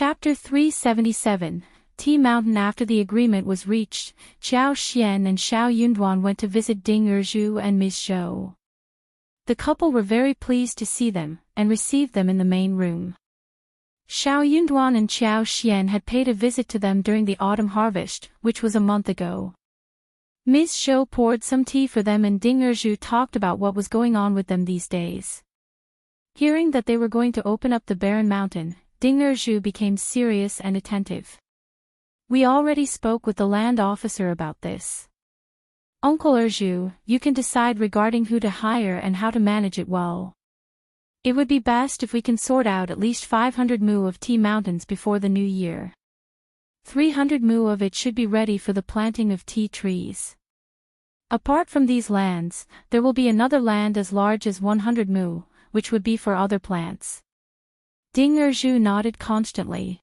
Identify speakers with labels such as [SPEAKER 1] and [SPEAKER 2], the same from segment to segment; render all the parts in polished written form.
[SPEAKER 1] Chapter 377, Tea Mountain. After the agreement was reached, Xiao Xian and Shao Yunduan went to visit Ding Erju and Ms. Zhou. The couple were very pleased to see them, and received them in the main room. Shao Yunduan and Xiao Xian had paid a visit to them during the autumn harvest, which was a month ago. Ms. Zhou poured some tea for them and Ding Erju talked about what was going on with them these days. Hearing that they were going to open up the barren mountain, Ding Erju became serious and attentive. We already spoke with the land officer about this. Uncle Erju, you can decide regarding who to hire and how to manage it well. It would be best if we can sort out at least 500 mu of tea mountains before the new year. 300 mu of it should be ready for the planting of tea trees. Apart from these lands, there will be another land as large as 100 mu, which would be for other plants. Ding Erju nodded constantly.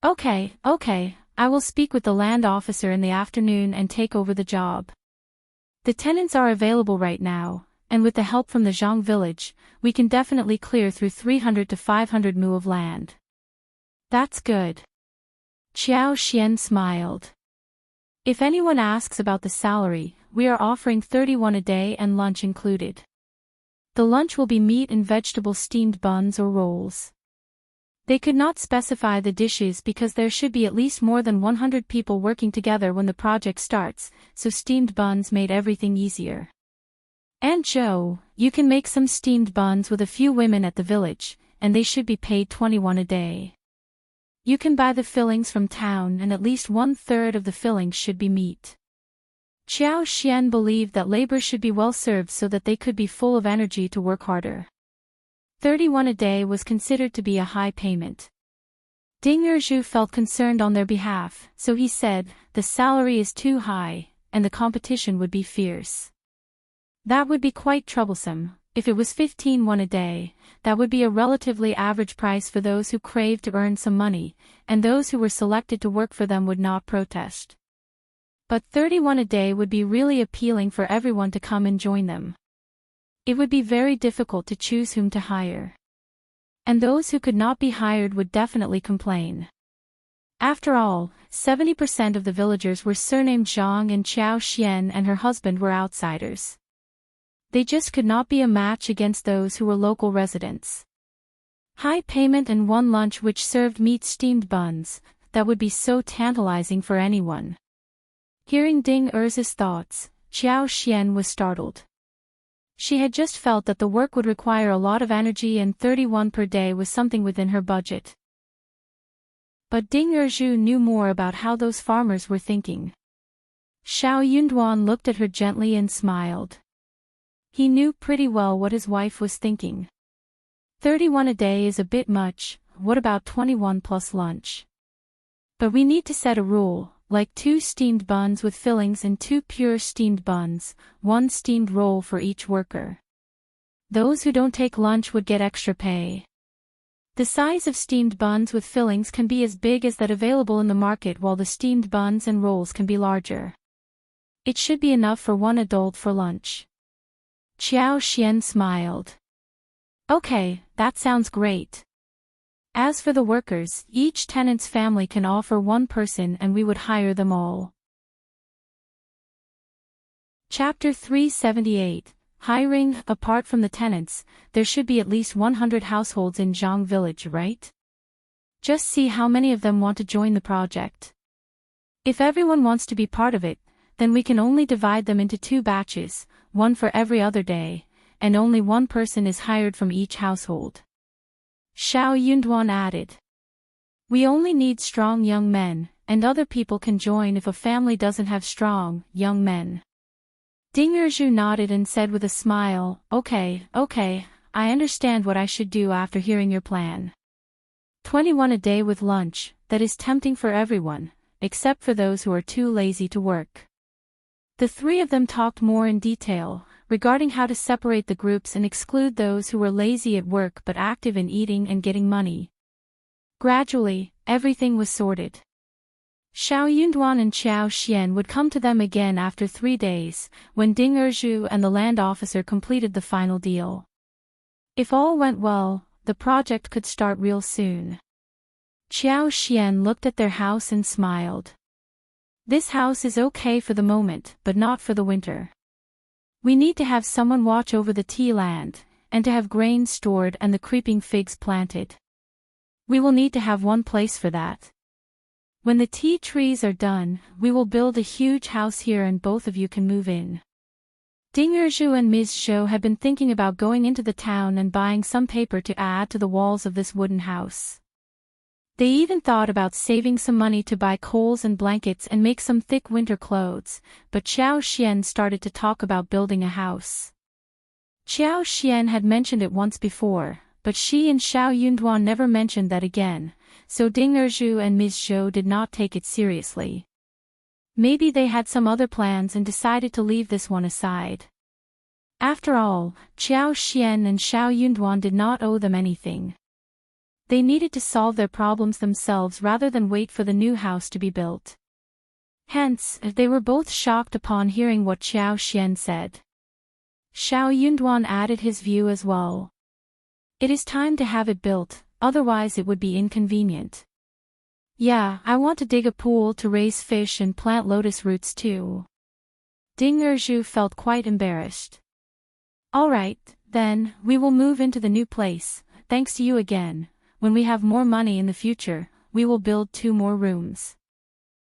[SPEAKER 1] Okay, I will speak with the land officer in the afternoon and take over the job. The tenants are available right now, and with the help from the Zhang village, we can definitely clear through 300 to 500 mu of land. That's good. Xiao Xian smiled. If anyone asks about the salary, we are offering 31 a day and lunch included. The lunch will be meat and vegetable steamed buns or rolls. They could not specify the dishes because there should be at least more than 100 people working together when the project starts, so steamed buns made everything easier. Aunt Zhou, you can make some steamed buns with a few women at the village, and they should be paid 21 a day. You can buy the fillings from town and at least 1/3 of the fillings should be meat. Xiao Xian believed that labor should be well served so that they could be full of energy to work harder. 31 a day was considered to be a high payment. Ding Erju felt concerned on their behalf, so he said, the salary is too high, and the competition would be fierce. That would be quite troublesome. If it was 15 a day, that would be a relatively average price for those who craved to earn some money, and those who were selected to work for them would not protest. But 31 a day would be really appealing for everyone to come and join them. It would be very difficult to choose whom to hire. And those who could not be hired would definitely complain. After all, 70% of the villagers were surnamed Zhang and Xiao Xian and her husband were outsiders. They just could not be a match against those who were local residents. High payment and one lunch which served meat steamed buns, that would be so tantalizing for anyone. Hearing Ding Erzu's thoughts, Xiao Xian was startled. She had just felt that the work would require a lot of energy and 31 per day was something within her budget. But Ding Erzu knew more about how those farmers were thinking. Shao Yunduan looked at her gently and smiled. He knew pretty well what his wife was thinking. 31 a day is a bit much, what about 21 plus lunch? But we need to set a rule. Like 2 steamed buns with fillings and 2 pure steamed buns, 1 steamed roll for each worker. Those who don't take lunch would get extra pay. The size of steamed buns with fillings can be as big as that available in the market while the steamed buns and rolls can be larger. It should be enough for 1 adult for lunch. Xiao Xian smiled. Okay, that sounds great. As for the workers, each tenant's family can offer 1 person and we would hire them all. Chapter 378, Hiring. Apart from the tenants, there should be at least 100 households in Zhang village, right? Just see how many of them want to join the project. If everyone wants to be part of it, then we can only divide them into 2 batches, 1 for every other day, and only 1 person is hired from each household. Shao Yunduan added. We only need strong young men, and other people can join if a family doesn't have strong, young men. Ding Erzu nodded and said with a smile, Okay, I understand what I should do after hearing your plan. 21 a day with lunch, that is tempting for everyone, except for those who are too lazy to work. The 3 of them talked more in detail, regarding how to separate the groups and exclude those who were lazy at work but active in eating and getting money. Gradually, everything was sorted. Shao Yunduan and Xiao Xian would come to them again after 3 days, when Ding Erzu and the land officer completed the final deal. If all went well, the project could start real soon. Xiao Xian looked at their house and smiled. This house is okay for the moment, but not for the winter. We need to have someone watch over the tea land, and to have grain stored and the creeping figs planted. We will need to have one place for that. When the tea trees are done, we will build a huge house here and both of you can move in. Ding Erju and Ms. Shou had been thinking about going into the town and buying some paper to add to the walls of this wooden house. They even thought about saving some money to buy coals and blankets and make some thick winter clothes, but Xiao Xian started to talk about building a house. Xiao Xian had mentioned it once before, but she and Shao Yunduan never mentioned that again, so Ding Erju and Ms. Shou did not take it seriously. Maybe they had some other plans and decided to leave this one aside. After all, Xiao Xian and Shao Yunduan did not owe them anything. They needed to solve their problems themselves rather than wait for the new house to be built. Hence, they were both shocked upon hearing what Xiao Xian said. Shao Yunduan added his view as well. It is time to have it built, otherwise it would be inconvenient. Yeah, I want to dig a pool to raise fish and plant lotus roots too. Ding Erju felt quite embarrassed. Alright, then, we will move into the new place, thanks to you again. When we have more money in the future, we will build 2 more rooms.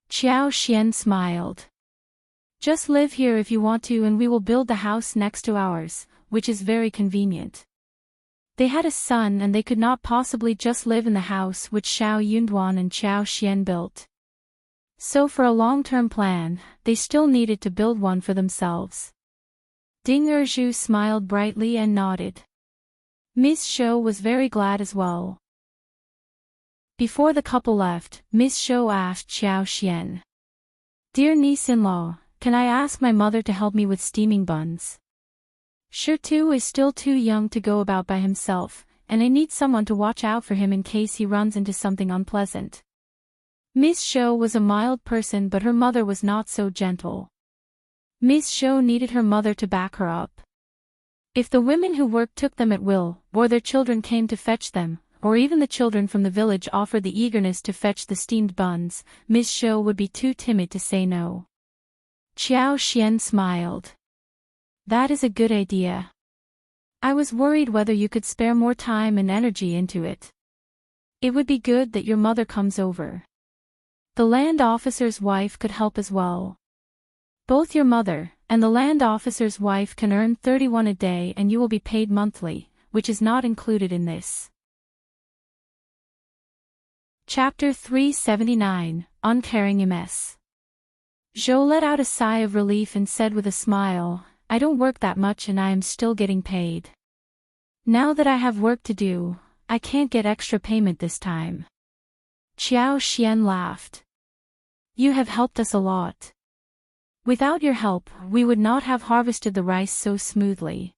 [SPEAKER 1] Xiao Xian smiled. Just live here if you want to and we will build the house next to ours, which is very convenient. They had a son and they could not possibly just live in the house which Shao Yunduan and Xiao Xian built. So for a long-term plan, they still needed to build one for themselves. Ding Erju smiled brightly and nodded. Ms. Shou was very glad as well. Before the couple left, Ms. Shou asked Xiao Xian. Dear niece-in-law, can I ask my mother to help me with steaming buns? Shirtu is still too young to go about by himself, and I need someone to watch out for him in case he runs into something unpleasant. Ms. Shou was a mild person but her mother was not so gentle. Ms. Shou needed her mother to back her up. If the women who worked took them at will, or their children came to fetch them, or even the children from the village offered the eagerness to fetch the steamed buns, Ms. Shou would be too timid to say no. Xiao Xian smiled. That is a good idea. I was worried whether you could spare more time and energy into it. It would be good that your mother comes over. The land officer's wife could help as well. Both your mother and the land officer's wife can earn 31 a day and you will be paid monthly, which is not included in this. Chapter 379, Uncaring Ms. Zhou let out a sigh of relief and said with a smile, I don't work that much and I am still getting paid. Now that I have work to do, I can't get extra payment this time. Xiao Xian laughed. You have helped us a lot. Without your help, we would not have harvested the rice so smoothly.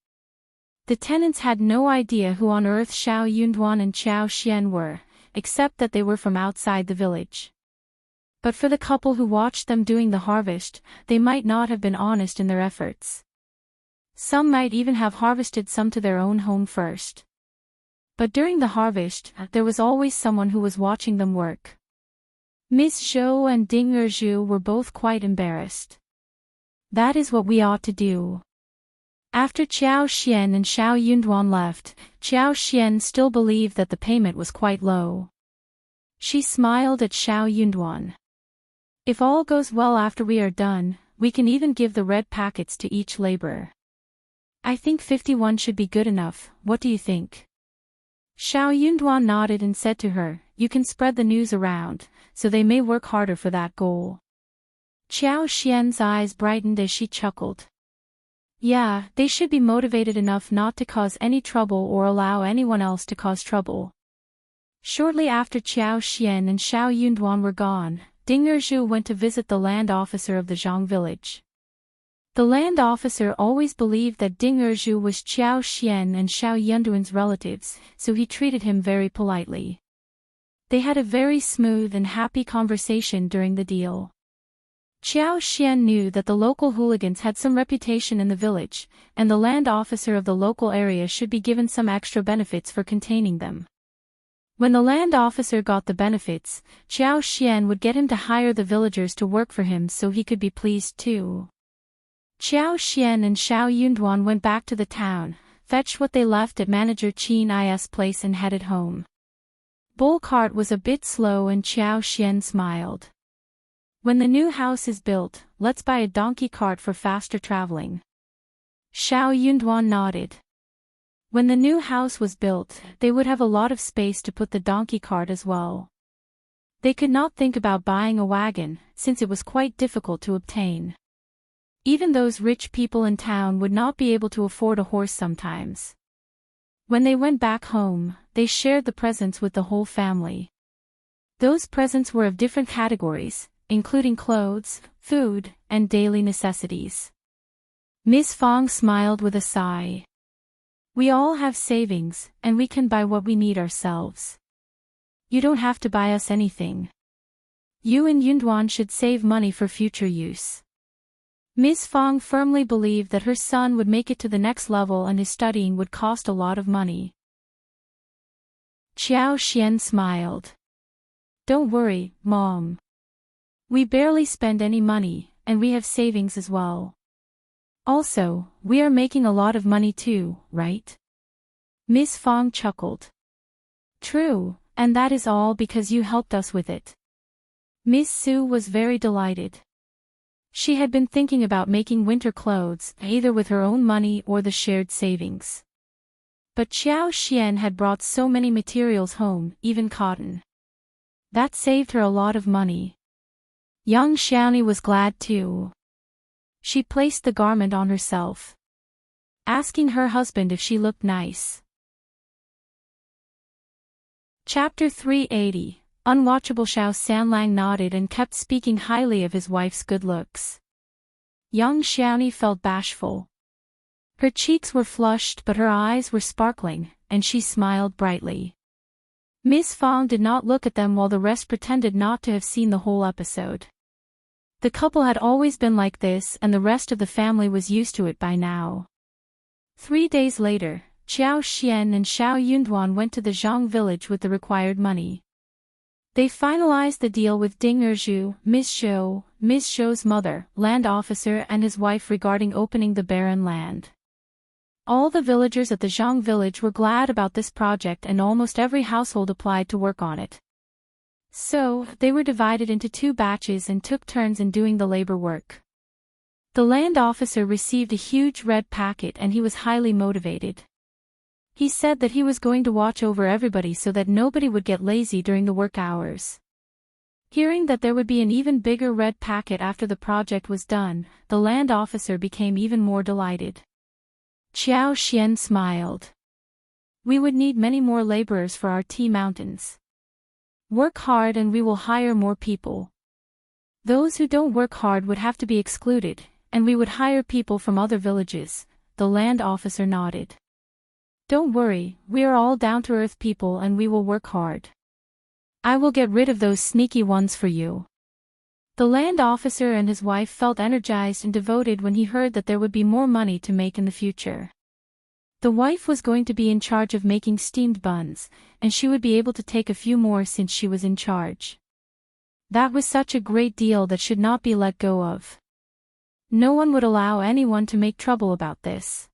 [SPEAKER 1] The tenants had no idea who on earth Shao Yunduan and Xiao Xian were, except that they were from outside the village. But for the couple who watched them doing the harvest, they might not have been honest in their efforts. Some might even have harvested some to their own home first. But during the harvest, there was always someone who was watching them work. Ms. Shou and Ding Erju were both quite embarrassed. That is what we ought to do. After Xiao Xian and Shao Yunduan left, Xiao Xian still believed that the payment was quite low. She smiled at Shao Yunduan. If all goes well after we are done, we can even give the red packets to each laborer. I think 51 should be good enough, what do you think? Shao Yunduan nodded and said to her, you can spread the news around, so they may work harder for that goal. Xiao Xian's eyes brightened as she chuckled. Yeah, they should be motivated enough not to cause any trouble or allow anyone else to cause trouble. Shortly after Xiao Xian and Shao Yunduan were gone, Ding Erju went to visit the land officer of the Zhang village. The land officer always believed that Ding Erju was Xiao Xian and Shao Yunduan's relatives, so he treated him very politely. They had a very smooth and happy conversation during the deal. Xiao Xian knew that the local hooligans had some reputation in the village, and the land officer of the local area should be given some extra benefits for containing them. When the land officer got the benefits, Xiao Xian would get him to hire the villagers to work for him so he could be pleased too. Xiao Xian and Shao Yunduan went back to the town, fetched what they left at manager Qin I's place and headed home. Bull cart was a bit slow and Xiao Xian smiled. When the new house is built, let's buy a donkey cart for faster traveling. Shao Yunduan nodded. When the new house was built, they would have a lot of space to put the donkey cart as well. They could not think about buying a wagon, since it was quite difficult to obtain. Even those rich people in town would not be able to afford a horse sometimes. When they went back home, they shared the presents with the whole family. Those presents were of different categories, including clothes, food, and daily necessities. Miss Fong smiled with a sigh. We all have savings, and we can buy what we need ourselves. You don't have to buy us anything. You and Yunduan should save money for future use. Ms. Fong firmly believed that her son would make it to the next level and his studying would cost a lot of money. Xiao Xian smiled. Don't worry, Mom. We barely spend any money, and we have savings as well. Also, we are making a lot of money too, right? Ms. Fong chuckled. True, and that is all because you helped us with it. Miss Su was very delighted. She had been thinking about making winter clothes, either with her own money or the shared savings. But Xiao Xian had brought so many materials home, even cotton. That saved her a lot of money. Young Xiaoni was glad too. She placed the garment on herself, asking her husband if she looked nice. Chapter 380, Unwatchable. Shao Sanlang nodded and kept speaking highly of his wife's good looks. Young Xiaoni felt bashful. Her cheeks were flushed but her eyes were sparkling, and she smiled brightly. Miss Fong did not look at them while the rest pretended not to have seen the whole episode. The couple had always been like this and the rest of the family was used to it by now. 3 days later, Xiao Xian and Shao Yunduan went to the Zhang village with the required money. They finalized the deal with Ding Erju, Ms. Shou's mother, land officer and his wife regarding opening the barren land. All the villagers at the Zhang village were glad about this project and almost every household applied to work on it. So, they were divided into 2 batches and took turns in doing the labor work. The land officer received a huge red packet and he was highly motivated. He said that he was going to watch over everybody so that nobody would get lazy during the work hours. Hearing that there would be an even bigger red packet after the project was done, the land officer became even more delighted. Xiao Xian smiled. We would need many more laborers for our tea mountains. Work hard and we will hire more people. Those who don't work hard would have to be excluded, and we would hire people from other villages, the land officer nodded. Don't worry, we are all down-to-earth people and we will work hard. I will get rid of those sneaky ones for you. The land officer and his wife felt energized and devoted when he heard that there would be more money to make in the future. The wife was going to be in charge of making steamed buns, and she would be able to take a few more since she was in charge. That was such a great deal that should not be let go of. No one would allow anyone to make trouble about this.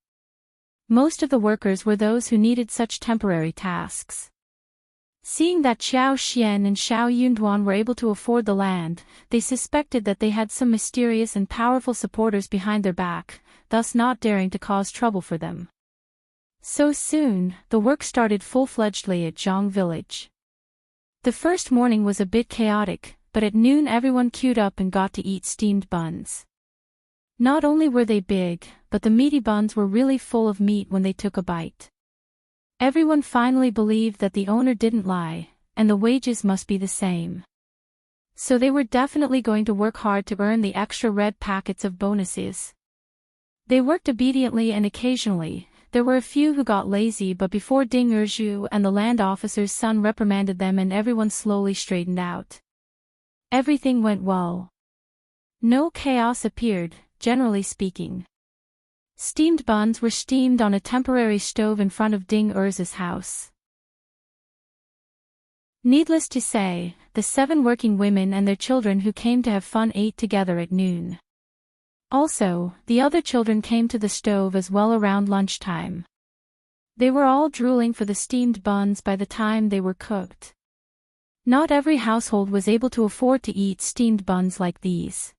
[SPEAKER 1] Most of the workers were those who needed such temporary tasks. Seeing that Xiao Xian and Shao Yunduan were able to afford the land, they suspected that they had some mysterious and powerful supporters behind their back, thus not daring to cause trouble for them. So soon, the work started full-fledgedly at Zhang village. The first morning was a bit chaotic, but at noon everyone queued up and got to eat steamed buns. Not only were they big, but the meaty buns were really full of meat when they took a bite. Everyone finally believed that the owner didn't lie, and the wages must be the same. So they were definitely going to work hard to earn the extra red packets of bonuses. They worked obediently and occasionally. There were a few who got lazy, but before Ding Erju and the land officer's son reprimanded them and everyone slowly straightened out. Everything went well. No chaos appeared, generally speaking. Steamed buns were steamed on a temporary stove in front of Ding Erzu's house. Needless to say, the 7 working women and their children who came to have fun ate together at noon. Also, the other children came to the stove as well around lunchtime. They were all drooling for the steamed buns by the time they were cooked. Not every household was able to afford to eat steamed buns like these.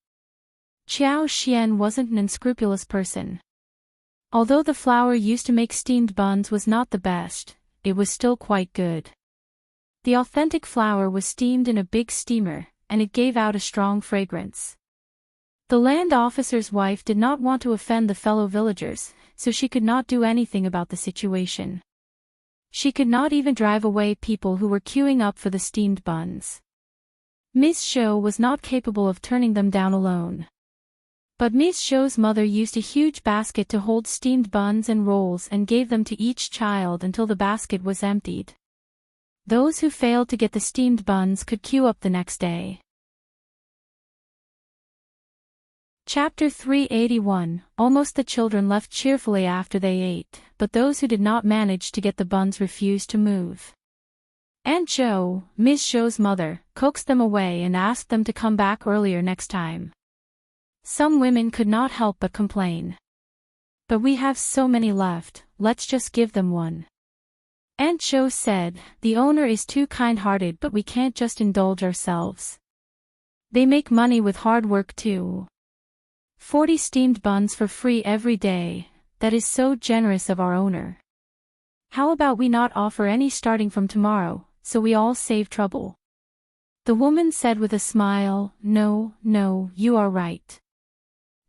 [SPEAKER 1] Qiao Xian wasn't an unscrupulous person. Although the flour used to make steamed buns was not the best, it was still quite good. The authentic flour was steamed in a big steamer, and it gave out a strong fragrance. The land officer's wife did not want to offend the fellow villagers, so she could not do anything about the situation. She could not even drive away people who were queuing up for the steamed buns. Ms. Shao was not capable of turning them down alone. But Ms. Shao's mother used a huge basket to hold steamed buns and rolls and gave them to each child until the basket was emptied. Those who failed to get the steamed buns could queue up the next day. Chapter 381. Almost the children left cheerfully after they ate, but those who did not manage to get the buns refused to move. Aunt Zhou, Ms. Zhou's mother, coaxed them away and asked them to come back earlier next time. Some women could not help but complain. But we have so many left, let's just give them one. Aunt Zhou said, the owner is too kind-hearted, but we can't just indulge ourselves. They make money with hard work too. 40 steamed buns for free every day, that is so generous of our owner. How about we not offer any starting from tomorrow, so we all save trouble? The woman said with a smile, no, you are right.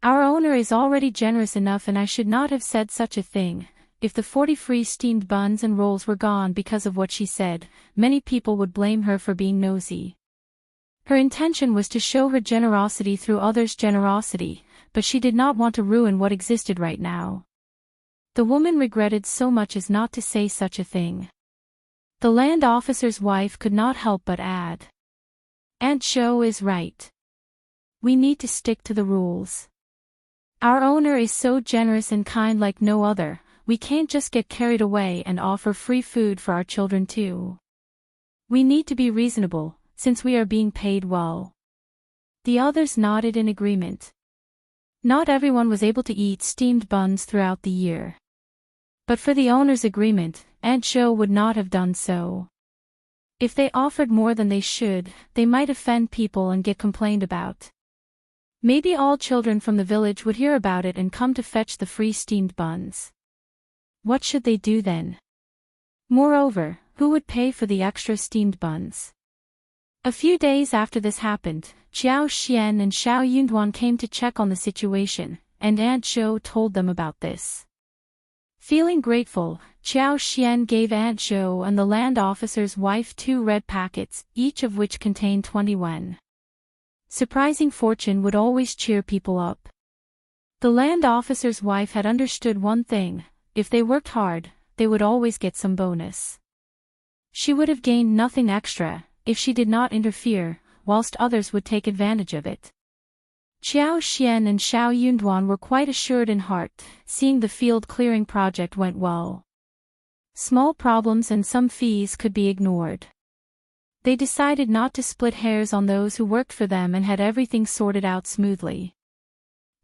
[SPEAKER 1] Our owner is already generous enough and I should not have said such a thing. If the 40 free steamed buns and rolls were gone because of what she said, many people would blame her for being nosy. Her intention was to show her generosity through others' generosity, but she did not want to ruin what existed right now. The woman regretted so much as not to say such a thing. The land officer's wife could not help but add, Aunt Zhou is right. We need to stick to the rules. Our owner is so generous and kind like no other, we can't just get carried away and offer free food for our children too. We need to be reasonable, since we are being paid well. The others nodded in agreement. Not everyone was able to eat steamed buns throughout the year. But for the owner's agreement, Aunt Zhou would not have done so. If they offered more than they should, they might offend people and get complained about. Maybe all children from the village would hear about it and come to fetch the free steamed buns. What should they do then? Moreover, who would pay for the extra steamed buns? A few days after this happened, Qiao Xian and Shao Yunduan came to check on the situation, and Aunt Zhou told them about this. Feeling grateful, Qiao Xian gave Aunt Zhou and the land officer's wife 2 red packets, each of which contained 20 yuan. Surprising fortune would always cheer people up. The land officer's wife had understood one thing: if they worked hard, they would always get some bonus. She would have gained nothing extra if she did not interfere, whilst others would take advantage of it. Qiao Xian and Shao Yunduan were quite assured in heart, seeing the field clearing project went well. Small problems and some fees could be ignored. They decided not to split hairs on those who worked for them and had everything sorted out smoothly.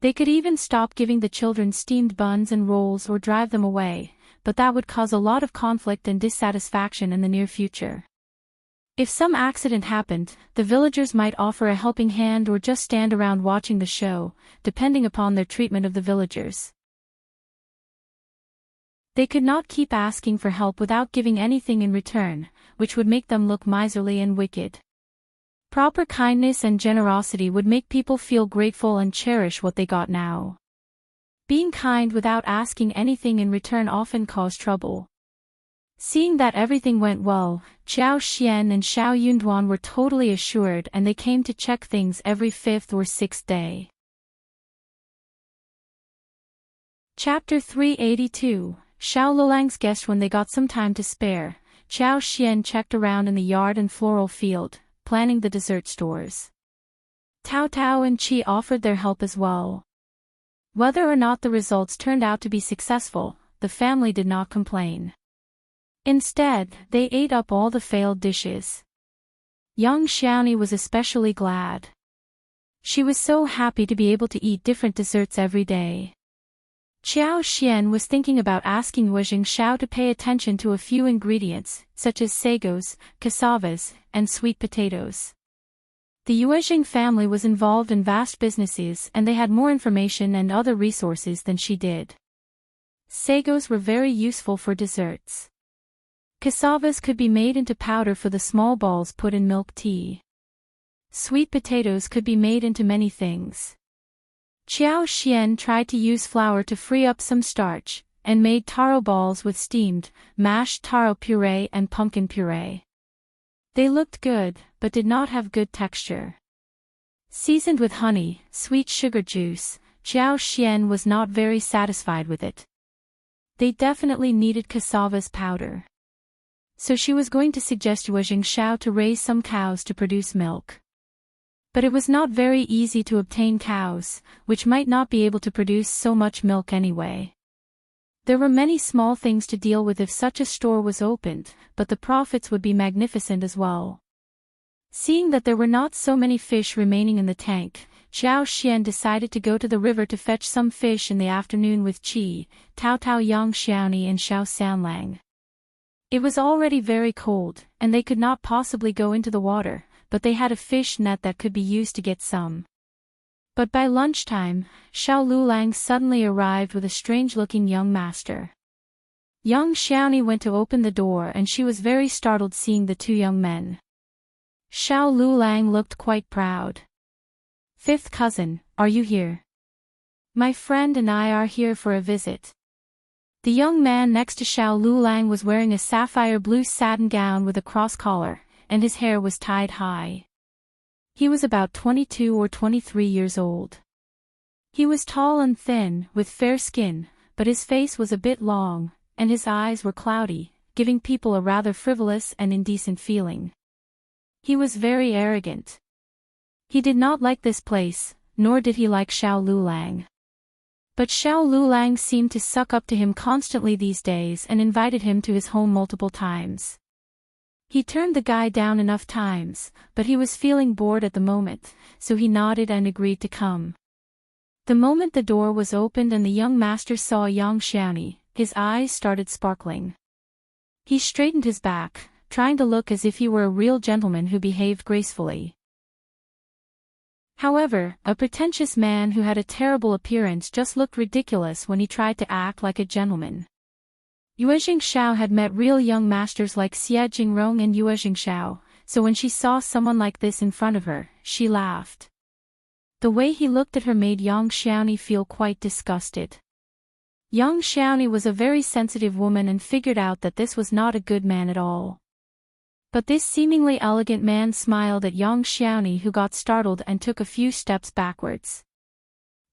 [SPEAKER 1] They could even stop giving the children steamed buns and rolls or drive them away, but that would cause a lot of conflict and dissatisfaction in the near future. If some accident happened, the villagers might offer a helping hand or just stand around watching the show, depending upon their treatment of the villagers. They could not keep asking for help without giving anything in return, which would make them look miserly and wicked. Proper kindness and generosity would make people feel grateful and cherish what they got now. Being kind without asking anything in return often caused trouble. Seeing that everything went well, Qiao Xian and Shao Yunduan were totally assured and they came to check things every 5th or 6th day. Chapter 382. Shao Liulang's guest. When they got some time to spare, Qiao Xian checked around in the yard and floral field, planning the dessert stores. Tao Tao and Qi offered their help as well. Whether or not the results turned out to be successful, the family did not complain. Instead, they ate up all the failed dishes. Yang Xiaoni was especially glad. She was so happy to be able to eat different desserts every day. Qiao Xian was thinking about asking Yuezheng Shao to pay attention to a few ingredients, such as sagos, cassavas, and sweet potatoes. The Yuezheng family was involved in vast businesses and they had more information and other resources than she did. Sagos were very useful for desserts. Cassavas could be made into powder for the small balls put in milk tea. Sweet potatoes could be made into many things. Qiao Xian tried to use flour to free up some starch, and made taro balls with steamed, mashed taro puree and pumpkin puree. They looked good, but did not have good texture. Seasoned with honey, sweet sugar juice, Qiao Xian was not very satisfied with it. They definitely needed cassava's powder. So she was going to suggest Yuezheng Shao to raise some cows to produce milk. But it was not very easy to obtain cows, which might not be able to produce so much milk anyway. There were many small things to deal with if such a store was opened, but the profits would be magnificent as well. Seeing that there were not so many fish remaining in the tank, Qiao Xian decided to go to the river to fetch some fish in the afternoon with Qi, Tao Tao Yang Xiaoni and Shao Sanlang. It was already very cold, and they could not possibly go into the water, but they had a fish net that could be used to get some. But by lunchtime, Shao Liulang suddenly arrived with a strange-looking young master. Yang Xiaoni went to open the door and she was very startled seeing the two young men. Shao Liulang looked quite proud. "Fifth cousin, are you here? My friend and I are here for a visit." The young man next to Shao Liulang was wearing a sapphire blue satin gown with a cross collar, and his hair was tied high. He was about 22 or 23 years old. He was tall and thin, with fair skin, but his face was a bit long, and his eyes were cloudy, giving people a rather frivolous and indecent feeling. He was very arrogant. He did not like this place, nor did he like Shao Liulang. But Shao Liulang seemed to suck up to him constantly these days and invited him to his home multiple times. He turned the guy down enough times, but he was feeling bored at the moment, so he nodded and agreed to come. The moment the door was opened and the young master saw Yang Xiaoni, his eyes started sparkling. He straightened his back, trying to look as if he were a real gentleman who behaved gracefully. However, a pretentious man who had a terrible appearance just looked ridiculous when he tried to act like a gentleman. Yuezheng Shao had met real young masters like Xie Jingrong and Yuezheng Shao, so when she saw someone like this in front of her, she laughed. The way he looked at her made Yang Xiaoni feel quite disgusted. Yang Xiaoni was a very sensitive woman and figured out that this was not a good man at all. But this seemingly elegant man smiled at Yang Xiaoni, who got startled and took a few steps backwards.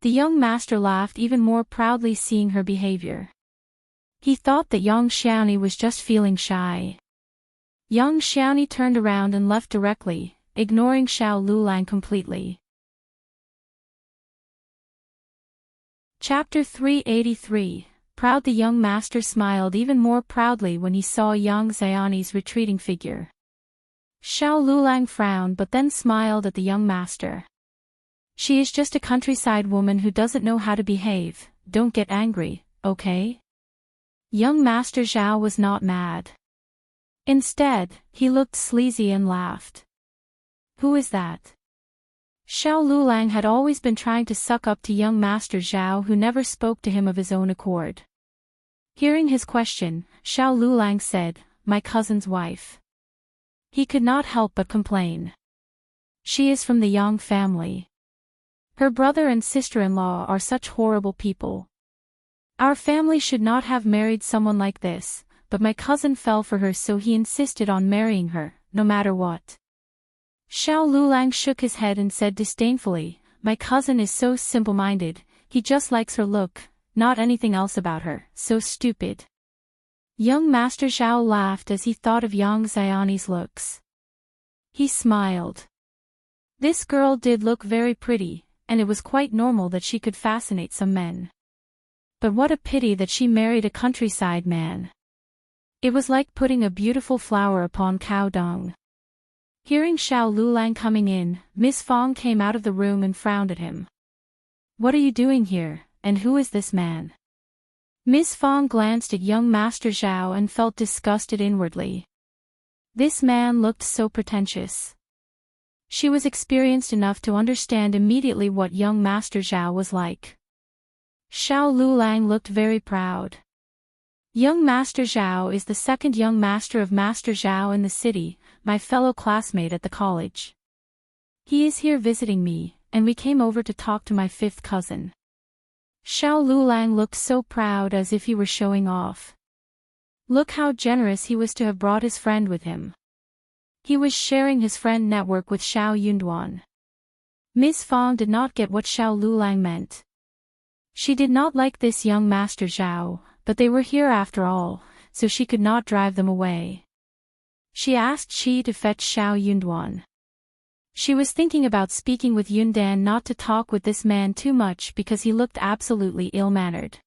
[SPEAKER 1] The young master laughed even more proudly seeing her behavior. He thought that Yang Xiaoni was just feeling shy. Yang Xiaoni turned around and left directly, ignoring Shao Liulang completely. Chapter 383. Proud. The young master smiled even more proudly when he saw Yang Xiaoni's retreating figure. Shao Liulang frowned but then smiled at the young master. "She is just a countryside woman who doesn't know how to behave, don't get angry, okay?" Young Master Zhao was not mad. Instead, he looked sleazy and laughed. "Who is that?" Shao Liulang had always been trying to suck up to young Master Zhao, who never spoke to him of his own accord. Hearing his question, Shao Liulang said, "My cousin's wife." He could not help but complain. "She is from the Yang family. Her brother and sister-in-law are such horrible people. Our family should not have married someone like this, but my cousin fell for her, so he insisted on marrying her, no matter what." Shao Liulang shook his head and said disdainfully, "My cousin is so simple-minded, he just likes her look, not anything else about her, so stupid." Young Master Zhao laughed as he thought of Yang Xiaoni's looks. He smiled. This girl did look very pretty, and it was quite normal that she could fascinate some men. But what a pity that she married a countryside man. It was like putting a beautiful flower upon cow dung. Hearing Shao Liulang coming in, Miss Fong came out of the room and frowned at him. What are you doing here, and who is this man? Miss Fong glanced at young Master Zhao and felt disgusted inwardly. This man looked so pretentious. She was experienced enough to understand immediately what young Master Zhao was like. Shao Liulang looked very proud. Young Master Zhao is the second young master of Master Zhao in the city, my fellow classmate at the college. He is here visiting me, and we came over to talk to my fifth cousin. Shao Liulang looked so proud as if he were showing off. Look how generous he was to have brought his friend with him. He was sharing his friend network with Shao Yunduan. Miss Fong did not get what Shao Liulang meant. She did not like this young Master Zhao, but they were here after all, so she could not drive them away. She asked Shi to fetch Shao Yunduan. She was thinking about speaking with Yundan not to talk with this man too much because he looked absolutely ill-mannered.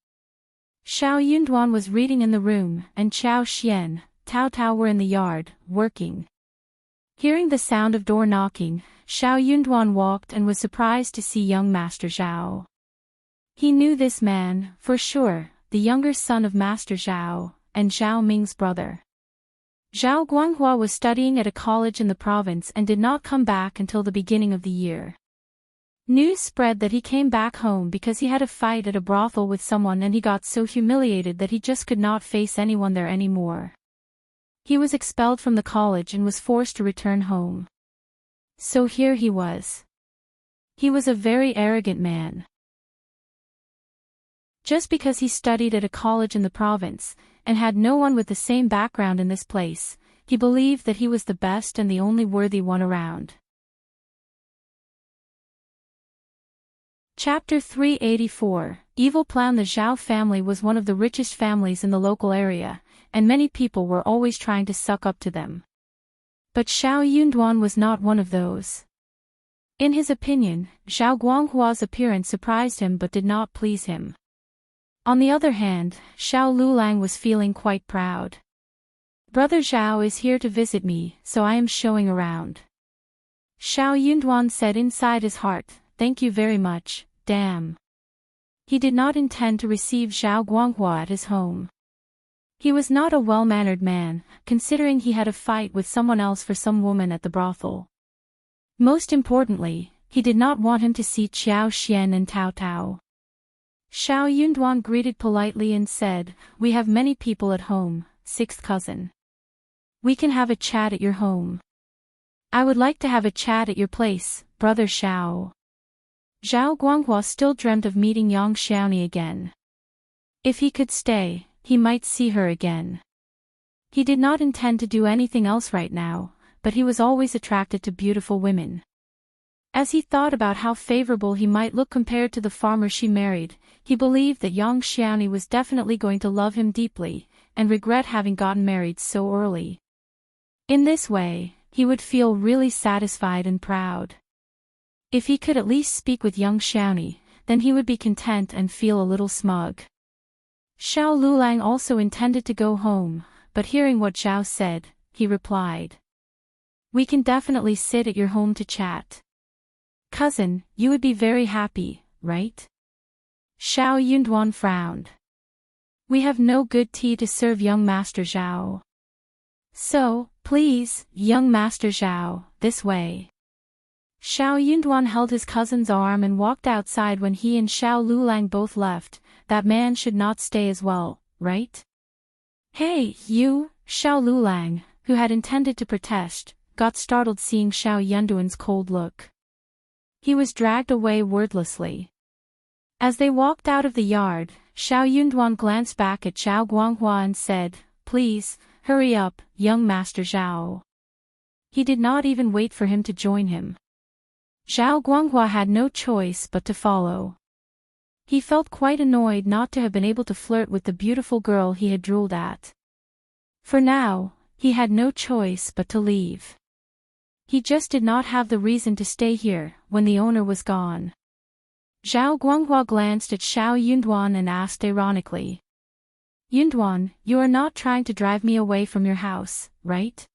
[SPEAKER 1] Shao Yunduan was reading in the room, and Chao Xian, Tao Tao were in the yard, working. Hearing the sound of door knocking, Shao Yunduan walked and was surprised to see young Master Zhao. He knew this man, for sure, the younger son of Master Zhao, and Zhao Ming's brother. Zhao Guanghua was studying at a college in the province and did not come back until the beginning of the year. News spread that he came back home because he had a fight at a brothel with someone and he got so humiliated that he just could not face anyone there anymore. He was expelled from the college and was forced to return home. So here he was. He was a very arrogant man. Just because he studied at a college in the province, and had no one with the same background in this place, he believed that he was the best and the only worthy one around. Chapter 384, Evil Plan. The Zhao family was one of the richest families in the local area, and many people were always trying to suck up to them. But Shao Yunduan was not one of those. In his opinion, Zhao Guanghua's appearance surprised him but did not please him. On the other hand, Shao Liulang was feeling quite proud. Brother Zhao is here to visit me, so I am showing around. Shao Yunduan said inside his heart, thank you very much, damn. He did not intend to receive Zhao Guanghua at his home. He was not a well-mannered man, considering he had a fight with someone else for some woman at the brothel. Most importantly, he did not want him to see Qiao Xian and Tao Tao. Shao Yunduan greeted politely and said, we have many people at home, sixth cousin. We can have a chat at your home. I would like to have a chat at your place, brother Shao. Zhao Guanghua still dreamt of meeting Yang Xiaoni again. If he could stay, he might see her again. He did not intend to do anything else right now, but he was always attracted to beautiful women. As he thought about how favorable he might look compared to the farmer she married, he believed that Yang Xiaoni was definitely going to love him deeply, and regret having gotten married so early. In this way, he would feel really satisfied and proud. If he could at least speak with Yang Xiaoni, then he would be content and feel a little smug. Shao Liulang also intended to go home, but hearing what Zhao said, he replied. We can definitely sit at your home to chat. Cousin, you would be very happy, right? Shao Yunduan frowned. We have no good tea to serve young Master Zhao. So, please, young Master Zhao, this way. Shao Yunduan held his cousin's arm and walked outside. When he and Shao Liulang both left, that man should not stay as well, right? Hey, you, Shao Liulang, who had intended to protest, got startled seeing Shao Yunduan's cold look. He was dragged away wordlessly. As they walked out of the yard, Shao Yunduan glanced back at Zhao Guanghua and said, please, hurry up, young Master Zhao. He did not even wait for him to join him. Zhao Guanghua had no choice but to follow. He felt quite annoyed not to have been able to flirt with the beautiful girl he had drooled at. For now, he had no choice but to leave. He just did not have the reason to stay here, when the owner was gone. Zhao Guanghua glanced at Shao Yunduan and asked ironically. Yunduan, you are not trying to drive me away from your house, right?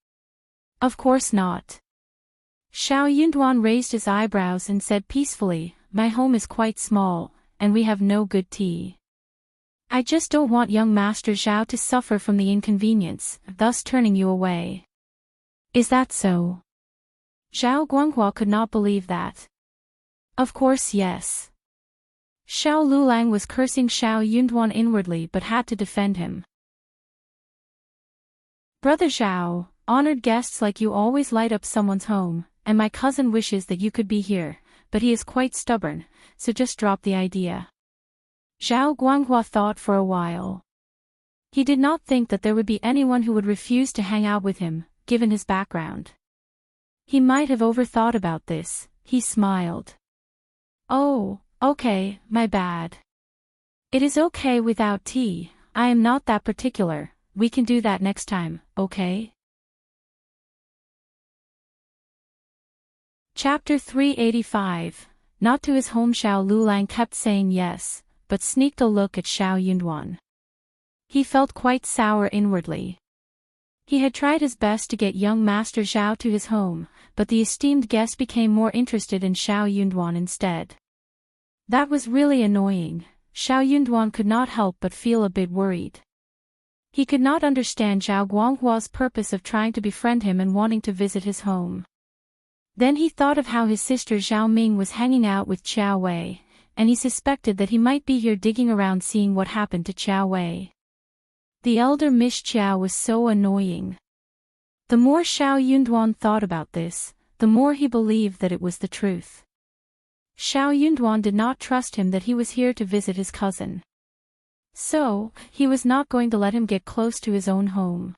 [SPEAKER 1] Of course not. Shao Yunduan raised his eyebrows and said peacefully, "My home is quite small, and we have no good tea. I just don't want young Master Zhao to suffer from the inconvenience, thus turning you away." "Is that so?" Zhao Guanghua could not believe that. "Of course yes." Xiao Liulang was cursing Shao Yunduan inwardly but had to defend him. "Brother Zhao, honored guests like you always light up someone's home, and my cousin wishes that you could be here, but he is quite stubborn, so just drop the idea." Zhao Guanghua thought for a while. He did not think that there would be anyone who would refuse to hang out with him, given his background. He might have overthought about this, he smiled. "Oh, okay, my bad. It is okay without tea, I am not that particular, we can do that next time, okay?" Chapter 385. Not to his home. Xiao Liulang kept saying yes, but sneaked a look at Xiao Yunduan. He felt quite sour inwardly. He had tried his best to get young Master Zhao to his home, but the esteemed guest became more interested in Xiao Yunduan instead. That was really annoying. Xiao Yunduan could not help but feel a bit worried. He could not understand Zhao Guanghua's purpose of trying to befriend him and wanting to visit his home. Then he thought of how his sister Zhao Ming was hanging out with Qiao Wei, and he suspected that he might be here digging around seeing what happened to Qiao Wei. The elder Miss Qiao was so annoying. The more Xiao Yunduan thought about this, the more he believed that it was the truth. Xiao Yunduan did not trust him that he was here to visit his cousin. So, he was not going to let him get close to his own home.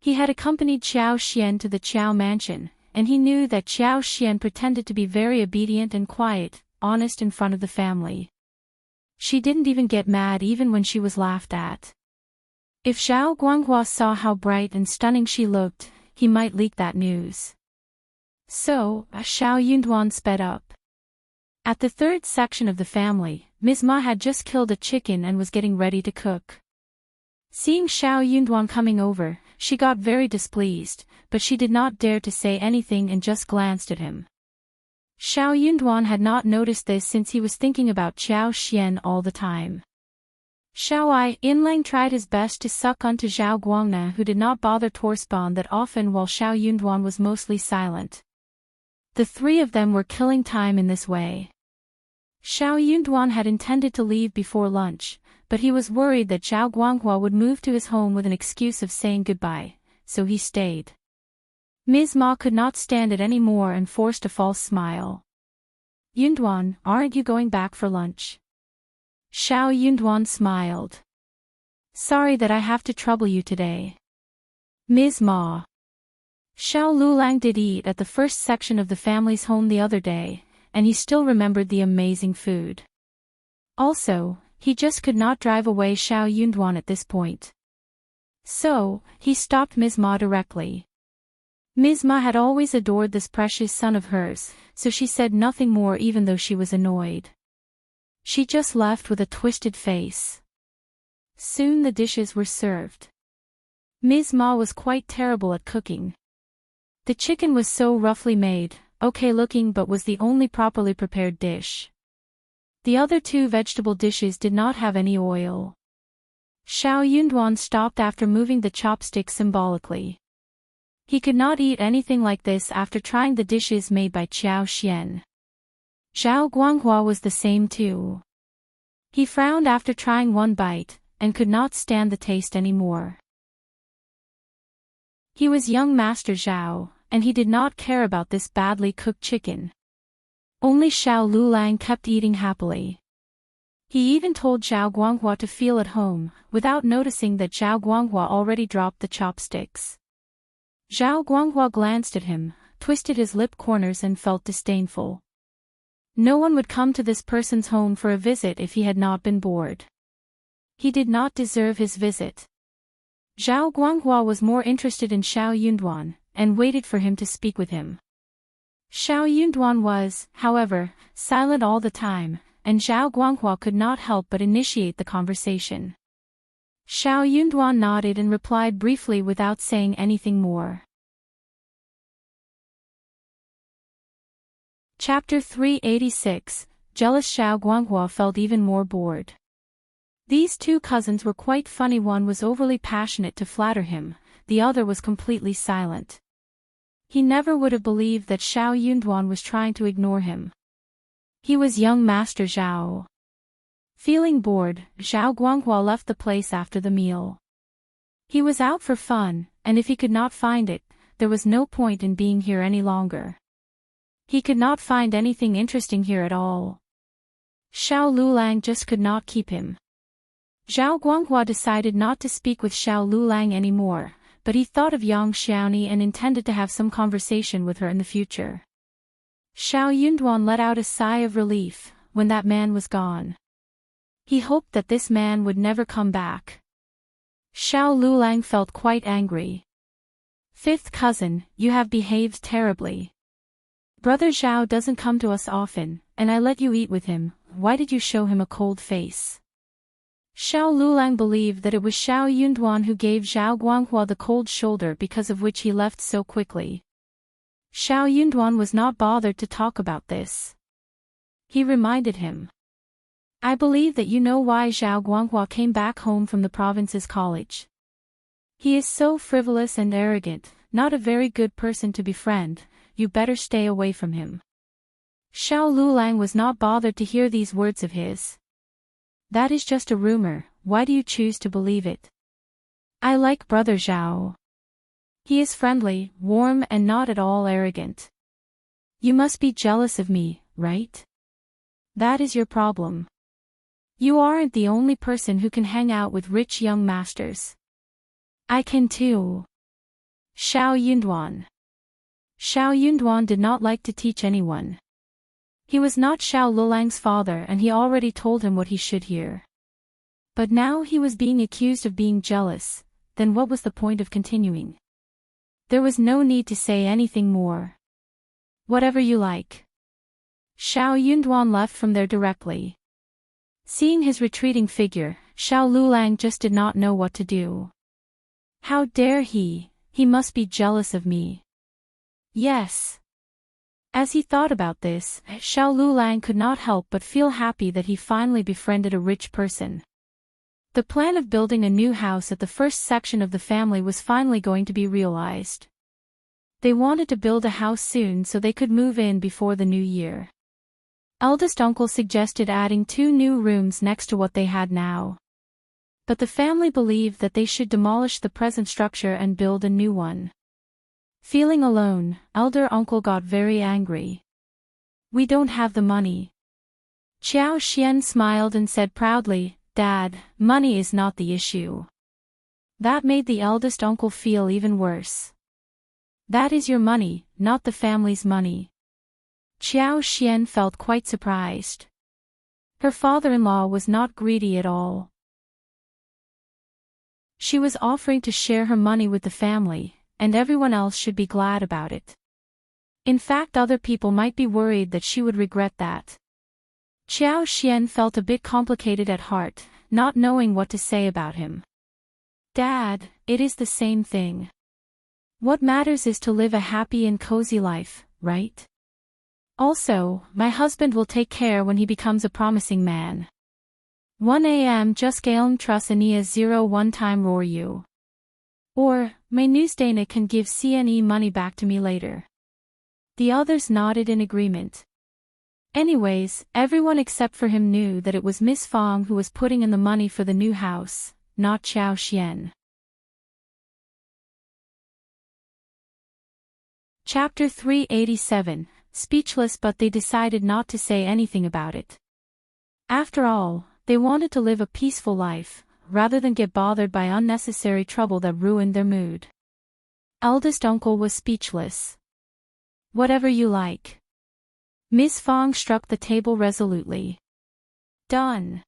[SPEAKER 1] He had accompanied Qiao Xian to the Qiao mansion, and he knew that Qiao Xian pretended to be very obedient and quiet, honest in front of the family. She didn't even get mad even when she was laughed at. If Zhao Guanghua saw how bright and stunning she looked, he might leak that news. So, Xiao Yunduan sped up. At the third section of the family, Ms.Mi had just killed a chicken and was getting ready to cook. Seeing Xiao Yunduan coming over, she got very displeased, but she did not dare to say anything and just glanced at him. Xiao Yunduan had not noticed this since he was thinking about Qiao Xian all the time. Xiao Yunlang tried his best to suck onto Zhao Guangna, who did not bother to respond that often while Xiao Yunduan was mostly silent. The three of them were killing time in this way. Xiao Yunduan had intended to leave before lunch, but he was worried that Zhao Guanghua would move to his home with an excuse of saying goodbye, so he stayed. Ms.Mi could not stand it anymore and forced a false smile. "Yunduan, aren't you going back for lunch?" Xiao Yunduan smiled. "Sorry that I have to trouble you today." Ms.Mi. Xiao Liulang did eat at the first section of the family's home the other day, and he still remembered the amazing food. Also, he just could not drive away Xiao Yunduan at this point. So, he stopped Ms.Mi directly. Ms.Mi had always adored this precious son of hers, so she said nothing more even though she was annoyed. She just left with a twisted face. Soon the dishes were served. Ms.Mi was quite terrible at cooking. The chicken was so roughly made, okay looking, but was the only properly prepared dish. The other two vegetable dishes did not have any oil. Xiao Yunduan stopped after moving the chopstick symbolically. He could not eat anything like this after trying the dishes made by Qiao Xian. Zhao Guanghua was the same too. He frowned after trying one bite, and could not stand the taste anymore. He was young Master Zhao, and he did not care about this badly cooked chicken. Only Xiao Liulang kept eating happily. He even told Zhao Guanghua to feel at home, without noticing that Zhao Guanghua already dropped the chopsticks. Zhao Guanghua glanced at him, twisted his lip corners and felt disdainful. No one would come to this person's home for a visit if he had not been bored. He did not deserve his visit. Zhao Guanghua was more interested in Xiao Yunduan, and waited for him to speak with him. Xiao Yunduan was, however, silent all the time, and Zhao Guanghua could not help but initiate the conversation. Xiao Yunduan nodded and replied briefly without saying anything more. Chapter 386, Jealous Shao Guanghua felt even more bored. These two cousins were quite funny. One was overly passionate to flatter him, the other was completely silent. He never would have believed that Shao Yunduan was trying to ignore him. He was young Master Zhao. Feeling bored, Zhao Guanghua left the place after the meal. He was out for fun, and if he could not find it, there was no point in being here any longer. He could not find anything interesting here at all. Shao Liulang just could not keep him. Zhao Guanghua decided not to speak with Shao Liulang anymore, but he thought of Yang Xiaoni and intended to have some conversation with her in the future. Shao Yunduan let out a sigh of relief when that man was gone. He hoped that this man would never come back. Shao Liulang felt quite angry. Fifth cousin, you have behaved terribly. Brother Zhao doesn't come to us often, and I let you eat with him. Why did you show him a cold face? Shao Liulang believed that it was Shao Yunduan who gave Zhao Guanghua the cold shoulder, because of which he left so quickly. Shao Yunduan was not bothered to talk about this. He reminded him. I believe that you know why Zhao Guanghua came back home from the province's college. He is so frivolous and arrogant, not a very good person to befriend. You better stay away from him. Shao Liulang was not bothered to hear these words of his. That is just a rumor, why do you choose to believe it? I like Brother Zhao. He is friendly, warm and not at all arrogant. You must be jealous of me, right? That is your problem. You aren't the only person who can hang out with rich young masters. I can too. Shao Yunduan. Shao Yunduan did not like to teach anyone. He was not Shao Liulang's father and he already told him what he should hear. But now he was being accused of being jealous, then what was the point of continuing? There was no need to say anything more. Whatever you like. Shao Yunduan left from there directly. Seeing his retreating figure, Shao Liulang just did not know what to do. How dare he must be jealous of me. Yes. As he thought about this, Shao Liulang could not help but feel happy that he finally befriended a rich person. The plan of building a new house at the first section of the family was finally going to be realized. They wanted to build a house soon so they could move in before the new year. Eldest uncle suggested adding 2 new rooms next to what they had now. But the family believed that they should demolish the present structure and build a new one. Feeling alone, elder uncle got very angry. We don't have the money. Qiao Xian smiled and said proudly, Dad, money is not the issue. That made the eldest uncle feel even worse. That is your money, not the family's money. Qiao Xian felt quite surprised. Her father-in-law was not greedy at all. She was offering to share her money with the family, and everyone else should be glad about it. In fact, other people might be worried that she would regret that. Qiao Xian felt a bit complicated at heart, not knowing what to say about him. Dad, it is the same thing. What matters is to live a happy and cozy life, right? Also, my husband will take care when he becomes a promising man. 1 a.m. just Gaelm Trus Ania 01 time roar you. Or, my Newsdana can give CNE money back to me later. The others nodded in agreement. Anyways, everyone except for him knew that it was Miss Fong who was putting in the money for the new house, not Qiao Xian. Chapter 387, Speechless, but they decided not to say anything about it. After all, they wanted to live a peaceful life, rather than get bothered by unnecessary trouble that ruined their mood. Eldest uncle was speechless. Whatever you like. Miss Fong struck the table resolutely. Done.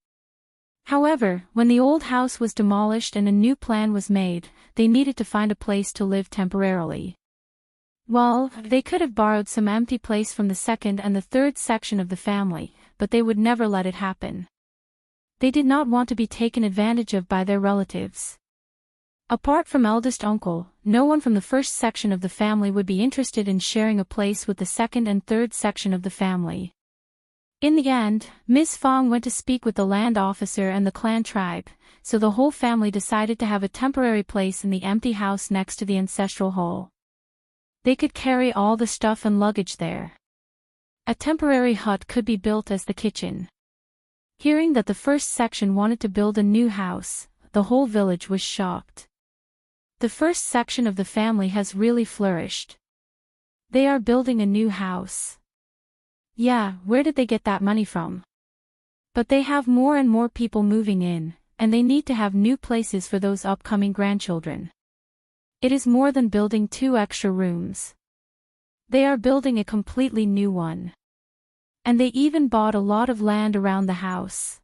[SPEAKER 1] However, when the old house was demolished and a new plan was made, they needed to find a place to live temporarily. Well, they could have borrowed some empty place from the second and the third section of the family, but they would never let it happen. They did not want to be taken advantage of by their relatives. Apart from eldest uncle, no one from the first section of the family would be interested in sharing a place with the second and third section of the family. In the end, Ms. Fong went to speak with the land officer and the clan tribe, so the whole family decided to have a temporary place in the empty house next to the ancestral hall. They could carry all the stuff and luggage there. A temporary hut could be built as the kitchen. Hearing that the first section wanted to build a new house, the whole village was shocked. The first section of the family has really flourished. They are building a new house. Yeah, where did they get that money from? But they have more and more people moving in, and they need to have new places for those upcoming grandchildren. It is more than building 2 extra rooms. They are building a completely new one. And they even bought a lot of land around the house.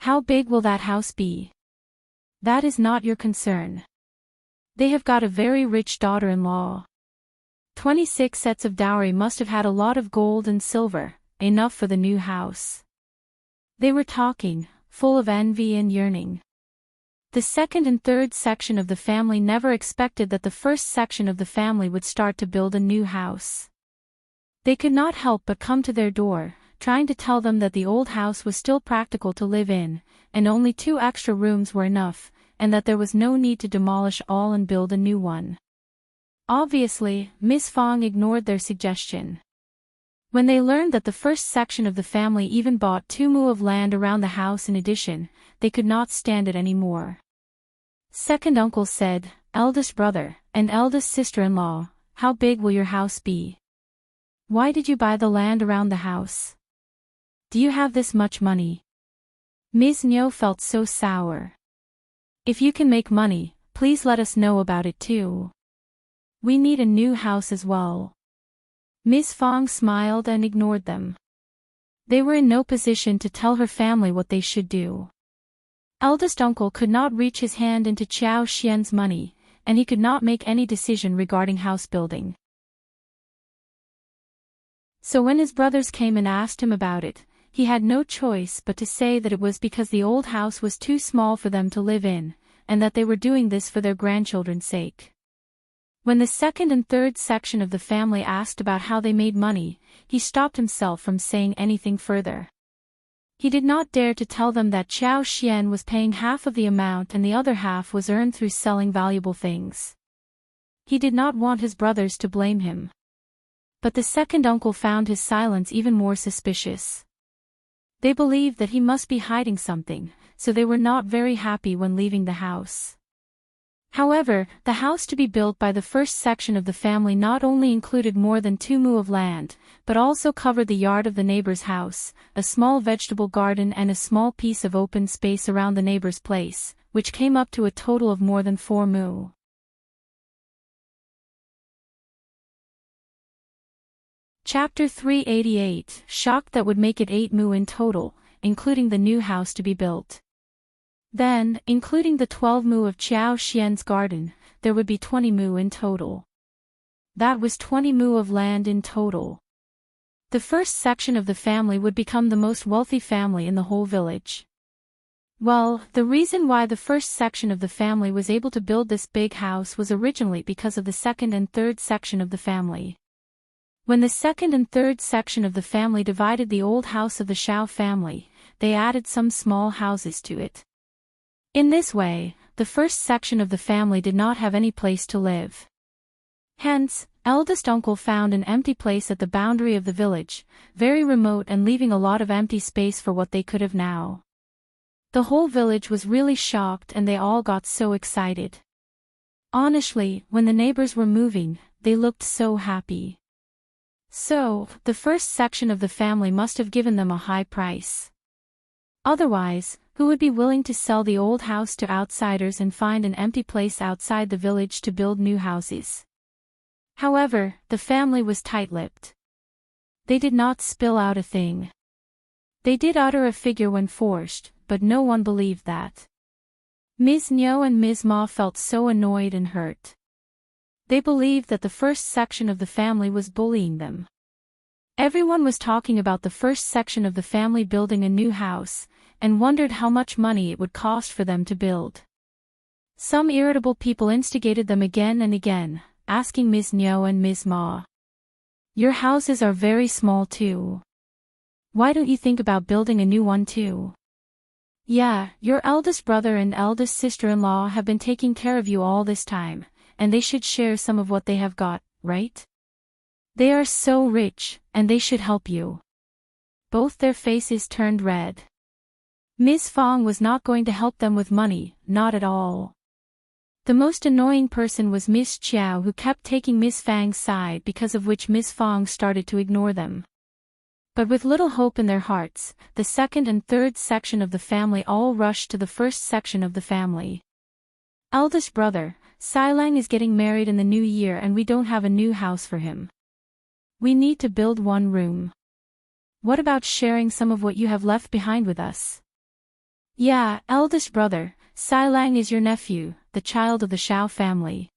[SPEAKER 1] How big will that house be? That is not your concern. They have got a very rich daughter-in-law. 26 sets of dowry must have had a lot of gold and silver, enough for the new house. They were talking, full of envy and yearning. The second and third section of the family never expected that the first section of the family would start to build a new house. They could not help but come to their door, trying to tell them that the old house was still practical to live in, and only 2 extra rooms were enough, and that there was no need to demolish all and build a new one. Obviously, Ms. Fong ignored their suggestion. When they learned that the first section of the family even bought 2 mu of land around the house in addition, they could not stand it anymore. Second uncle said, "Eldest brother, and eldest sister-in-law, how big will your house be? Why did you buy the land around the house? Do you have this much money?" Ms.Mi felt so sour. "If you can make money, please let us know about it too. We need a new house as well." Ms. Fong smiled and ignored them. They were in no position to tell her family what they should do. Eldest uncle could not reach his hand into Xiao Xian's money, and he could not make any decision regarding house building. So when his brothers came and asked him about it, he had no choice but to say that it was because the old house was too small for them to live in, and that they were doing this for their grandchildren's sake. When the second and third section of the family asked about how they made money, he stopped himself from saying anything further. He did not dare to tell them that Xiao Xian was paying half of the amount and the other half was earned through selling valuable things. He did not want his brothers to blame him. But the second uncle found his silence even more suspicious. They believed that he must be hiding something, so they were not very happy when leaving the house. However, the house to be built by the first section of the family not only included more than 2 mu of land, but also covered the yard of the neighbor's house, a small vegetable garden and a small piece of open space around the neighbor's place, which came up to a total of more than 4 mu. Chapter 388, shocked that would make it 8 mu in total, including the new house to be built. Then, including the 12 mu of Xiao Xian's garden, there would be 20 mu in total. That was 20 mu of land in total. The first section of the family would become the most wealthy family in the whole village. Well, the reason why the first section of the family was able to build this big house was originally because of the second and third section of the family. When the second and third section of the family divided the old house of the Shao family, they added some small houses to it. In this way, the first section of the family did not have any place to live. Hence, eldest uncle found an empty place at the boundary of the village, very remote and leaving a lot of empty space for what they could have now. The whole village was really shocked and they all got so excited. Honestly, when the neighbors were moving, they looked so happy. So, the first section of the family must have given them a high price. Otherwise, who would be willing to sell the old house to outsiders and find an empty place outside the village to build new houses? However, the family was tight-lipped. They did not spill out a thing. They did utter a figure when forced, but no one believed that. Ms.Mi and Ms.Ma felt so annoyed and hurt. They believed that the first section of the family was bullying them. Everyone was talking about the first section of the family building a new house, and wondered how much money it would cost for them to build. Some irritable people instigated them again and again, asking Ms. Nyo and Ms. Ma. Your houses are very small too. Why don't you think about building a new one too? Yeah, your eldest brother and eldest sister-in-law have been taking care of you all this time, and they should share some of what they have got, right? They are so rich, and they should help you. Both their faces turned red. Ms. Fong was not going to help them with money, not at all. The most annoying person was Miss Chiao, who kept taking Miss Fang's side, because of which Miss Fong started to ignore them. But with little hope in their hearts, the second and third section of the family all rushed to the first section of the family. Eldest brother, Liulang is getting married in the new year and we don't have a new house for him. We need to build one room. What about sharing some of what you have left behind with us? Yeah, eldest brother, Liulang is your nephew, the child of the Shao family.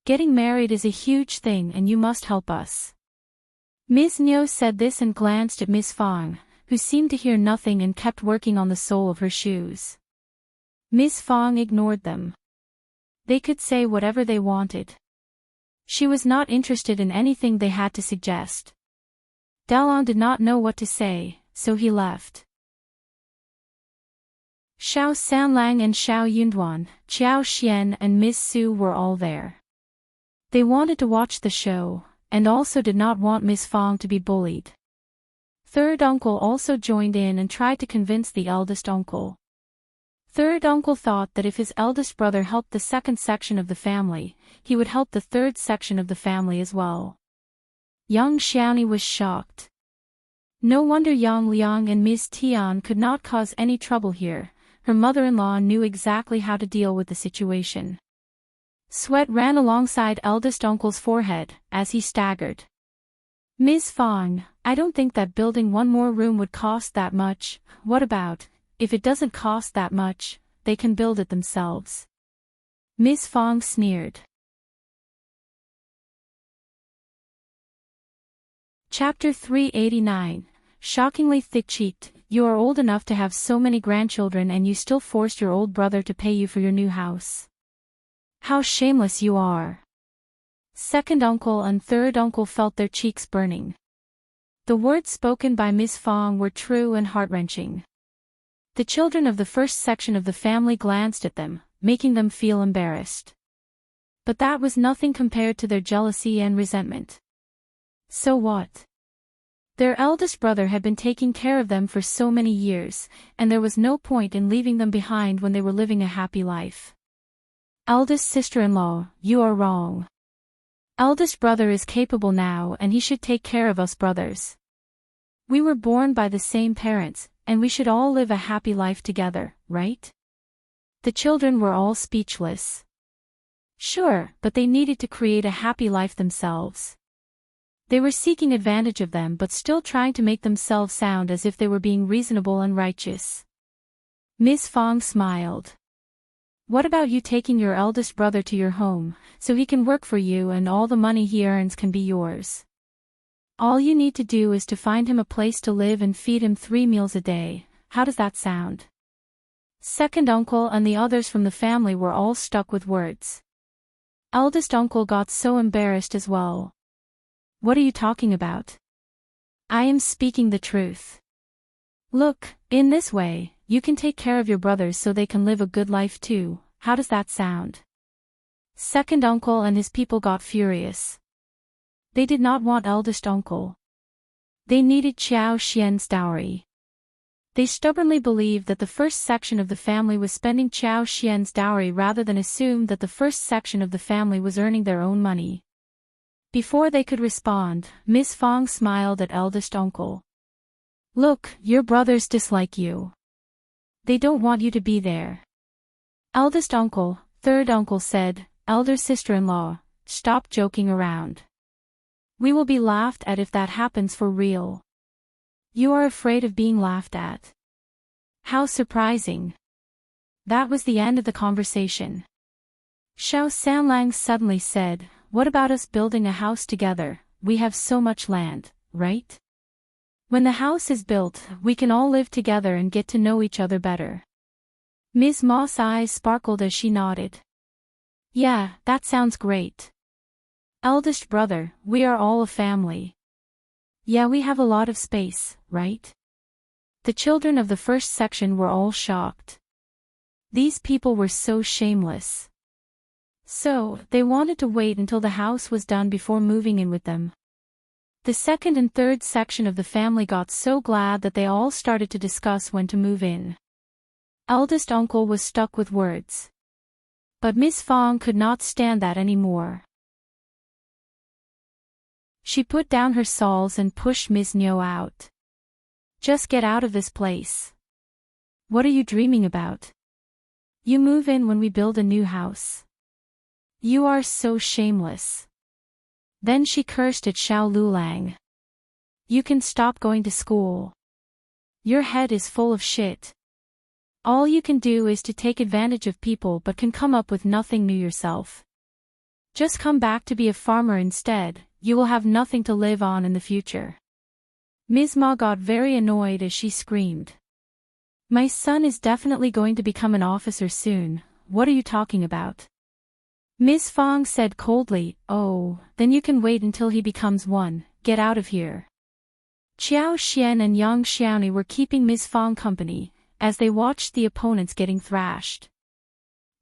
[SPEAKER 1] Getting married is a huge thing and you must help us. Ms. Nyo said this and glanced at Ms. Fong, who seemed to hear nothing and kept working on the sole of her shoes. Ms. Fong ignored them. They could say whatever they wanted. She was not interested in anything they had to suggest. Liulang did not know what to say, so he left. Shao Sanlang and Shao Yunduan, Qiao Xian and Miss Su were all there. They wanted to watch the show, and also did not want Miss Fong to be bullied. Third uncle also joined in and tried to convince the eldest uncle. Third uncle thought that if his eldest brother helped the second section of the family, he would help the third section of the family as well. Young Xiaoni was shocked. No wonder Yang Liang and Ms. Tian could not cause any trouble here. Her mother-in-law knew exactly how to deal with the situation. Sweat ran alongside eldest uncle's forehead, as he staggered. Ms. Fong, I don't think that building one more room would cost that much. What about, if it doesn't cost that much, they can build it themselves? Ms. Fong sneered. Chapter 389, Shockingly Thick-Cheeked. You are old enough to have so many grandchildren and you still forced your old brother to pay you for your new house. How shameless you are. Second uncle and third uncle felt their cheeks burning. The words spoken by Miss Fong were true and heart-wrenching. The children of the first section of the family glanced at them, making them feel embarrassed. But that was nothing compared to their jealousy and resentment. So what? Their eldest brother had been taking care of them for so many years, and there was no point in leaving them behind when they were living a happy life. Eldest sister-in-law, you are wrong. Eldest brother is capable now and he should take care of us brothers. We were born by the same parents, and we should all live a happy life together, right? The children were all speechless. Sure, but they needed to create a happy life themselves. They were seeking advantage of them but still trying to make themselves sound as if they were being reasonable and righteous. Miss Fong smiled. What about you taking your eldest brother to your home, so he can work for you and all the money he earns can be yours? All you need to do is to find him a place to live and feed him 3 meals a day. How does that sound? Second uncle and the others from the family were all stuck with words. Eldest uncle got so embarrassed as well. What are you talking about? I am speaking the truth. Look, in this way, you can take care of your brothers so they can live a good life too. How does that sound? Second uncle and his people got furious. They did not want eldest uncle. They needed Qiao Xian's dowry. They stubbornly believed that the first section of the family was spending Qiao Xian's dowry rather than assume that the first section of the family was earning their own money. Before they could respond, Miss Fong smiled at eldest uncle. Look, your brothers dislike you. They don't want you to be there. Eldest uncle, third uncle said, elder sister-in-law, stop joking around. We will be laughed at if that happens for real. You are afraid of being laughed at. How surprising. That was the end of the conversation. Shao Sanlang suddenly said, what about us building a house together? We have so much land, right? When the house is built, we can all live together and get to know each other better. Ms.Mi's eyes sparkled as she nodded. Yeah, that sounds great. Eldest brother, we are all a family. Yeah, we have a lot of space, right? The children of the first section were all shocked. These people were so shameless. So, they wanted to wait until the house was done before moving in with them. The second and third section of the family got so glad that they all started to discuss when to move in. Eldest uncle was stuck with words. But Miss Fong could not stand that anymore. She put down her sawls and pushed Ms.Mi out. Just get out of this place. What are you dreaming about? You move in when we build a new house. You are so shameless. Then she cursed at Shao Liulang. You can stop going to school. Your head is full of shit. All you can do is to take advantage of people but can come up with nothing new yourself. Just come back to be a farmer instead, you will have nothing to live on in the future. Ms.Mi got very annoyed as she screamed. My son is definitely going to become an officer soon, what are you talking about? Ms. Fong said coldly, oh, then you can wait until he becomes one, get out of here. Qiao Xian and Yang Xiaoni were keeping Ms. Fong company, as they watched the opponents getting thrashed.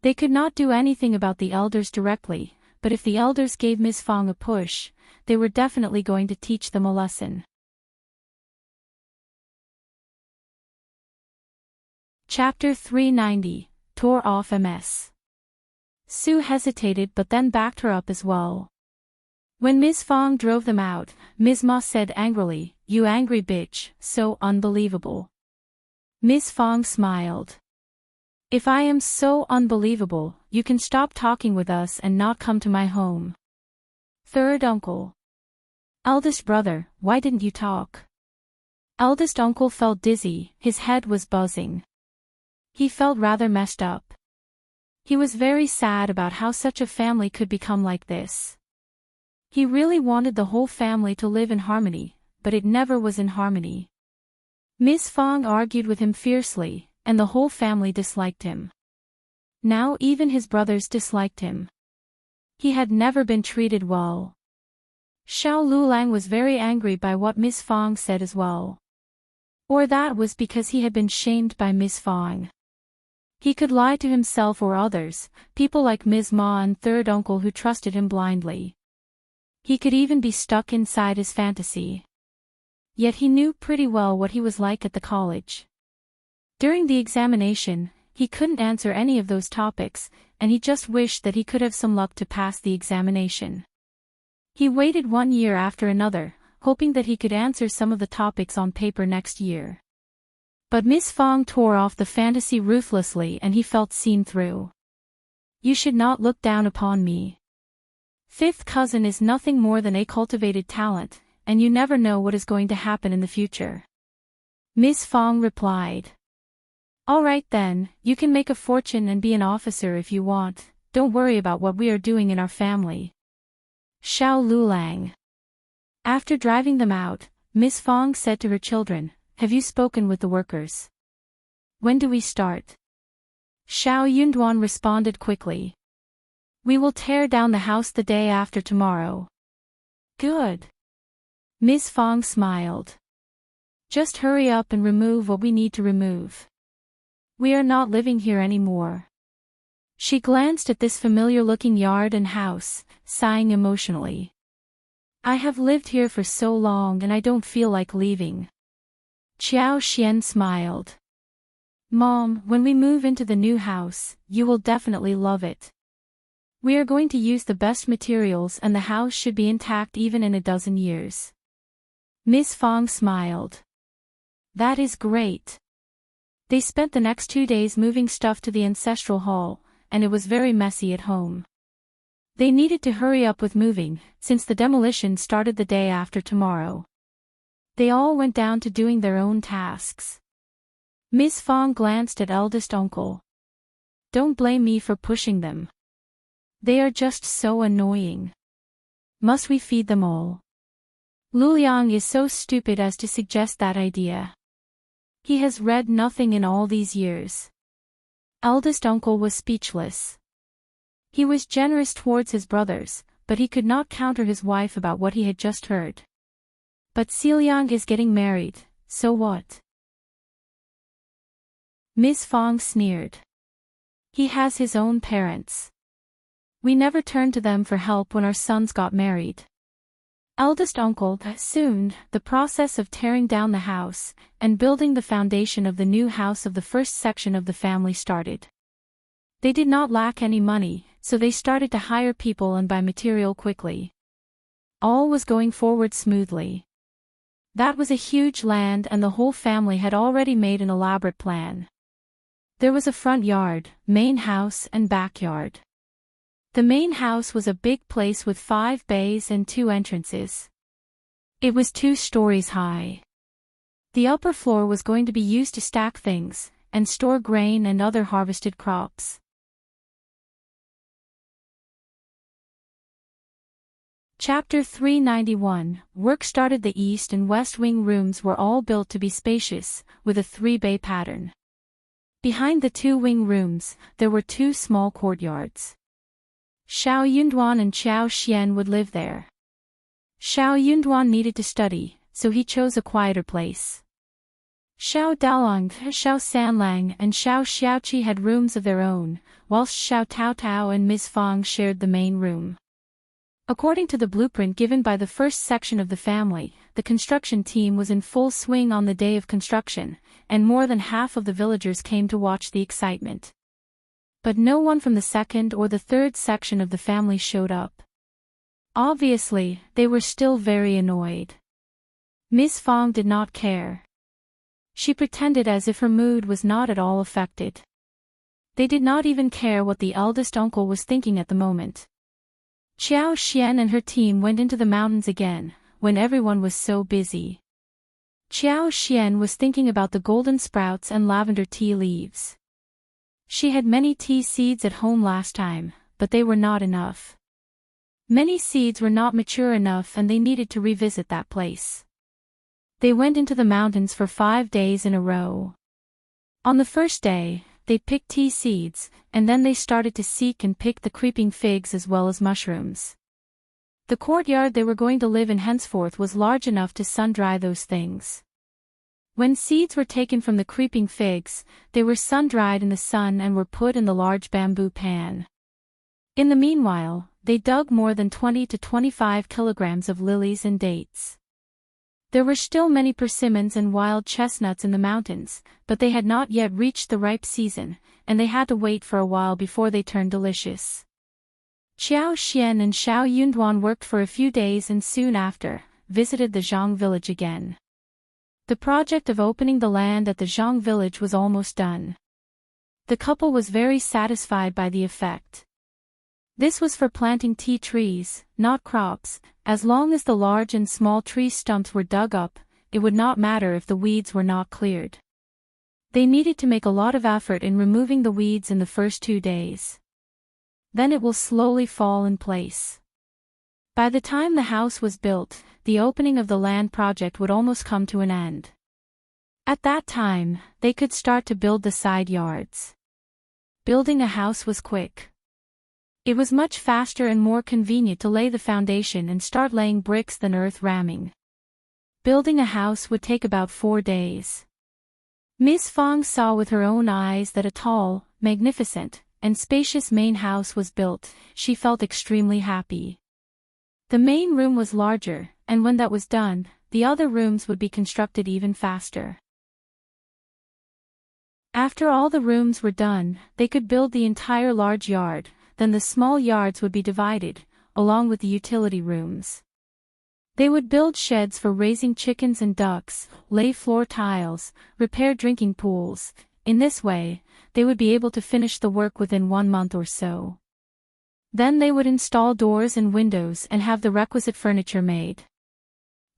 [SPEAKER 1] They could not do anything about the elders directly, but if the elders gave Ms. Fong a push, they were definitely going to teach them a lesson. Chapter 390, Tore off Ms. Sue hesitated but then backed her up as well. When Ms. Fong drove them out, Ms.Mi said angrily, you angry bitch, so unbelievable. Ms. Fong smiled. If I am so unbelievable, you can stop talking with us and not come to my home. Third uncle. Eldest brother, why didn't you talk? Eldest uncle felt dizzy, his head was buzzing. He felt rather messed up. He was very sad about how such a family could become like this. He really wanted the whole family to live in harmony, but it never was in harmony. Ms. Fong argued with him fiercely, and the whole family disliked him. Now even his brothers disliked him. He had never been treated well. Shao Liulang was very angry by what Ms. Fong said as well. Or that was because he had been shamed by Ms. Fong. He could lie to himself or others, people like Ms.Mi and third uncle who trusted him blindly. He could even be stuck inside his fantasy. Yet he knew pretty well what he was like at the college. During the examination, he couldn't answer any of those topics, and he just wished that he could have some luck to pass the examination. He waited 1 year after another, hoping that he could answer some of the topics on paper next year. But Ms. Fong tore off the fantasy ruthlessly and he felt seen through. You should not look down upon me. Fifth cousin is nothing more than a cultivated talent, and you never know what is going to happen in the future. Ms. Fong replied. All right then, you can make a fortune and be an officer if you want, don't worry about what we are doing in our family. Shao Liulang. After driving them out, Ms. Fong said to her children, have you spoken with the workers? When do we start? Shao Yunduan responded quickly. We will tear down the house the day after tomorrow. Good. Ms. Fong smiled. Just hurry up and remove what we need to remove. We are not living here anymore. She glanced at this familiar-looking yard and house, sighing emotionally. I have lived here for so long and I don't feel like leaving. Qiao Xian smiled. Mom, when we move into the new house, you will definitely love it. We are going to use the best materials and the house should be intact even in a dozen years. Ms. Fong smiled. That is great. They spent the next 2 days moving stuff to the ancestral hall, and it was very messy at home. They needed to hurry up with moving, since the demolition started the day after tomorrow. They all went down to doing their own tasks. Ms. Fong glanced at eldest uncle. Don't blame me for pushing them. They are just so annoying. Must we feed them all? Liulang is so stupid as to suggest that idea. He has read nothing in all these years. Eldest uncle was speechless. He was generous towards his brothers, but he could not counter his wife about what he had just heard. But Liulang is getting married, so what? Ms. Fong sneered. He has his own parents. We never turned to them for help when our sons got married. Eldest uncle, soon, the process of tearing down the house, and building the foundation of the new house of the first section of the family started. They did not lack any money, so they started to hire people and buy material quickly. All was going forward smoothly. That was a huge land and the whole family had already made an elaborate plan. There was a front yard, main house and backyard. The main house was a big place with 5 bays and 2 entrances. It was 2 stories high. The upper floor was going to be used to stack things, and store grain and other harvested crops. Chapter 391, Work started. The east and west wing rooms were all built to be spacious, with a 3-bay pattern. Behind the 2 wing rooms, there were 2 small courtyards. Shao Yunduan and Xiao Xian would live there. Shao Yunduan needed to study, so he chose a quieter place. Shao Daolang, Shao Sanlang and Shao Xiaoqi had rooms of their own, whilst Shao Taotao and Ms. Fong shared the main room. According to the blueprint given by the first section of the family, the construction team was in full swing on the day of construction, and more than half of the villagers came to watch the excitement. But no one from the second or the third section of the family showed up. Obviously, they were still very annoyed. Ms. Fong did not care. She pretended as if her mood was not at all affected. They did not even care what the eldest uncle was thinking at the moment. Xiao Xian and her team went into the mountains again, when everyone was so busy. Xiao Xian was thinking about the golden sprouts and lavender tea leaves. She had many tea seeds at home last time, but they were not enough. Many seeds were not mature enough and they needed to revisit that place. They went into the mountains for 5 days in a row. On the first day, they picked tea seeds, and then they started to seek and pick the creeping figs as well as mushrooms. The courtyard they were going to live in henceforth was large enough to sun-dry those things. When seeds were taken from the creeping figs, they were sun-dried in the sun and were put in the large bamboo pan. In the meanwhile, they dug more than 20 to 25 kilograms of lilies and dates. There were still many persimmons and wild chestnuts in the mountains, but they had not yet reached the ripe season, and they had to wait for a while before they turned delicious. Xiao Xian and Shao Yunduan worked for a few days and soon after, visited the Zhang village again. The project of opening the land at the Zhang village was almost done. The couple was very satisfied by the effect. This was for planting tea trees, not crops. As long as the large and small tree stumps were dug up, it would not matter if the weeds were not cleared. They needed to make a lot of effort in removing the weeds in the first 2 days. Then it will slowly fall in place. By the time the house was built, the opening of the land project would almost come to an end. At that time, they could start to build the side yards. Building a house was quick. It was much faster and more convenient to lay the foundation and start laying bricks than earth ramming. Building a house would take about 4 days. Ms. Fong saw with her own eyes that a tall, magnificent, and spacious main house was built. She felt extremely happy. The main room was larger, and when that was done, the other rooms would be constructed even faster. After all the rooms were done, they could build the entire large yard. Then the small yards would be divided, along with the utility rooms. They would build sheds for raising chickens and ducks, lay floor tiles, repair drinking pools. In this way, they would be able to finish the work within 1 month or so. Then they would install doors and windows and have the requisite furniture made.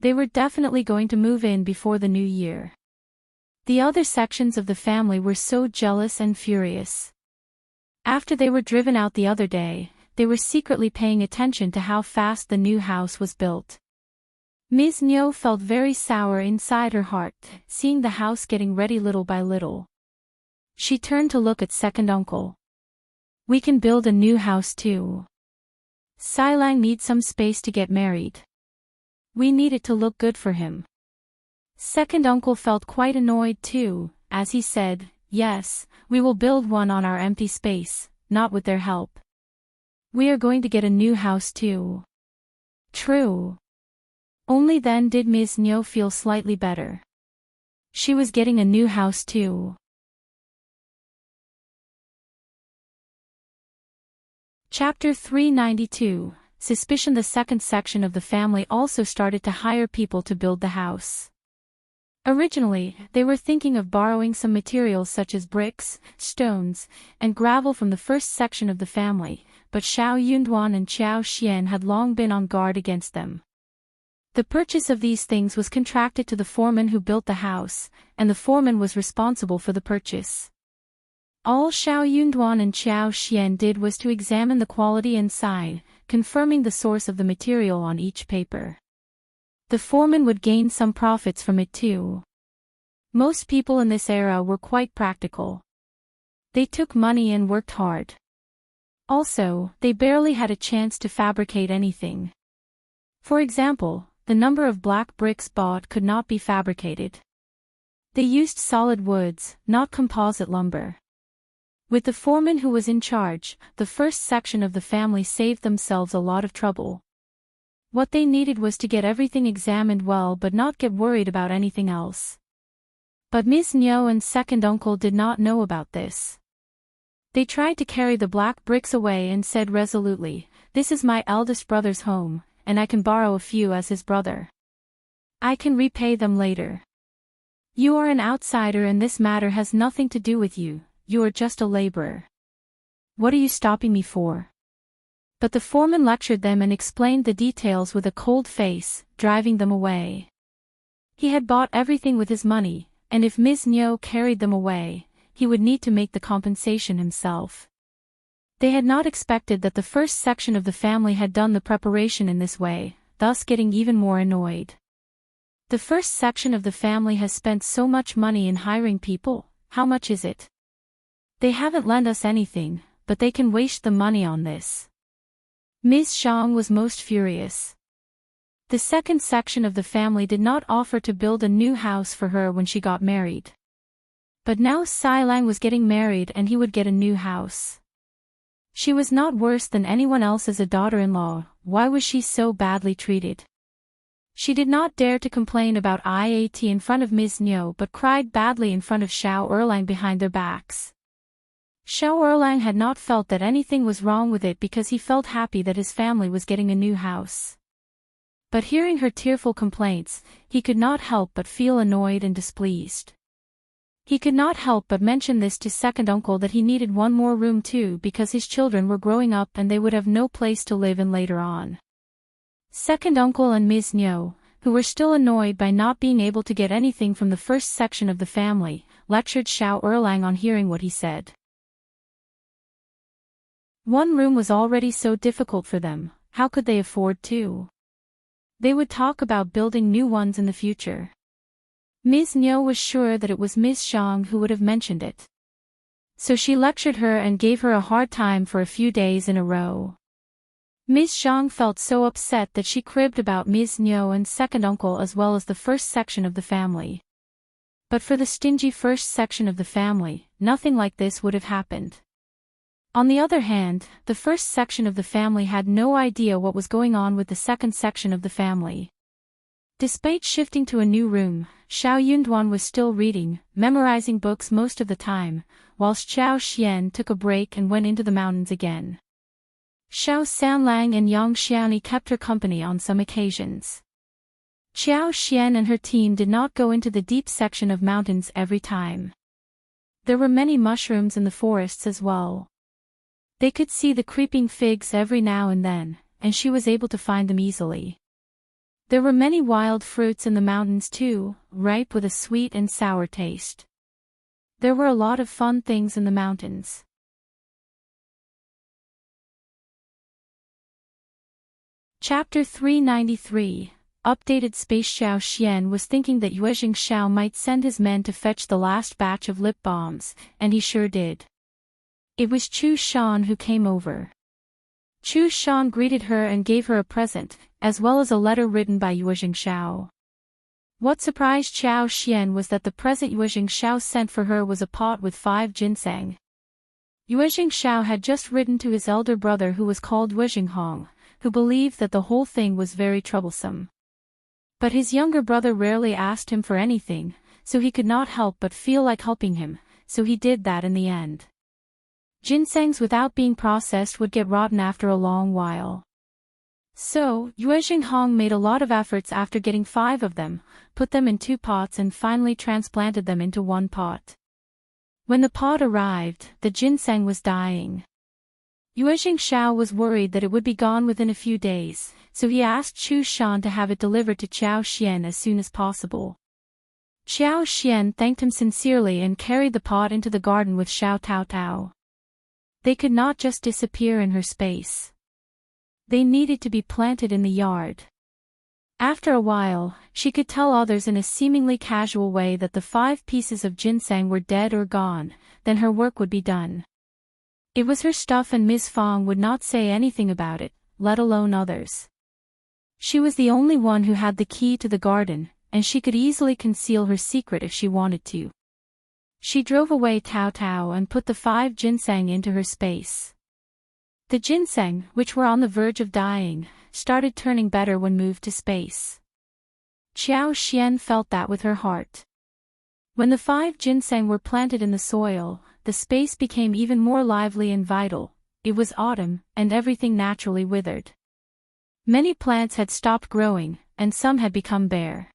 [SPEAKER 1] They were definitely going to move in before the new year. The other sections of the family were so jealous and furious. After they were driven out the other day, they were secretly paying attention to how fast the new house was built. Ms.Mi felt very sour inside her heart, seeing the house getting ready little by little. She turned to look at second uncle. We can build a new house too. Liulang needs some space to get married. We need it to look good for him. Second uncle felt quite annoyed too, as he said, yes, we will build one on our empty space, not with their help. We are going to get a new house too. True. Only then did Ms.Mi feel slightly better. She was getting a new house too. Chapter 392, Suspicion. The second section of the family also started to hire people to build the house. Originally, they were thinking of borrowing some materials such as bricks, stones, and gravel from the first section of the family, but Shao Yunduan and Xiao Xian had long been on guard against them. The purchase of these things was contracted to the foreman who built the house, and the foreman was responsible for the purchase. All Shao Yunduan and Xiao Xian did was to examine the quality and sign, confirming the source of the material on each paper. The foreman would gain some profits from it too. Most people in this era were quite practical. They took money and worked hard. Also, they barely had a chance to fabricate anything. For example, the number of black bricks bought could not be fabricated. They used solid woods, not composite lumber. With the foreman who was in charge, the first section of the family saved themselves a lot of trouble. What they needed was to get everything examined well but not get worried about anything else. But Ms.Mi and second uncle did not know about this. They tried to carry the black bricks away and said resolutely, "This is my eldest brother's home, and I can borrow a few as his brother. I can repay them later. You are an outsider and this matter has nothing to do with you, you are just a laborer. What are you stopping me for?" But the foreman lectured them and explained the details with a cold face, driving them away. He had bought everything with his money, and if Ms.Mi carried them away, he would need to make the compensation himself. They had not expected that the first section of the family had done the preparation in this way, thus getting even more annoyed. The first section of the family has spent so much money in hiring people, how much is it? They haven't lent us anything, but they can waste the money on this. Ms. Zhang was most furious. The second section of the family did not offer to build a new house for her when she got married. But now Liulang was getting married and he would get a new house. She was not worse than anyone else as a daughter-in-law, why was she so badly treated? She did not dare to complain about it in front of Ms.Mi but cried badly in front of Shao Erlang behind their backs. Shao Erlang had not felt that anything was wrong with it because he felt happy that his family was getting a new house. But hearing her tearful complaints, he could not help but feel annoyed and displeased. He could not help but mention this to second uncle that he needed one more room too because his children were growing up and they would have no place to live in later on. Second uncle and Ms.Mi, who were still annoyed by not being able to get anything from the first section of the family, lectured Shao Erlang on hearing what he said. One room was already so difficult for them, how could they afford two? They would talk about building new ones in the future. Ms.Mi was sure that it was Ms. Zhang who would have mentioned it. So she lectured her and gave her a hard time for a few days in a row. Ms. Zhang felt so upset that she cribbed about Ms.Mi and second uncle as well as the first section of the family. But for the stingy first section of the family, nothing like this would have happened. On the other hand, the first section of the family had no idea what was going on with the second section of the family. Despite shifting to a new room, Shao Yunduan was still reading, memorizing books most of the time, whilst Xiao Xian took a break and went into the mountains again. Xiao Sanlang and Yang Xiaoni kept her company on some occasions. Xiao Xian and her team did not go into the deep section of mountains every time. There were many mushrooms in the forests as well. They could see the creeping figs every now and then, and she was able to find them easily. There were many wild fruits in the mountains too, ripe with a sweet and sour taste. There were a lot of fun things in the mountains. Chapter 393, updated space. Shao Xian was thinking that Yuezheng Shao might send his men to fetch the last batch of lip balms, and he sure did. It was Chu Shan who came over. Chu Shan greeted her and gave her a present, as well as a letter written by Yuezheng Shao. What surprised Shao Xian was that the present Yuezheng Shao sent for her was a pot with 5 ginseng. Yuezheng Shao had just written to his elder brother who was called Yuezheng, who believed that the whole thing was very troublesome. But his younger brother rarely asked him for anything, so he could not help but feel like helping him, so he did that in the end. Ginsengs without being processed would get rotten after a long while. So, Yuezheng made a lot of efforts after getting 5 of them, put them in 2 pots and finally transplanted them into 1 pot. When the pot arrived, the ginseng was dying. Yuezheng Shao was worried that it would be gone within a few days, so he asked Chu Shan to have it delivered to Chao Xian as soon as possible. Chao Xian thanked him sincerely and carried the pot into the garden with Shao Tao Tao. They could not just disappear in her space. They needed to be planted in the yard. After a while, she could tell others in a seemingly casual way that the 5 pieces of ginseng were dead or gone, then her work would be done. It was her stuff and Ms. Fong would not say anything about it, let alone others. She was the only one who had the key to the garden, and she could easily conceal her secret if she wanted to. She drove away Tao Tao and put the 5 ginseng into her space. The ginseng, which were on the verge of dying, started turning better when moved to space. Chao Xian felt that with her heart. When the 5 ginseng were planted in the soil, the space became even more lively and vital. It was autumn, and everything naturally withered. Many plants had stopped growing, and some had become bare.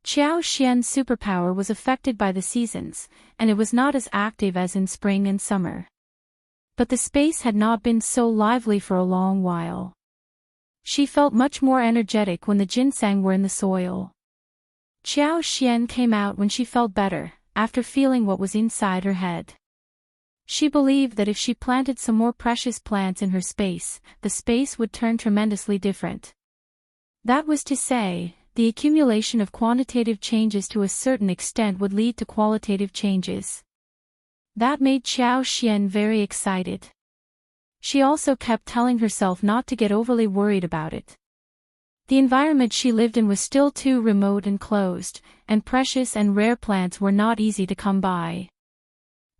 [SPEAKER 1] Chao Xian's superpower was affected by the seasons, and it was not as active as in spring and summer. But the space had not been so lively for a long while. She felt much more energetic when the ginseng were in the soil. Chao Xian came out when she felt better, after feeling what was inside her head. She believed that if she planted some more precious plants in her space, the space would turn tremendously different. That was to say, the accumulation of quantitative changes to a certain extent would lead to qualitative changes. That made Chao Xian very excited. She also kept telling herself not to get overly worried about it. The environment she lived in was still too remote and closed, and precious and rare plants were not easy to come by.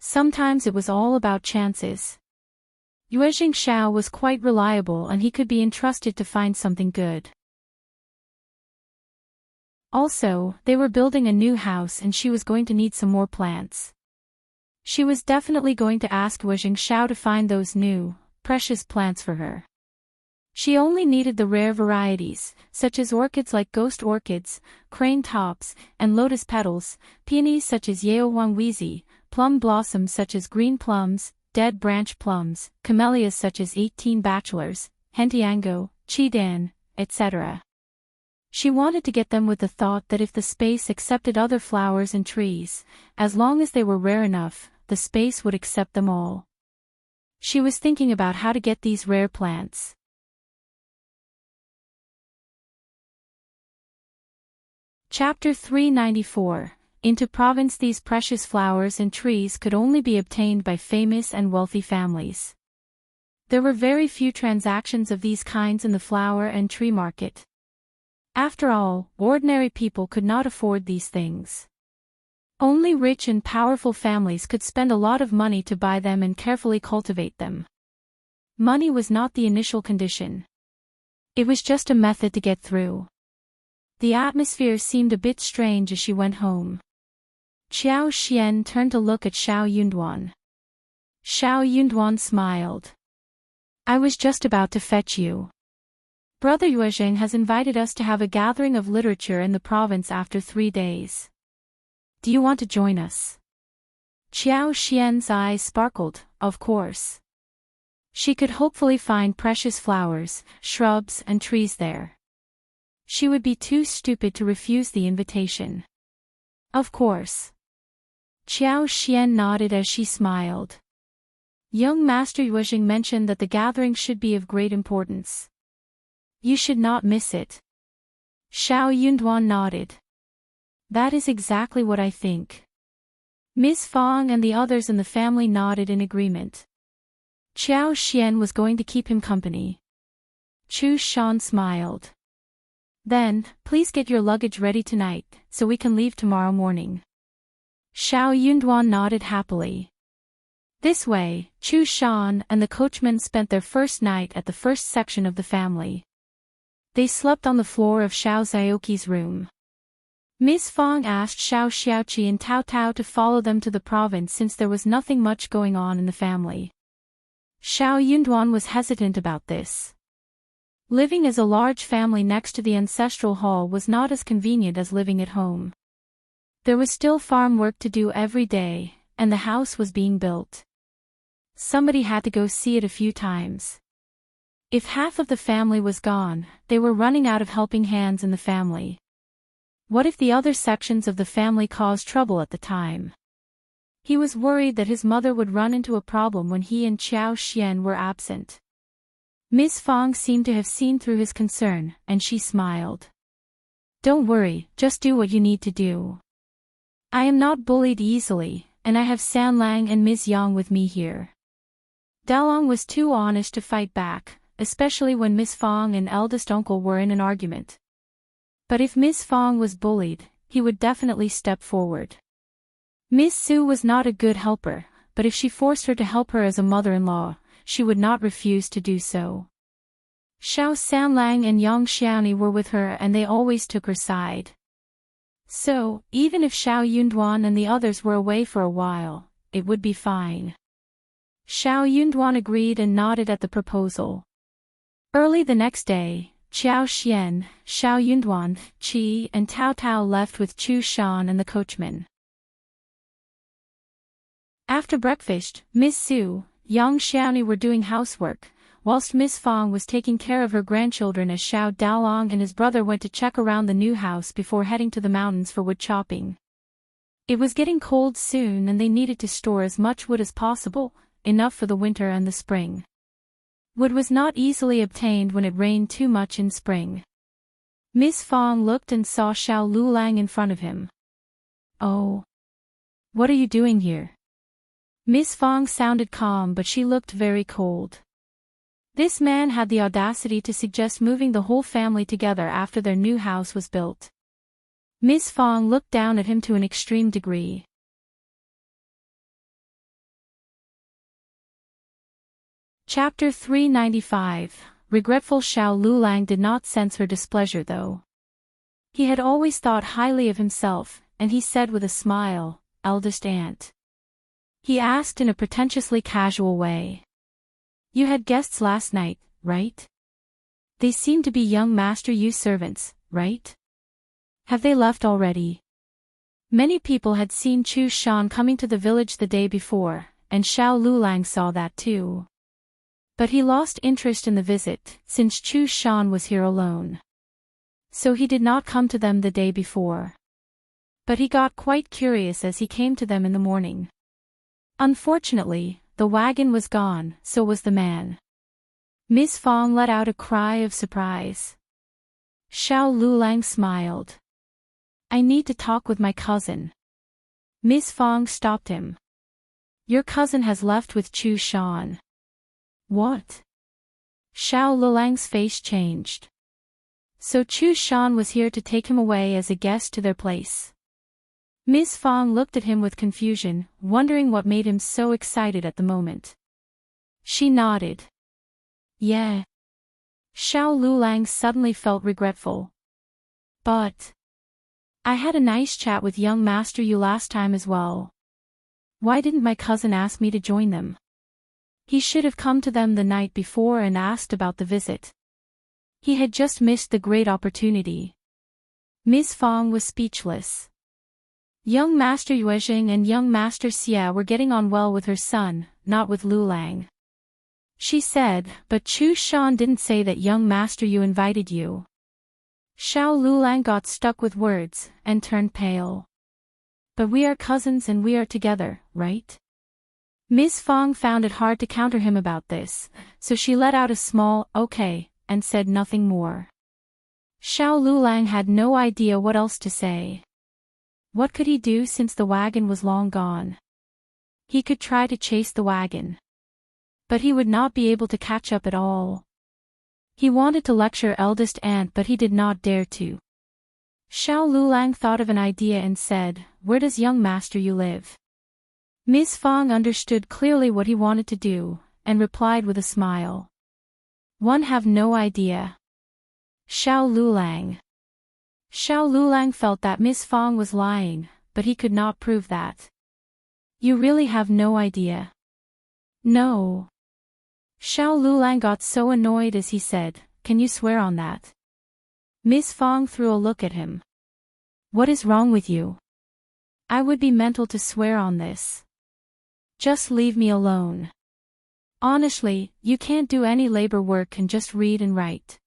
[SPEAKER 1] Sometimes it was all about chances. Yuezheng Shao was quite reliable and he could be entrusted to find something good. Also, they were building a new house and she was going to need some more plants. She was definitely going to ask Yuezheng Shao to find those new, precious plants for her. She only needed the rare varieties, such as orchids like ghost orchids, crane tops, and lotus petals, peonies such as Yaohuangwizi, plum blossoms such as green plums, dead branch plums, camellias such as 18 bachelors, hentiango, chidan, etc. She wanted to get them with the thought that if the space accepted other flowers and trees, as long as they were rare enough, the space would accept them all. She was thinking about how to get these rare plants. Chapter 394. Into province. These precious flowers and trees could only be obtained by famous and wealthy families. There were very few transactions of these kinds in the flower and tree market. After all, ordinary people could not afford these things. Only rich and powerful families could spend a lot of money to buy them and carefully cultivate them. Money was not the initial condition. It was just a method to get through. The atmosphere seemed a bit strange as she went home. Chao Xian turned to look at Shao Yunduan. Shao Yunduan smiled. I was just about to fetch you. Brother Yuezheng has invited us to have a gathering of literature in the province after 3 days. Do you want to join us? Chao Xian's eyes sparkled, of course. She could hopefully find precious flowers, shrubs and trees there. She would be too stupid to refuse the invitation. Of course. Chao Xian nodded as she smiled. Young Master Yuezheng mentioned that the gathering should be of great importance. You should not miss it. Shao Yunduan nodded. That is exactly what I think. Ms. Fong and the others in the family nodded in agreement. Qiao Xian was going to keep him company. Chu Shan smiled. Then, please get your luggage ready tonight, so we can leave tomorrow morning. Shao Yunduan nodded happily. This way, Chu Shan and the coachman spent their first night at the first section of the family. They slept on the floor of Shao Zhaoqi's room. Ms. Fong asked Shao Xiaoqi and Tao Tao to follow them to the province since there was nothing much going on in the family. Shao Yunduan was hesitant about this. Living as a large family next to the ancestral hall was not as convenient as living at home. There was still farm work to do every day, and the house was being built. Somebody had to go see it a few times. If half of the family was gone, they were running out of helping hands in the family. What if the other sections of the family caused trouble at the time? He was worried that his mother would run into a problem when he and Qiao Xian were absent. Ms. Fong seemed to have seen through his concern, and she smiled. Don't worry, just do what you need to do. I am not bullied easily, and I have Sanlang and Ms. Yang with me here. Dalong was too honest to fight back, especially when Ms. Fong and eldest uncle were in an argument. But if Ms. Fong was bullied, he would definitely step forward. Ms. Su was not a good helper, but if she forced her to help her as a mother-in-law, she would not refuse to do so. Shao Sanlang and Yang Xiaoni were with her and they always took her side. So, even if Shao Yunduan and the others were away for a while, it would be fine. Shao Yunduan agreed and nodded at the proposal. Early the next day, Qiao Xian, Shao Yunduan, Qi and Tao Tao left with Chu Shan and the coachman. After breakfast, Ms. Su, Yang Xiaoni were doing housework, whilst Ms. Fong was taking care of her grandchildren as Shao Dalong and his brother went to check around the new house before heading to the mountains for wood chopping. It was getting cold soon and they needed to store as much wood as possible, enough for the winter and the spring. Wood was not easily obtained when it rained too much in spring. Ms. Fong looked and saw Shao Liulang in front of him. Oh. What are you doing here? Ms. Fong sounded calm but she looked very cold. This man had the audacity to suggest moving the whole family together after their new house was built. Ms. Fong looked down at him to an extreme degree. Chapter 395, Regretful. Shao Liulang did not sense her displeasure though. He had always thought highly of himself, and he said with a smile, "Eldest aunt." He asked in a pretentiously casual way. You had guests last night, right? They seem to be young Master Yu's servants, right? Have they left already? Many people had seen Chu Shan coming to the village the day before, and Shao Liulang saw that too. But he lost interest in the visit, since Chu Shan was here alone. So he did not come to them the day before. But he got quite curious as he came to them in the morning. Unfortunately, the wagon was gone, so was the man. Ms. Fong let out a cry of surprise. Shao Liulang smiled. I need to talk with my cousin. Ms. Fong stopped him. Your cousin has left with Chu Shan. What? Shao Liulang's face changed. So Chu Shan was here to take him away as a guest to their place. Ms. Fong looked at him with confusion, wondering what made him so excited at the moment. She nodded. Yeah. Shao Liulang suddenly felt regretful. But I had a nice chat with young Master Yu last time as well. Why didn't my cousin ask me to join them? He should have come to them the night before and asked about the visit. He had just missed the great opportunity. Ms. Fong was speechless. Young Master Yuezheng and young Master Xia were getting on well with her son, not with Liulang. She said, but Chu Shan didn't say that young Master Yu invited you. Shao Liulang got stuck with words, and turned pale. But we are cousins and we are together, right? Ms. Fong found it hard to counter him about this, so she let out a small, okay, and said nothing more. Shao Liulang had no idea what else to say. What could he do since the wagon was long gone? He could try to chase the wagon. But he would not be able to catch up at all. He wanted to lecture eldest aunt but he did not dare to. Shao Liulang thought of an idea and said, "Where does young master you live?" Ms. Fang understood clearly what he wanted to do, and replied with a smile. "One have no idea." Shao Liulang. Shao Liulang felt that Ms. Fang was lying, but he could not prove that. "You really have no idea?" "No." Shao Liulang got so annoyed as he said, "Can you swear on that?" Ms. Fang threw a look at him. "What is wrong with you? I would be mental to swear on this. Just leave me alone. Honestly, you can't do any labor work and just read and write.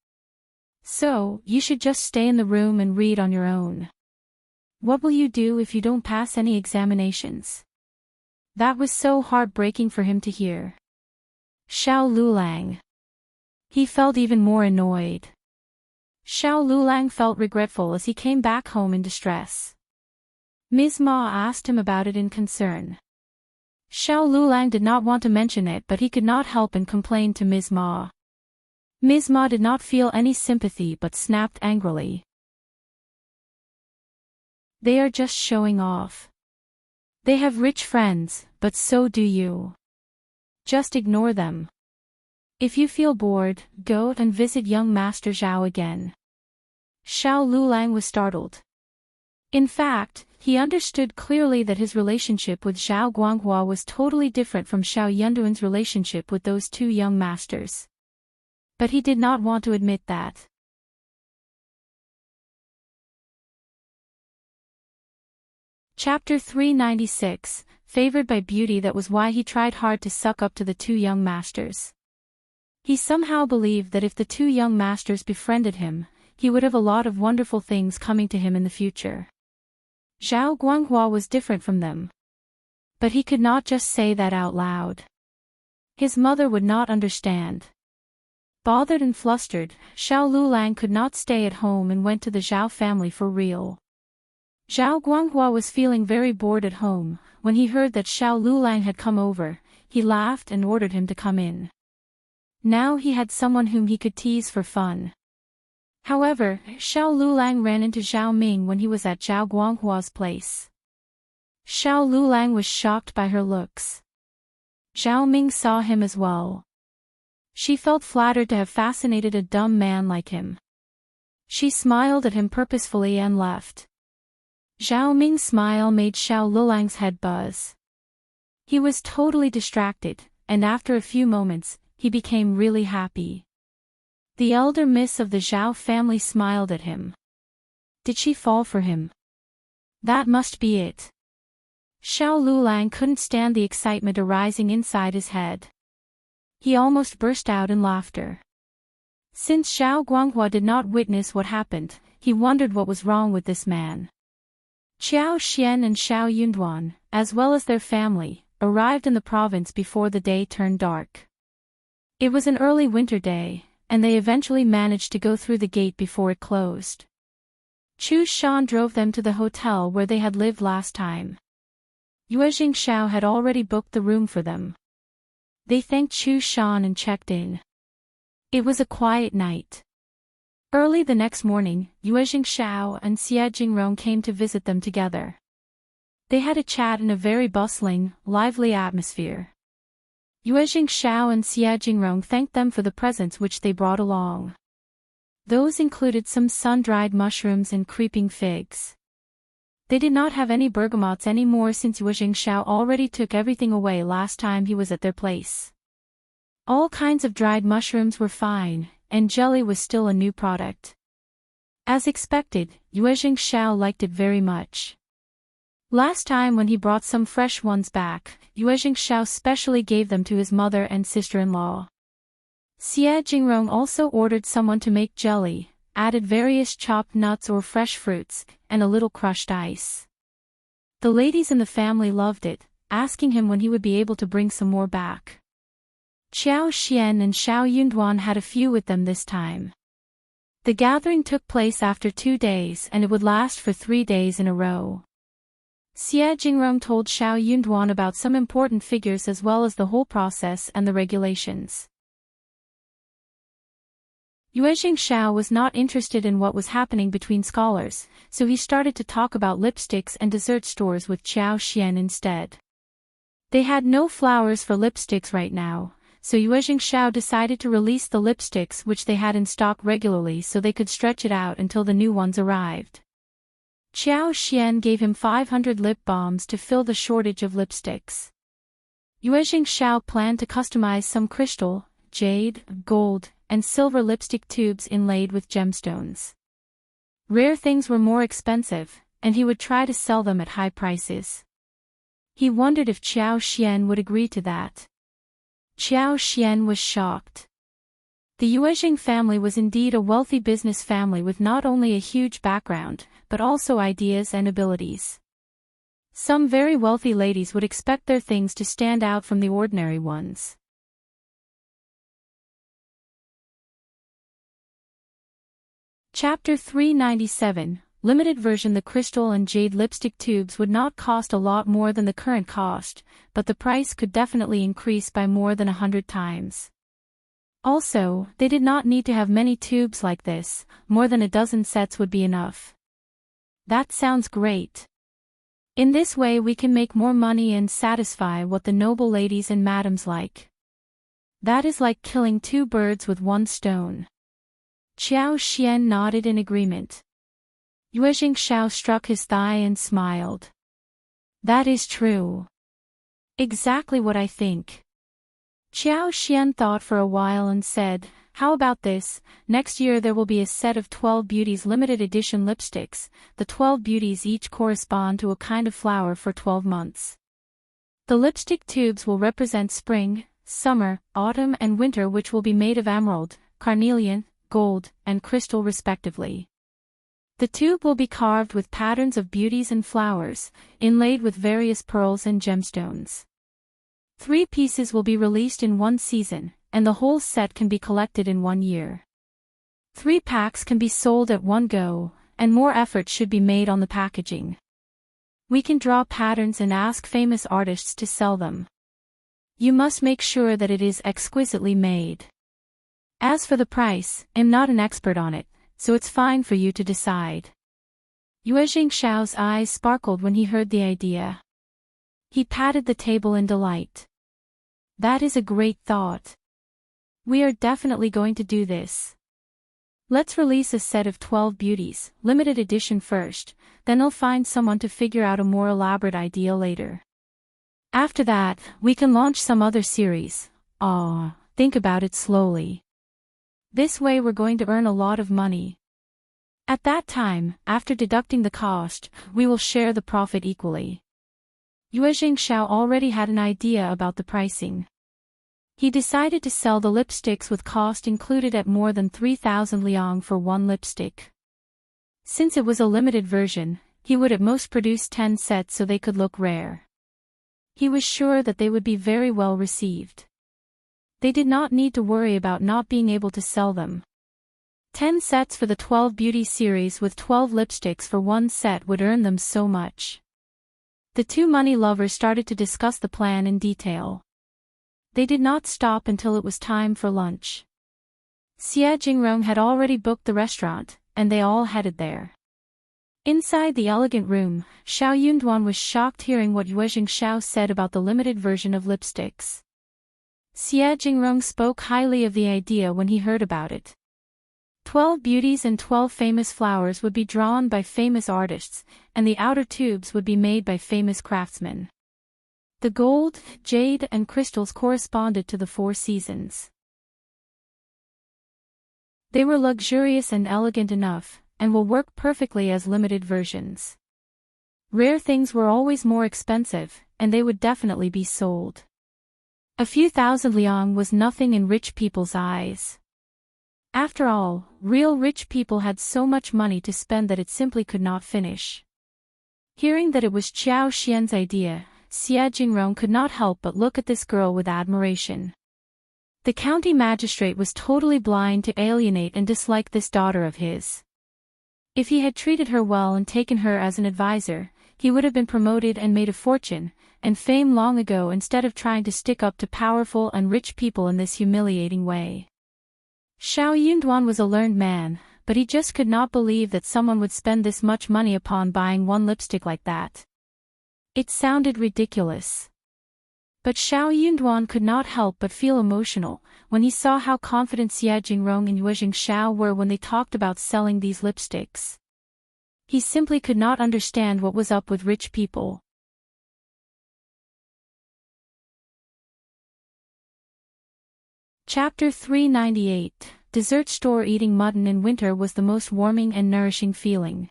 [SPEAKER 1] So, you should just stay in the room and read on your own. What will you do if you don't pass any examinations?" That was so heartbreaking for him to hear. Shao Liulang. He felt even more annoyed. Shao Liulang felt regretful as he came back home in distress. Ms.Mi asked him about it in concern. Shao Liulang did not want to mention it but he could not help and complained to Ms.Mi. Ms.Mi did not feel any sympathy but snapped angrily. "They are just showing off. They have rich friends, but so do you. Just ignore them. If you feel bored, go and visit young Master Zhao again." Shao Liulang was startled. In fact, he understood clearly that his relationship with Zhao Guanghua was totally different from Shao Yunduan's relationship with those two young masters. But he did not want to admit that. Chapter 396, Favored by beauty. That was why he tried hard to suck up to the two young masters. He somehow believed that if the two young masters befriended him, he would have a lot of wonderful things coming to him in the future. Zhao Guanghua was different from them. But he could not just say that out loud. His mother would not understand. Bothered and flustered, Shao Liulang could not stay at home and went to the Zhao family for real. Zhao Guanghua was feeling very bored at home. When he heard that Shao Liulang had come over, he laughed and ordered him to come in. Now he had someone whom he could tease for fun. However, Shao Liulang ran into Zhao Ming when he was at Zhao Guanghua's place. Shao Liulang was shocked by her looks. Zhao Ming saw him as well. She felt flattered to have fascinated a dumb man like him. She smiled at him purposefully and left. Zhao Ming's smile made Shao Liulang's head buzz. He was totally distracted, and after a few moments, he became really happy. The elder miss of the Zhao family smiled at him. Did she fall for him? That must be it. Shao Liulang couldn't stand the excitement arising inside his head. He almost burst out in laughter. Since Zhao Guanghua did not witness what happened, he wondered what was wrong with this man. Qiao Xian and Shao Yunduan, as well as their family, arrived in the province before the day turned dark. It was an early winter day, and they eventually managed to go through the gate before it closed. Chu Shan drove them to the hotel where they had lived last time. Yuezheng Shao had already booked the room for them. They thanked Chu Shan and checked in. It was a quiet night. Early the next morning, Yuezheng Shao and Xie Jingrong came to visit them together. They had a chat in a very bustling, lively atmosphere. Yuezheng Shao and Xie Jingrong thanked them for the presents which they brought along. Those included some sun-dried mushrooms and creeping figs. They did not have any bergamots anymore since Yuezheng Shao already took everything away last time he was at their place. All kinds of dried mushrooms were fine, and jelly was still a new product. As expected, Yuezheng Shao liked it very much. Last time when he brought some fresh ones back, Yuezheng Shao specially gave them to his mother and sister-in-law. Xie Jingrong also ordered someone to make jelly, added various chopped nuts or fresh fruits, and a little crushed ice. The ladies in the family loved it, asking him when he would be able to bring some more back. Qiao Xian and Shao Yunduan had a few with them this time. The gathering took place after 2 days and it would last for 3 days in a row. Xie Jingrong told Shao Yunduan about some important figures as well as the whole process and the regulations. Yuezheng Shao was not interested in what was happening between scholars, so he started to talk about lipsticks and dessert stores with Qiao Xian instead. They had no flowers for lipsticks right now, so Yuezheng Shao decided to release the lipsticks which they had in stock regularly so they could stretch it out until the new ones arrived. Qiao Xian gave him 500 lip balms to fill the shortage of lipsticks. Yuezheng Shao planned to customize some crystal, jade, gold, and silver lipstick tubes inlaid with gemstones. Rare things were more expensive, and he would try to sell them at high prices. He wondered if Qiao Xian would agree to that. Qiao Xian was shocked. The Yuezheng family was indeed a wealthy business family with not only a huge background, but also ideas and abilities. Some very wealthy ladies would expect their things to stand out from the ordinary ones. Chapter 397, Limited version. The crystal and jade lipstick tubes would not cost a lot more than the current cost, but the price could definitely increase by more than 100 times. Also, they did not need to have many tubes like this, more than a dozen sets would be enough. That sounds great. In this way we can make more money and satisfy what the noble ladies and madams like. That is like killing 2 birds with 1 stone. Qiao Xian nodded in agreement. Yuezheng Shao struck his thigh and smiled. That is true. Exactly what I think. Qiao Xian thought for a while and said, how about this, next year there will be a set of 12 beauties limited edition lipsticks, the 12 beauties each correspond to a kind of flower for 12 months. The lipstick tubes will represent spring, summer, autumn and winter which will be made of emerald, carnelian, gold, and crystal respectively. The tube will be carved with patterns of beauties and flowers, inlaid with various pearls and gemstones. 3 pieces will be released in 1 season, and the whole set can be collected in 1 year. 3 packs can be sold at one go, and more effort should be made on the packaging. We can draw patterns and ask famous artists to sell them. You must make sure that it is exquisitely made. As for the price, I'm not an expert on it, so it's fine for you to decide. Yuezheng Shao's eyes sparkled when he heard the idea. He patted the table in delight. That is a great thought. We are definitely going to do this. Let's release a set of 12 beauties, limited edition first, then I'll find someone to figure out a more elaborate idea later. After that, we can launch some other series. Think about it slowly. This way we're going to earn a lot of money. At that time, after deducting the cost, we will share the profit equally. Yuezheng Shao already had an idea about the pricing. He decided to sell the lipsticks with cost included at more than 3,000 liang for 1 lipstick. Since it was a limited version, he would at most produce 10 sets so they could look rare. He was sure that they would be very well received. They did not need to worry about not being able to sell them. 10 sets for the 12 beauty series with 12 lipsticks for 1 set would earn them so much. The 2 money lovers started to discuss the plan in detail. They did not stop until it was time for lunch. Xie Jingrong had already booked the restaurant, and they all headed there. Inside the elegant room, Shao Yunduan was shocked hearing what Yuezheng Shao said about the limited version of lipsticks. Xie Jingrong spoke highly of the idea when he heard about it. 12 beauties and 12 famous flowers would be drawn by famous artists, and the outer tubes would be made by famous craftsmen. The gold, jade, and crystals corresponded to the 4 seasons. They were luxurious and elegant enough, and will work perfectly as limited versions. Rare things were always more expensive, and they would definitely be sold. A few thousand liang was nothing in rich people's eyes. After all, real rich people had so much money to spend that it simply could not finish. Hearing that it was Qiao Xian's idea, Xie Jingrong could not help but look at this girl with admiration. The county magistrate was totally blind to alienate and dislike this daughter of his. If he had treated her well and taken her as an advisor, he would have been promoted and made a fortune and fame long ago instead of trying to stick up to powerful and rich people in this humiliating way. Shao Yunduan was a learned man, but he just could not believe that someone would spend this much money upon buying one lipstick like that. It sounded ridiculous. But Shao Yunduan could not help but feel emotional when he saw how confident Yuezheng and Yuezheng Shao were when they talked about selling these lipsticks. He simply could not understand what was up with rich people. Chapter 398. Dessert store. Eating mutton in winter was the most warming and nourishing feeling.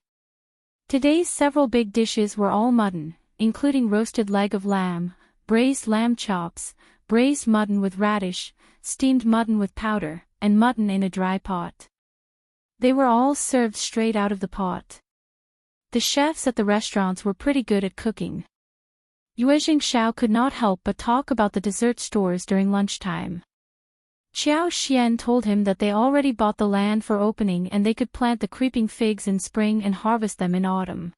[SPEAKER 1] Today's several big dishes were all mutton, including roasted leg of lamb, braised lamb chops, braised mutton with radish, steamed mutton with powder, and mutton in a dry pot. They were all served straight out of the pot. The chefs at the restaurants were pretty good at cooking. Yuezheng Shao could not help but talk about the dessert stores during lunchtime. Qiao Xian told him that they already bought the land for opening and they could plant the creeping figs in spring and harvest them in autumn.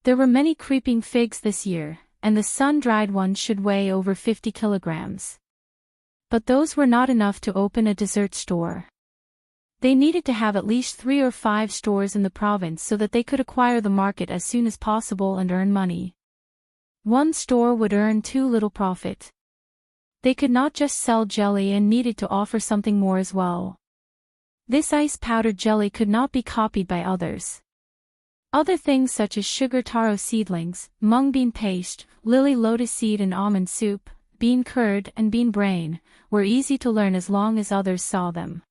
[SPEAKER 1] There were many creeping figs this year, and the sun-dried ones should weigh over 50 kilograms. But those were not enough to open a dessert store. They needed to have at least 3 or 5 stores in the province so that they could acquire the market as soon as possible and earn money. One store would earn too little profit. They could not just sell jelly and needed to offer something more as well. This ice-powdered jelly could not be copied by others. Other things such as sugar taro seedlings, mung bean paste, lily lotus seed and almond soup, bean curd and bean brain, were easy to learn as long as others saw them.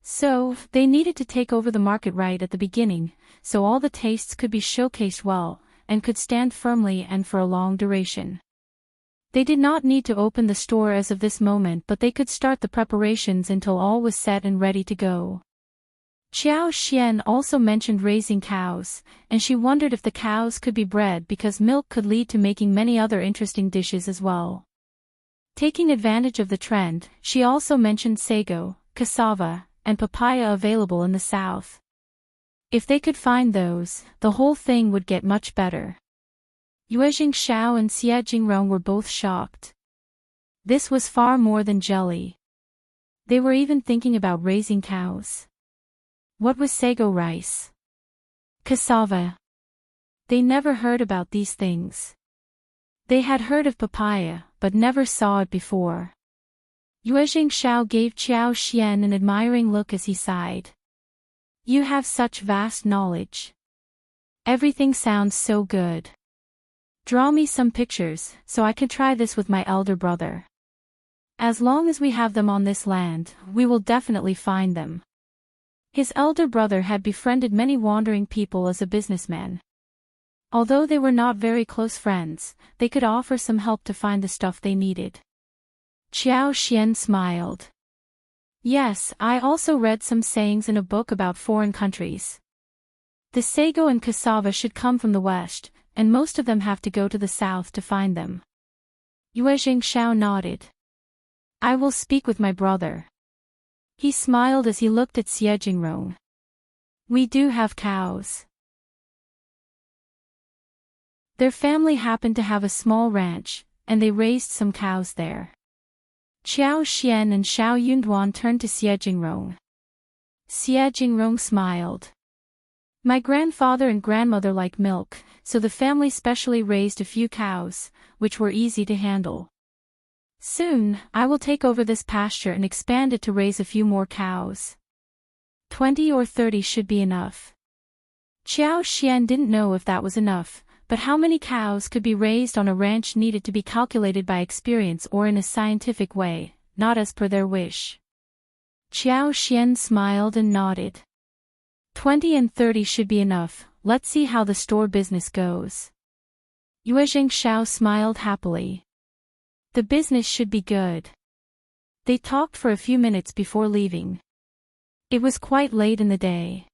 [SPEAKER 1] So, they needed to take over the market right at the beginning, so all the tastes could be showcased well, and could stand firmly and for a long duration. They did not need to open the store as of this moment, but they could start the preparations until all was set and ready to go. Qiao Xian also mentioned raising cows, and she wondered if the cows could be bred because milk could lead to making many other interesting dishes as well. Taking advantage of the trend, she also mentioned sago, cassava, and papaya available in the south. If they could find those, the whole thing would get much better. Yuezheng Shao and Yuezheng were both shocked. This was far more than jelly. They were even thinking about raising cows. What was sago rice? Cassava. They never heard about these things. They had heard of papaya, but never saw it before. Yuezheng Shao gave Qiao Xian an admiring look as he sighed. You have such vast knowledge. Everything sounds so good. Draw me some pictures, so I can try this with my elder brother. As long as we have them on this land, we will definitely find them. His elder brother had befriended many wandering people as a businessman. Although they were not very close friends, they could offer some help to find the stuff they needed. Qiao Xian smiled. Yes, I also read some sayings in a book about foreign countries. The sago and cassava should come from the west, and most of them have to go to the south to find them. Yuezheng Shao nodded. I will speak with my brother. He smiled as he looked at Yuezheng. We do have cows. Their family happened to have a small ranch, and they raised some cows there. Qiao Xian and Shao Yunduan turned to Yuezheng. Yuezheng smiled. My grandfather and grandmother like milk, so the family specially raised a few cows, which were easy to handle. Soon, I will take over this pasture and expand it to raise a few more cows. 20 or 30 should be enough. Qiao Xian didn't know if that was enough, but how many cows could be raised on a ranch needed to be calculated by experience or in a scientific way, not as per their wish. Qiao Xian smiled and nodded. 20 and 30 should be enough, let's see how the store business goes. Yuezheng Shao smiled happily. The business should be good. They talked for a few minutes before leaving. It was quite late in the day.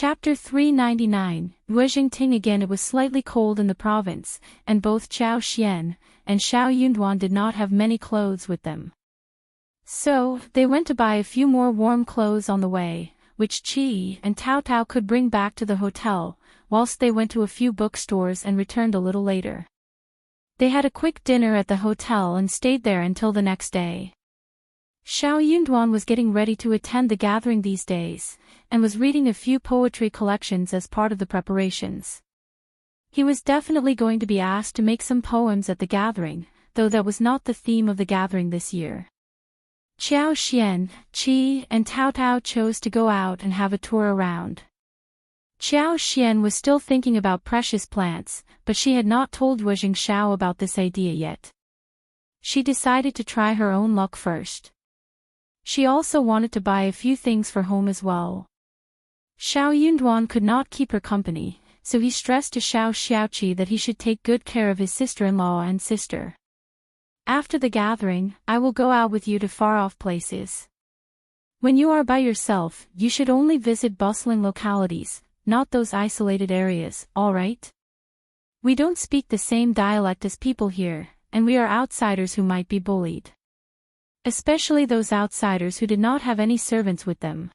[SPEAKER 1] Chapter 399, Yuezheng Ting. Again, it was slightly cold in the province, and both Chao Xian and Shao Yunduan did not have many clothes with them. So, they went to buy a few more warm clothes on the way, which Qi and Tao Tao could bring back to the hotel, whilst they went to a few bookstores and returned a little later. They had a quick dinner at the hotel and stayed there until the next day. Shao Yunduan was getting ready to attend the gathering these days, and was reading a few poetry collections as part of the preparations. He was definitely going to be asked to make some poems at the gathering, though that was not the theme of the gathering this year. Chao Xian, Qi, and Tao Tao chose to go out and have a tour around. Chao Xian was still thinking about precious plants, but she had not told Yuezheng Shao about this idea yet. She decided to try her own luck first. She also wanted to buy a few things for home as well. Shao Yunduan could not keep her company, so he stressed to Shao Xiaoqi that he should take good care of his sister-in-law and sister. After the gathering, I will go out with you to far-off places. When you are by yourself, you should only visit bustling localities, not those isolated areas, all right? We don't speak the same dialect as people here, and we are outsiders who might be bullied. Especially those outsiders who did not have any servants with them.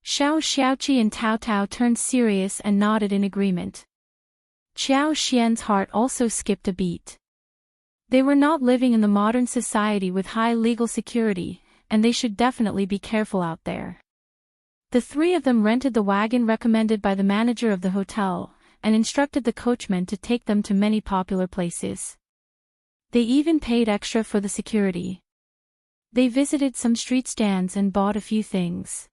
[SPEAKER 1] Shao Xiaoqi and Tao Tao turned serious and nodded in agreement. Chao Xian's heart also skipped a beat. They were not living in the modern society with high legal security, and they should definitely be careful out there. The three of them rented the wagon recommended by the manager of the hotel, and instructed the coachman to take them to many popular places. They even paid extra for the security. They visited some street stands and bought a few things.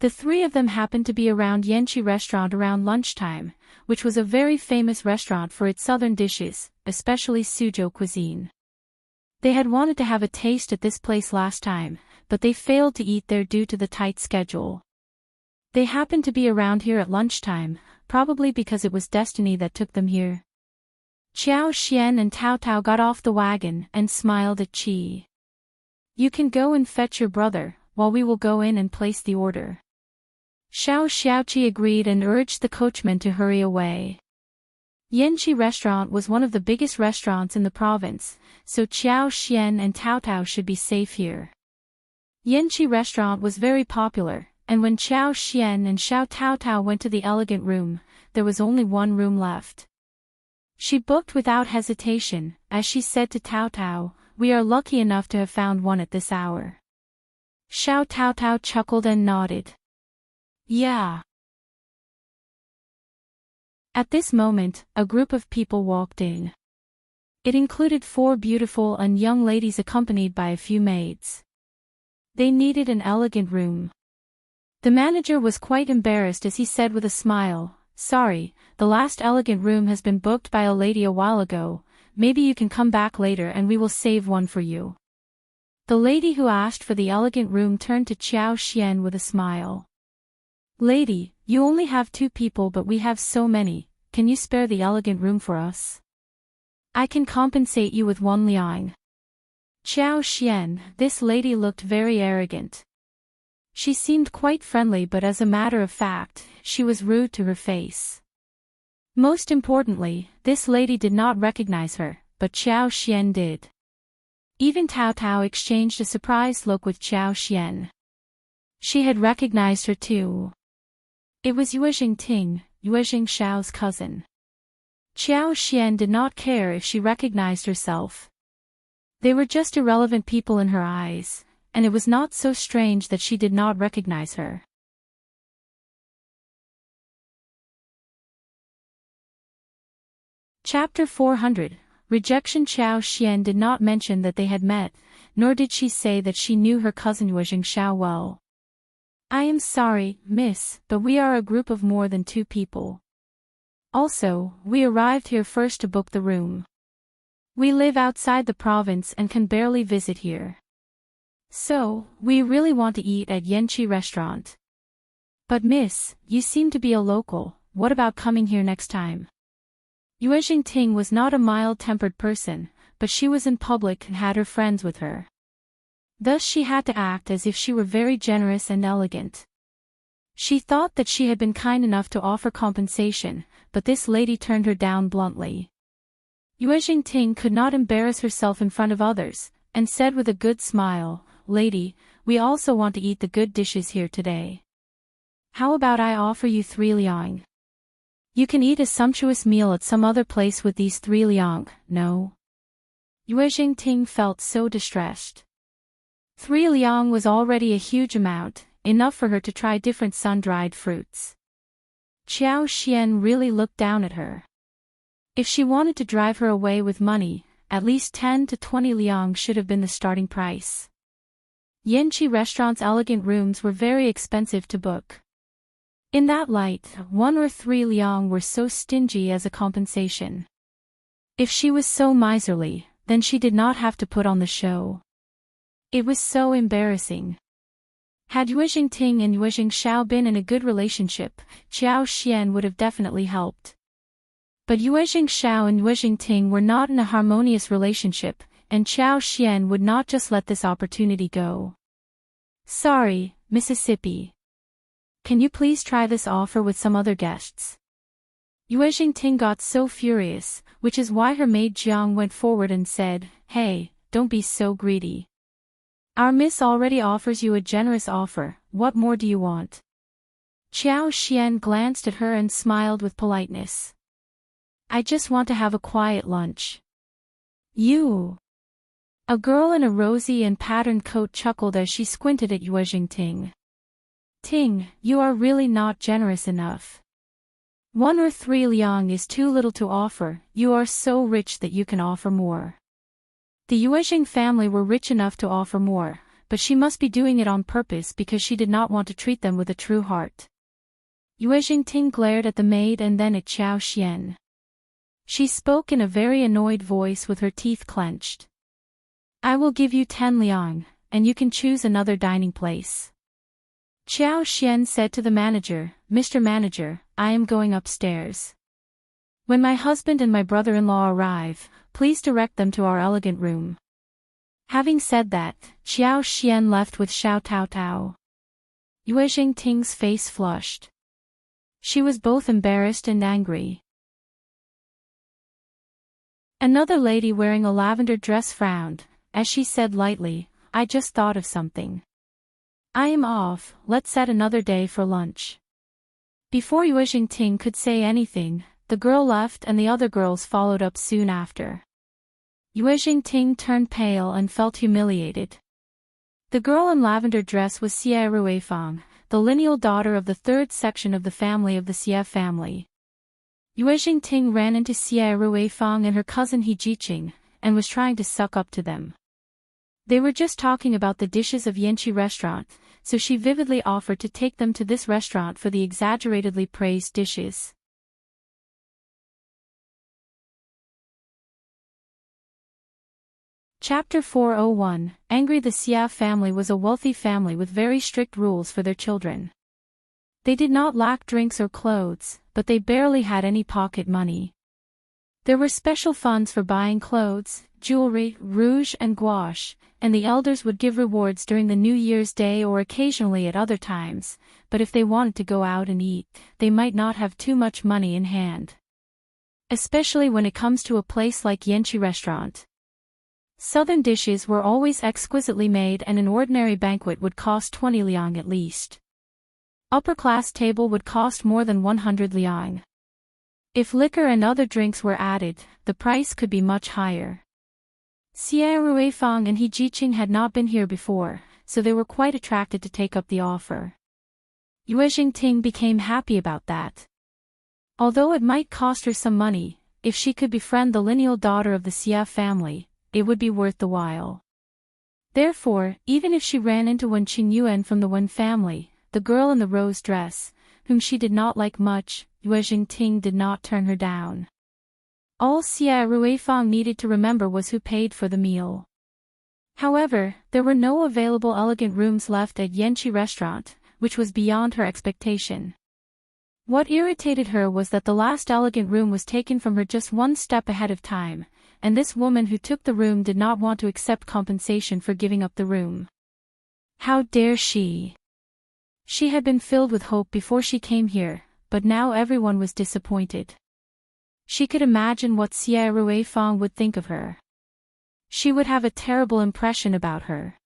[SPEAKER 1] The three of them happened to be around Yanqi restaurant around lunchtime, which was a very famous restaurant for its southern dishes, especially Suzhou cuisine. They had wanted to have a taste at this place last time, but they failed to eat there due to the tight schedule. They happened to be around here at lunchtime, probably because it was destiny that took them here. Chao Xian and Tao Tao got off the wagon and smiled at Qi. You can go and fetch your brother, while we will go in and place the order. Shao Xiaoqi agreed and urged the coachman to hurry away. Yanqi restaurant was one of the biggest restaurants in the province, so Chao Xian and Tao Tao should be safe here. Yanqi restaurant was very popular, and when Chao Xian and Shao Tao Tao went to the elegant room, there was only one room left. She booked without hesitation, as she said to Tao Tao, "We are lucky enough to have found one at this hour." Shao Tao Tao chuckled and nodded. Yeah. At this moment, a group of people walked in. It included 4 beautiful and young ladies accompanied by a few maids. They needed an elegant room. The manager was quite embarrassed as he said with a smile, "Sorry, the last elegant room has been booked by a lady a while ago, maybe you can come back later and we will save one for you." The lady who asked for the elegant room turned to Chao Xian with a smile. "Lady, you only have 2 people but we have so many, can you spare the elegant room for us? I can compensate you with 1 liang." Chao Xian, this lady looked very arrogant. She seemed quite friendly but as a matter of fact, she was rude to her face. Most importantly, this lady did not recognize her, but Chao Xian did. Even Tao Tao exchanged a surprised look with Chao Xian. She had recognized her too. It was Yuezheng Ting, Yuezheng Shao's cousin. Chao Xian did not care if she recognized herself. They were just irrelevant people in her eyes, and it was not so strange that she did not recognize her. Chapter 400, Rejection. Chao Xian did not mention that they had met, nor did she say that she knew her cousin Yuezheng Shao well. "I am sorry, miss, but we are a group of more than 2 people. Also, we arrived here first to book the room. We live outside the province and can barely visit here. So, we really want to eat at Yanqi restaurant. But miss, you seem to be a local, what about coming here next time?" Yuezheng Ting was not a mild-tempered person, but she was in public and had her friends with her. Thus she had to act as if she were very generous and elegant. She thought that she had been kind enough to offer compensation, but this lady turned her down bluntly. Yuezheng Ting could not embarrass herself in front of others, and said with a good smile, "Lady, we also want to eat the good dishes here today. How about I offer you 3 liang? You can eat a sumptuous meal at some other place with these 3 liang, no?" Yuezheng Ting felt so distressed. 3 liang was already a huge amount, enough for her to try different sun-dried fruits. Xiao Xian really looked down at her. If she wanted to drive her away with money, at least 10 to 20 liang should have been the starting price. Yanqi restaurant's elegant rooms were very expensive to book. In that light, 1 or 3 liang were so stingy as a compensation. If she was so miserly, then she did not have to put on the show. It was so embarrassing. Had Yuezheng Ting and Yuezheng Shao been in a good relationship, Xiao Xian would have definitely helped. But Yuezheng Shao and Yuezheng Ting were not in a harmonious relationship, and Xiao Xian would not just let this opportunity go. "Sorry, Mississippi. Can you please try this offer with some other guests?" Yuezheng Ting got so furious, which is why her maid Jiang went forward and said, "Hey, don't be so greedy. Our miss already offers you a generous offer, what more do you want?" Xiao Xian glanced at her and smiled with politeness. "I just want to have a quiet lunch." "You?" A girl in a rosy and patterned coat chuckled as she squinted at Yuezheng Ting. "Ting, you are really not generous enough. 1 or 3 liang is too little to offer, you are so rich that you can offer more." The Yuezheng family were rich enough to offer more, but she must be doing it on purpose because she did not want to treat them with a true heart. Yuezheng Ting glared at the maid and then at Xiao Xian. She spoke in a very annoyed voice with her teeth clenched. "I will give you 10 liang, and you can choose another dining place." Xiao Xian said to the manager, "Mr. Manager, I am going upstairs. When my husband and my brother-in-law arrive, please direct them to our elegant room." Having said that, Xiao Xian left with Shao Tao Tao. Yuezheng Ting's face flushed. She was both embarrassed and angry. Another lady wearing a lavender dress frowned, as she said lightly, "I just thought of something. I am off, let's set another day for lunch." Before Yuezheng Ting could say anything, the girl left and the other girls followed up soon after. Yuezheng Ting turned pale and felt humiliated. The girl in lavender dress was Xie Ruifang, the lineal daughter of the third section of the family of the Xie family. Yuezheng Ting ran into Xie Ruifang and her cousin Rejection, and was trying to suck up to them. They were just talking about the dishes of Yanqi restaurant, so she vividly offered to take them to this restaurant for the exaggeratedly praised dishes. Chapter 401, Angry. The Xia family was a wealthy family with very strict rules for their children. They did not lack drinks or clothes, but they barely had any pocket money. There were special funds for buying clothes, jewelry, rouge and gouache, and the elders would give rewards during the New Year's Day or occasionally at other times, but if they wanted to go out and eat, they might not have too much money in hand. Especially when it comes to a place like Yanqi restaurant. Southern dishes were always exquisitely made and an ordinary banquet would cost 20 liang at least. Upper-class table would cost more than 100 liang. If liquor and other drinks were added, the price could be much higher. Xie Ruifang and Rejection had not been here before, so they were quite attracted to take up the offer. Yuezheng Ting became happy about that. Although it might cost her some money, if she could befriend the lineal daughter of the Xie family, it would be worth the while. Therefore, even if she ran into Wen Qingyuan from the Wen family, the girl in the rose dress, whom she did not like much, Yuezheng Ting did not turn her down. All Xie Ruifang needed to remember was who paid for the meal. However, there were no available elegant rooms left at Yanqi restaurant, which was beyond her expectation. What irritated her was that the last elegant room was taken from her just one step ahead of time, and this woman who took the room did not want to accept compensation for giving up the room. How dare she? She had been filled with hope before she came here, but now everyone was disappointed. She could imagine what Xie Ruifang would think of her. She would have a terrible impression about her.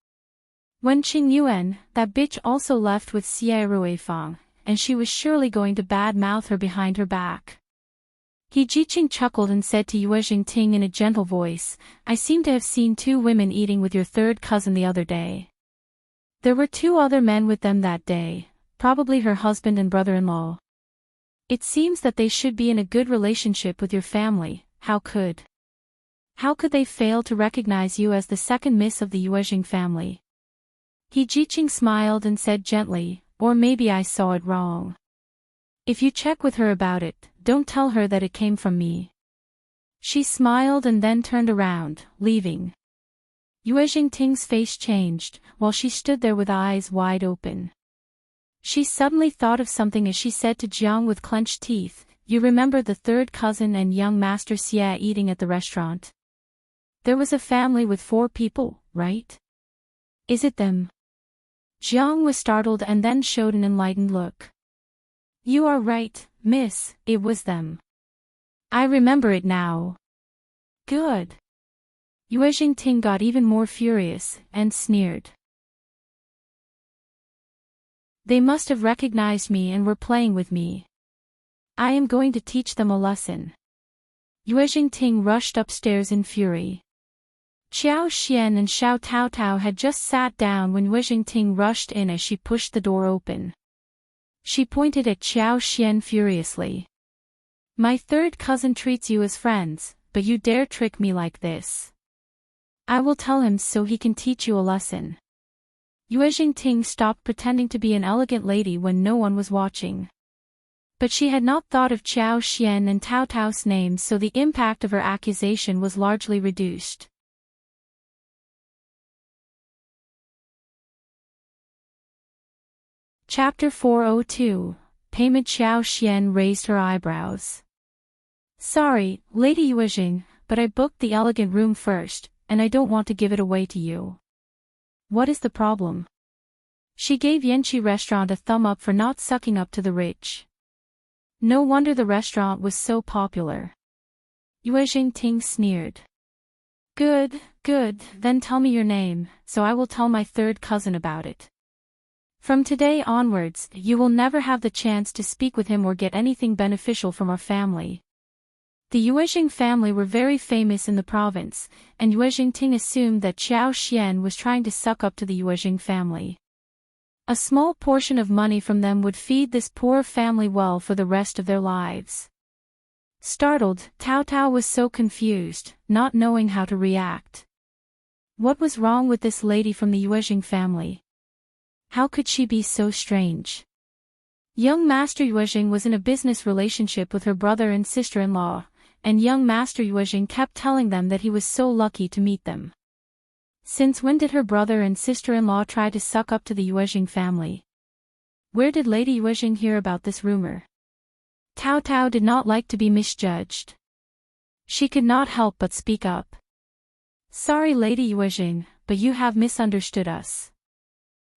[SPEAKER 1] When Qing Yuan, that bitch, also left with Xie Ruifang, and she was surely going to bad-mouth her behind her back. He Jiqing chuckled and said to Yuezheng Ting in a gentle voice, "I seem to have seen 2 women eating with your third cousin the other day. There were 2 other men with them that day, probably her husband and brother-in-law. It seems that they should be in a good relationship with your family. How could they fail to recognize you as the second miss of the Yuezheng family?" He Jiqing smiled and said gently, "Or maybe I saw it wrong. If you check with her about it, don't tell her that it came from me." She smiled and then turned around, leaving. Yuezheng Ting's face changed, while she stood there with eyes wide open. She suddenly thought of something as she said to Jiang with clenched teeth, "You remember the third cousin and young Master Xie eating at the restaurant? There was a family with 4 people, right? Is it them?" Jiang was startled and then showed an enlightened look. "You are right, miss, it was them. I remember it now." "Good." Yuezheng Ting got even more furious, and sneered. "They must have recognized me and were playing with me. I am going to teach them a lesson." Yuezheng Ting rushed upstairs in fury. Xiao Xian and Shao Taotao had just sat down when Yuezheng Ting rushed in as she pushed the door open. She pointed at Xiao Xian furiously. "My third cousin treats you as friends, but you dare trick me like this. I will tell him so he can teach you a lesson." Yuezheng Ting stopped pretending to be an elegant lady when no one was watching. But she had not thought of Xiao Xian and Tao Tao's names, so the impact of her accusation was largely reduced. Chapter 402, Payment. Xiao Xian raised her eyebrows. "Sorry, Lady Yuezheng, but I booked the elegant room first, and I don't want to give it away to you." "What is the problem?" She gave Yanqi restaurant a thumb up for not sucking up to the rich. No wonder the restaurant was so popular. Yuezheng Ting sneered. Good, then tell me your name, so I will tell my third cousin about it. From today onwards, you will never have the chance to speak with him or get anything beneficial from our family." The Yuezheng family were very famous in the province, and Yuezheng Ting assumed that Xiao Xian was trying to suck up to the Yuezheng family. A small portion of money from them would feed this poor family well for the rest of their lives. Startled, Tao Tao was so confused, not knowing how to react. What was wrong with this lady from the Yuezheng family? How could she be so strange? Young Master Yuezheng was in a business relationship with her brother and sister-in-law, and young Master Yuezheng kept telling them that he was so lucky to meet them. Since when did her brother and sister-in-law try to suck up to the Yuezheng family? Where did Lady Yuezheng hear about this rumor? Tao Tao did not like to be misjudged. She could not help but speak up. Sorry Lady Yuezheng, but you have misunderstood us.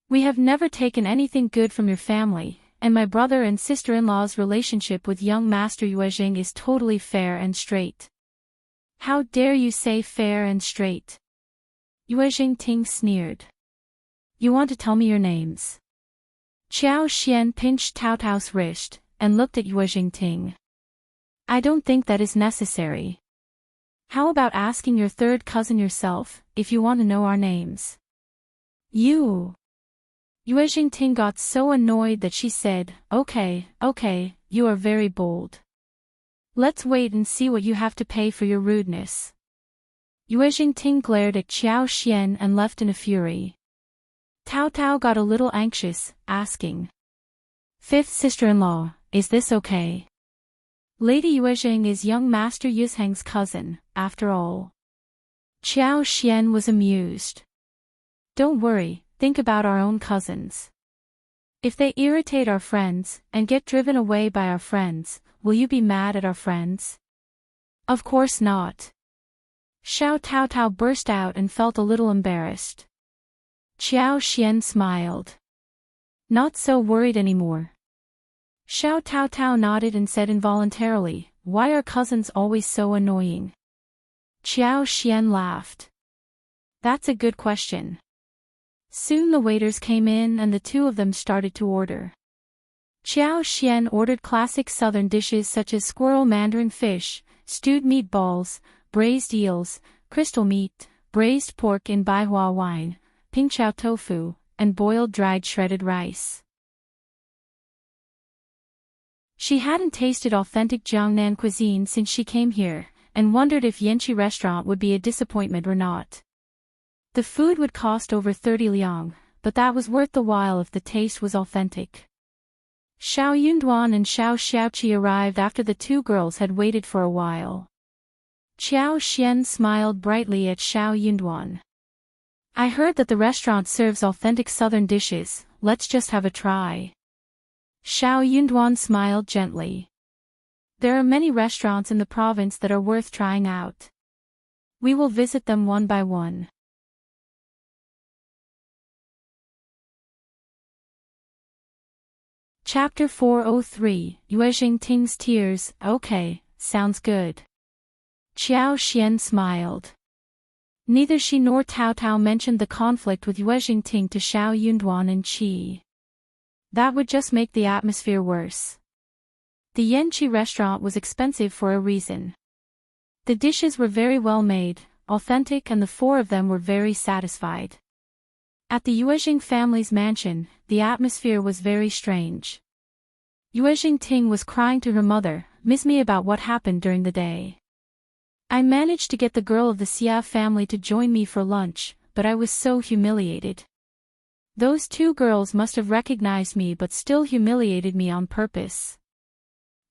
[SPEAKER 1] We have never taken anything good from your family, and my brother and sister-in-law's relationship with young Master Yuezheng is totally fair and straight. How dare you say fair and straight? Yuezheng Ting sneered. You want to tell me your names? Xiao Xian pinched Tao Tao's wrist, and looked at Yuezheng Ting. I don't think that is necessary. How about asking your third cousin yourself, if you want to know our names? Yuezheng Ting got so annoyed that she said, Okay, you are very bold. Let's wait and see what you have to pay for your rudeness. Yuezheng Ting glared at Xiao Xian and left in a fury. Tao Tao got a little anxious, asking. Fifth sister-in-law, is this okay? Lady Yuezheng is young Master Yuezheng's cousin, after all. Xiao Xian was amused. Don't worry, think about our own cousins. If they irritate our friends, and get driven away by our friends, will you be mad at our friends? Of course not. Shao Tao Tao burst out and felt a little embarrassed. Xiao Xian smiled. Not so worried anymore. Shao Tao nodded and said involuntarily, "Why are cousins always so annoying?" Qiao Xian laughed. "That's a good question." Soon the waiters came in and the two of them started to order. Qiao Xian ordered classic southern dishes such as squirrel mandarin fish, stewed meatballs, braised eels, crystal meat, braised pork in baihua wine, pingqiao tofu, and boiled dried shredded rice. She hadn't tasted authentic Jiangnan cuisine since she came here, and wondered if Yanqi restaurant would be a disappointment or not. The food would cost over 30 liang, but that was worth the while if the taste was authentic. Shao Yunduan and Shao Xiaoqi arrived after the two girls had waited for a while. Qiao Xian smiled brightly at Shao Yunduan. "I heard that the restaurant serves authentic southern dishes, let's just have a try." Shao Yunduan smiled gently. "There are many restaurants in the province that are worth trying out. We will visit them one by one." Chapter 403, Yuezheng Ting's Tears. "Okay, sounds good." Qiao Xian smiled. Neither she nor Tao mentioned the conflict with Yuezheng Ting to Shao Yunduan and Qi. That would just make the atmosphere worse. The Yanqi restaurant was expensive for a reason. The dishes were very well made, authentic, and the four of them were very satisfied. At the Yuezheng family's mansion, the atmosphere was very strange. Yuezheng Ting was crying to her mother, Ms.Mi, about what happened during the day. "I managed to get the girl of the Xia family to join me for lunch, but I was so humiliated. Those two girls must have recognized me but still humiliated me on purpose.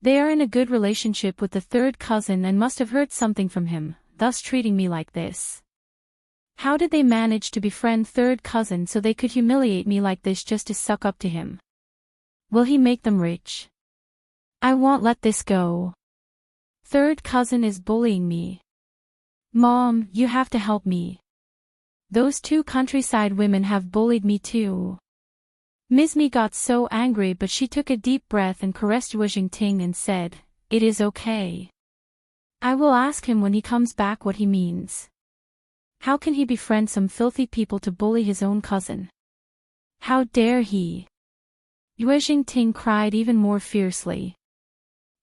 [SPEAKER 1] They are in a good relationship with the third cousin and must have heard something from him, thus treating me like this. How did they manage to befriend third cousin so they could humiliate me like this just to suck up to him? Will he make them rich? I won't let this go. Third cousin is bullying me. Mom, you have to help me. Those two countryside women have bullied me too." Ms.Mi got so angry, but she took a deep breath and caressed Yuezheng Ting and said, "It is okay. I will ask him when he comes back what he means. How can he befriend some filthy people to bully his own cousin? How dare he?" Yuezheng Ting cried even more fiercely.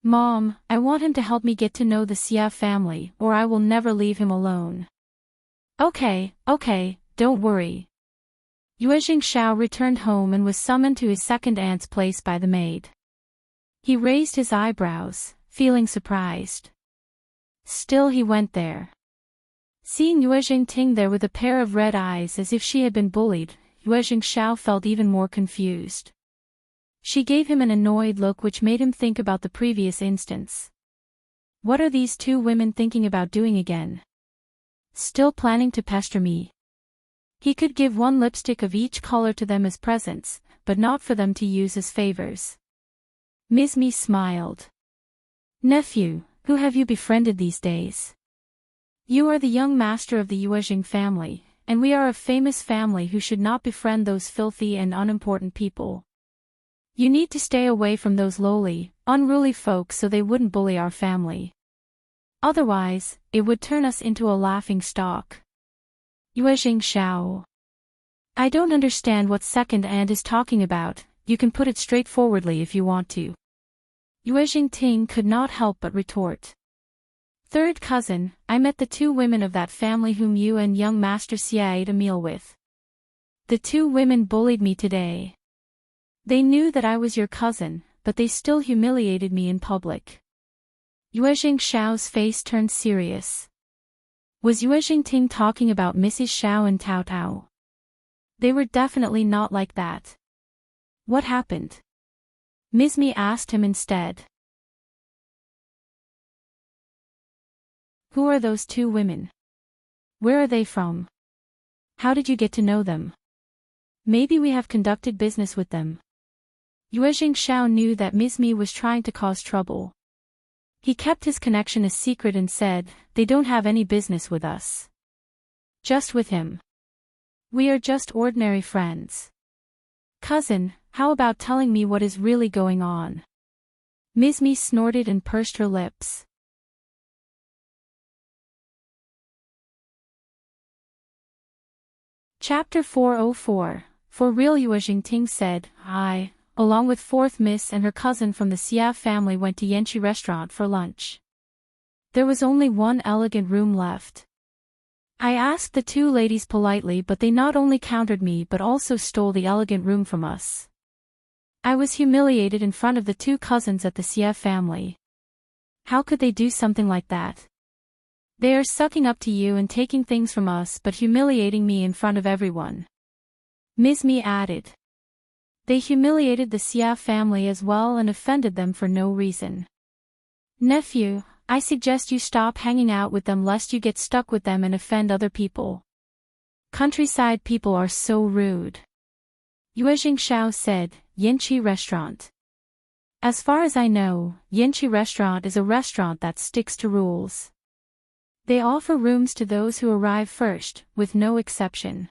[SPEAKER 1] "Mom, I want him to help me get to know the Xia family, or I will never leave him alone." Okay, don't worry." Yuezheng Shao returned home and was summoned to his second aunt's place by the maid. He raised his eyebrows, feeling surprised. Still he went there. Seeing Yuezheng Ting there with a pair of red eyes as if she had been bullied, Yuezheng Shao felt even more confused. She gave him an annoyed look which made him think about the previous instance. What are these two women thinking about doing again? Still planning to pester me? He could give one lipstick of each color to them as presents, but not for them to use as favors. Ms.Mi smiled. "Nephew, who have you befriended these days? You are the young master of the Yuezheng family, and we are a famous family who should not befriend those filthy and unimportant people. You need to stay away from those lowly, unruly folk so they wouldn't bully our family. Otherwise, it would turn us into a laughing stock." Yuezheng Shao. "I don't understand what second aunt is talking about, you can put it straightforwardly if you want to." Yuezheng Ting could not help but retort. "Third cousin, I met the two women of that family whom you and young Master Xia ate a meal with. The two women bullied me today. They knew that I was your cousin, but they still humiliated me in public." Yuezheng Shao's face turned serious. Was Yuezheng Ting talking about Mrs. Shao and Tao? They were definitely not like that. What happened? Ms.Mi asked him instead. Who are those two women? Where are they from? How did you get to know them? Maybe we have conducted business with them. Yuezheng Shao knew that Ms.Mi was trying to cause trouble. He kept his connection a secret and said, "They don't have any business with us. Just with him. We are just ordinary friends." Cousin, how about telling me what is really going on? Ms.Mi snorted and pursed her lips. Chapter 404. For real, Yuezheng, Ting said. I, along with fourth Miss and her cousin from the Xia family, went to Yanqi restaurant for lunch. There was only one elegant room left. I asked the two ladies politely, but they not only countered me but also stole the elegant room from us. I was humiliated in front of the two cousins at the Xia family. How could they do something like that? They are sucking up to you and taking things from us but humiliating me in front of everyone. Ms.Mi added. They humiliated the Xia family as well and offended them for no reason. Nephew, I suggest you stop hanging out with them lest you get stuck with them and offend other people. Countryside people are so rude. Yuezheng Shao said. Yanqi restaurant. As far as I know, Yanqi restaurant is a restaurant that sticks to rules. They offer rooms to those who arrive first, with no exception.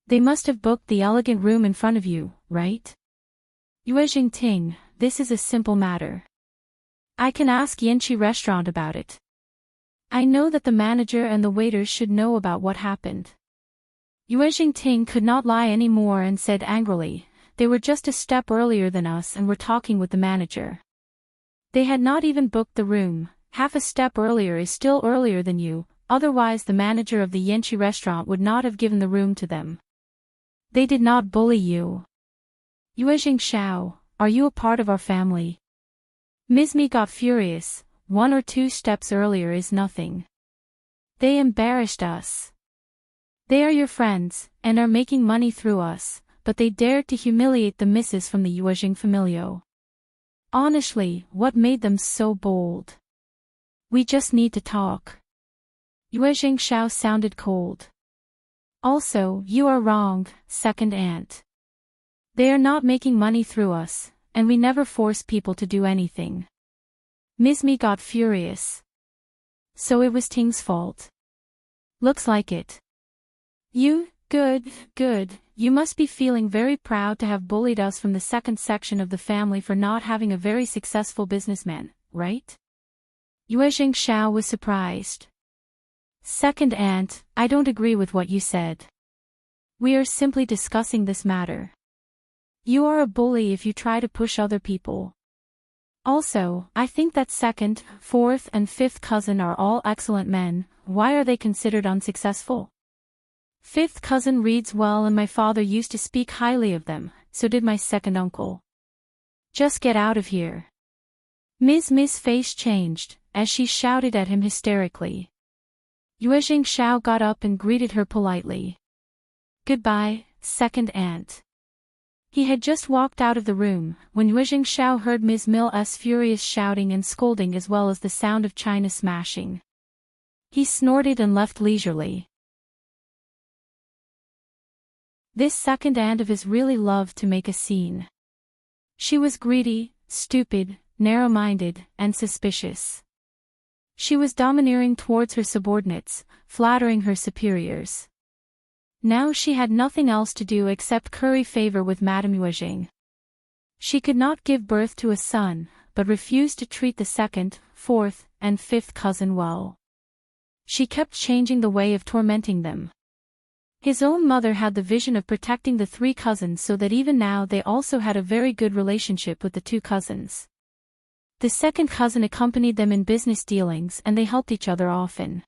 [SPEAKER 1] They must have booked the elegant room in front of you, right? Yuezheng Ting, this is a simple matter. I can ask Yanqi restaurant about it. I know that the manager and the waiters should know about what happened. Yuezheng Ting could not lie any more and said angrily, they were just a step earlier than us and were talking with the manager. They had not even booked the room. Half a step earlier is still earlier than you, otherwise the manager of the Yanqi restaurant would not have given the room to them. They did not bully you. Yuezheng Shao, are you a part of our family? Ms.Mi got furious. 1 or 2 steps earlier is nothing. They embarrassed us. They are your friends, and are making money through us, but they dared to humiliate the missus from the Yuezheng familio. Honestly, what made them so bold? We just need to talk. Yuezheng Shao sounded cold. Also, you are wrong, second aunt. They are not making money through us, and we never force people to do anything. Ms.Mi got furious. So it was Ting's fault. Looks like it. You, good, you must be feeling very proud to have bullied us from the second section of the family for not having a very successful businessman, right? Yuezheng Shao was surprised. Second aunt, I don't agree with what you said. We are simply discussing this matter. You are a bully if you try to push other people. Also, I think that second, fourth and fifth cousin are all excellent men. Why are they considered unsuccessful? Fifth cousin reads well and my father used to speak highly of them, so did my second uncle. Just get out of here. Ms.Mi's face changed, as she shouted at him hysterically. Yuezheng Shao got up and greeted her politely. Goodbye, second aunt. He had just walked out of the room, when Yuezheng Shao heard Ms.Mi's furious shouting and scolding as well as the sound of china smashing. He snorted and left leisurely. This second aunt of his really loved to make a scene. She was greedy, stupid, narrow-minded, and suspicious. She was domineering towards her subordinates, flattering her superiors. Now she had nothing else to do except curry favor with Madame Yuezheng. She could not give birth to a son, but refused to treat the second, fourth, and fifth cousin well. She kept changing the way of tormenting them. His own mother had the vision of protecting the 3 cousins so that even now they also had a very good relationship with the 2 cousins. The second cousin accompanied them in business dealings and they helped each other often.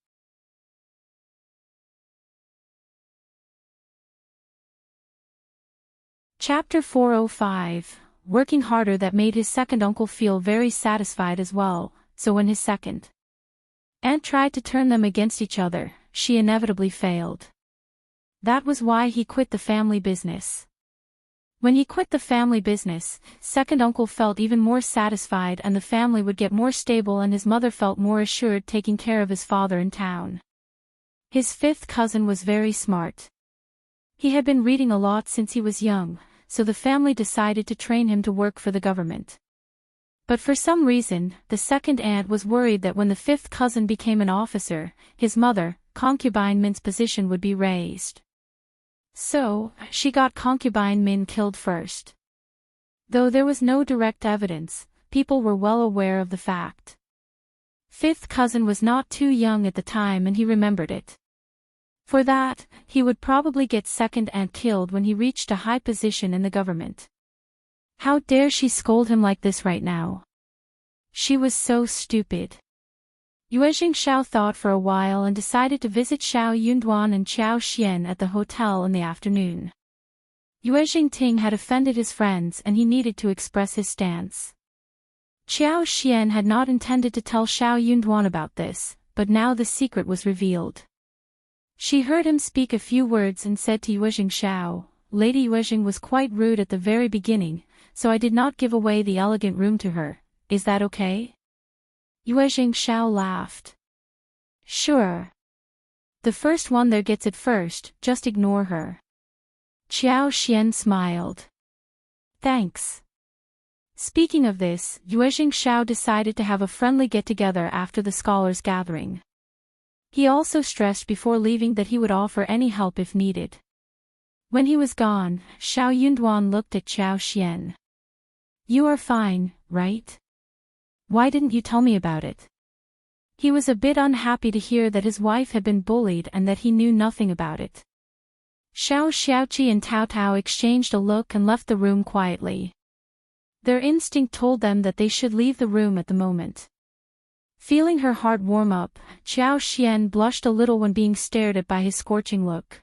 [SPEAKER 1] Chapter 405. Working harder that made his second uncle feel very satisfied as well, so when his second aunt tried to turn them against each other, she inevitably failed. That was why he quit the family business. When he quit the family business, second uncle felt even more satisfied and the family would get more stable and his mother felt more assured taking care of his father in town. His fifth cousin was very smart. He had been reading a lot since he was young, so the family decided to train him to work for the government. But for some reason, the second aunt was worried that when the fifth cousin became an officer, his mother, concubine Min's position would be raised. So, she got concubine Min killed first. Though there was no direct evidence, people were well aware of the fact. Fifth cousin was not too young at the time and he remembered it. For that, he would probably get second and killed when he reached a high position in the government. How dare she scold him like this right now? She was so stupid. Yuezheng Shao thought for a while and decided to visit Shao Yunduan and Qiao Xian at the hotel in the afternoon. Yuezheng Ting had offended his friends and he needed to express his stance. Qiao Xian had not intended to tell Shao Yunduan about this, but now the secret was revealed. She heard him speak a few words and said to Yuezheng Shao, "Lady Yuezheng was quite rude at the very beginning, so I did not give away the elegant room to her. Is that okay?" Yuezheng Shao laughed. "Sure. The first one there gets it first, just ignore her." Qiao Xian smiled. "Thanks." Speaking of this, Yuezheng Shao decided to have a friendly get-together after the scholars' gathering. He also stressed before leaving that he would offer any help if needed. When he was gone, Shao Yunduan looked at Qiao Xian. "You are fine, right? Why didn't you tell me about it?" He was a bit unhappy to hear that his wife had been bullied and that he knew nothing about it. Shao Xiaoqi and Tao Tao exchanged a look and left the room quietly. Their instinct told them that they should leave the room at the moment. Feeling her heart warm up, Qiao Xian blushed a little when being stared at by his scorching look.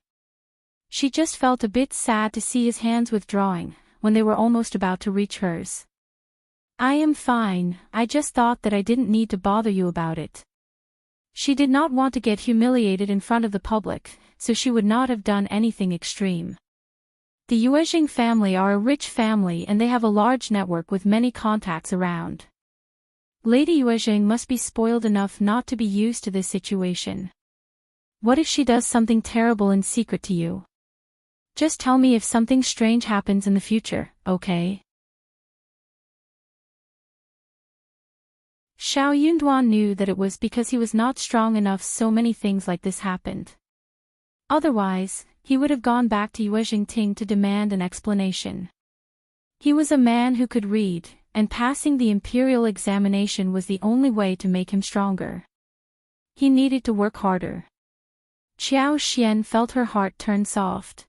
[SPEAKER 1] She just felt a bit sad to see his hands withdrawing, when they were almost about to reach hers. "I am fine, I just thought that I didn't need to bother you about it." She did not want to get humiliated in front of the public, so she would not have done anything extreme. The Yuezheng family are a rich family and they have a large network with many contacts around. Lady Yuezheng must be spoiled enough not to be used to this situation. What if she does something terrible in secret to you? Just tell me if something strange happens in the future, okay? Shao Yunduan knew that it was because he was not strong enough so many things like this happened. Otherwise, he would have gone back to Yuezheng Ting to demand an explanation. He was a man who could read, and passing the imperial examination was the only way to make him stronger. He needed to work harder. Qiao Xian felt her heart turn soft.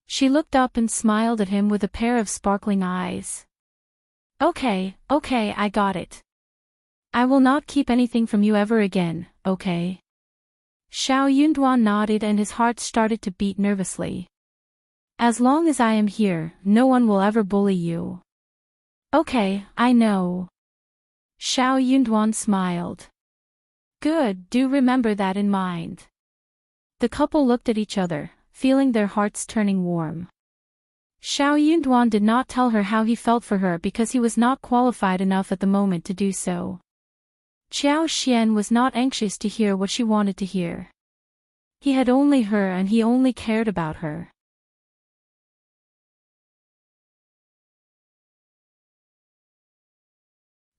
[SPEAKER 1] She looked up and smiled at him with a pair of sparkling eyes. Okay, I got it. I will not keep anything from you ever again, okay?" Shao Yunduan nodded and his heart started to beat nervously. "As long as I am here, no one will ever bully you." "Okay, I know." Shao Yunduan smiled. "Good, do remember that in mind." The couple looked at each other, feeling their hearts turning warm. Shao Yunduan did not tell her how he felt for her because he was not qualified enough at the moment to do so. Qiao Xian was not anxious to hear what she wanted to hear. He had only her and he only cared about her.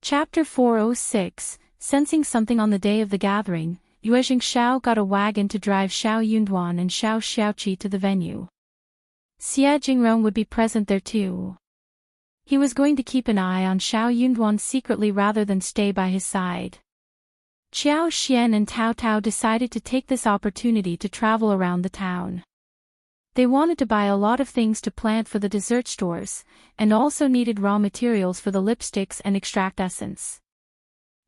[SPEAKER 1] Chapter 406, Sensing something on the day of the gathering, Yuezheng Shao got a wagon to drive Shao Yunduan and Shao Xiaoqi to the venue. Xie Jingrong would be present there too. He was going to keep an eye on Shao Yunduan secretly rather than stay by his side. Qiao Xian and Tao Tao decided to take this opportunity to travel around the town. They wanted to buy a lot of things to plant for the dessert stores, and also needed raw materials for the lipsticks and extract essence.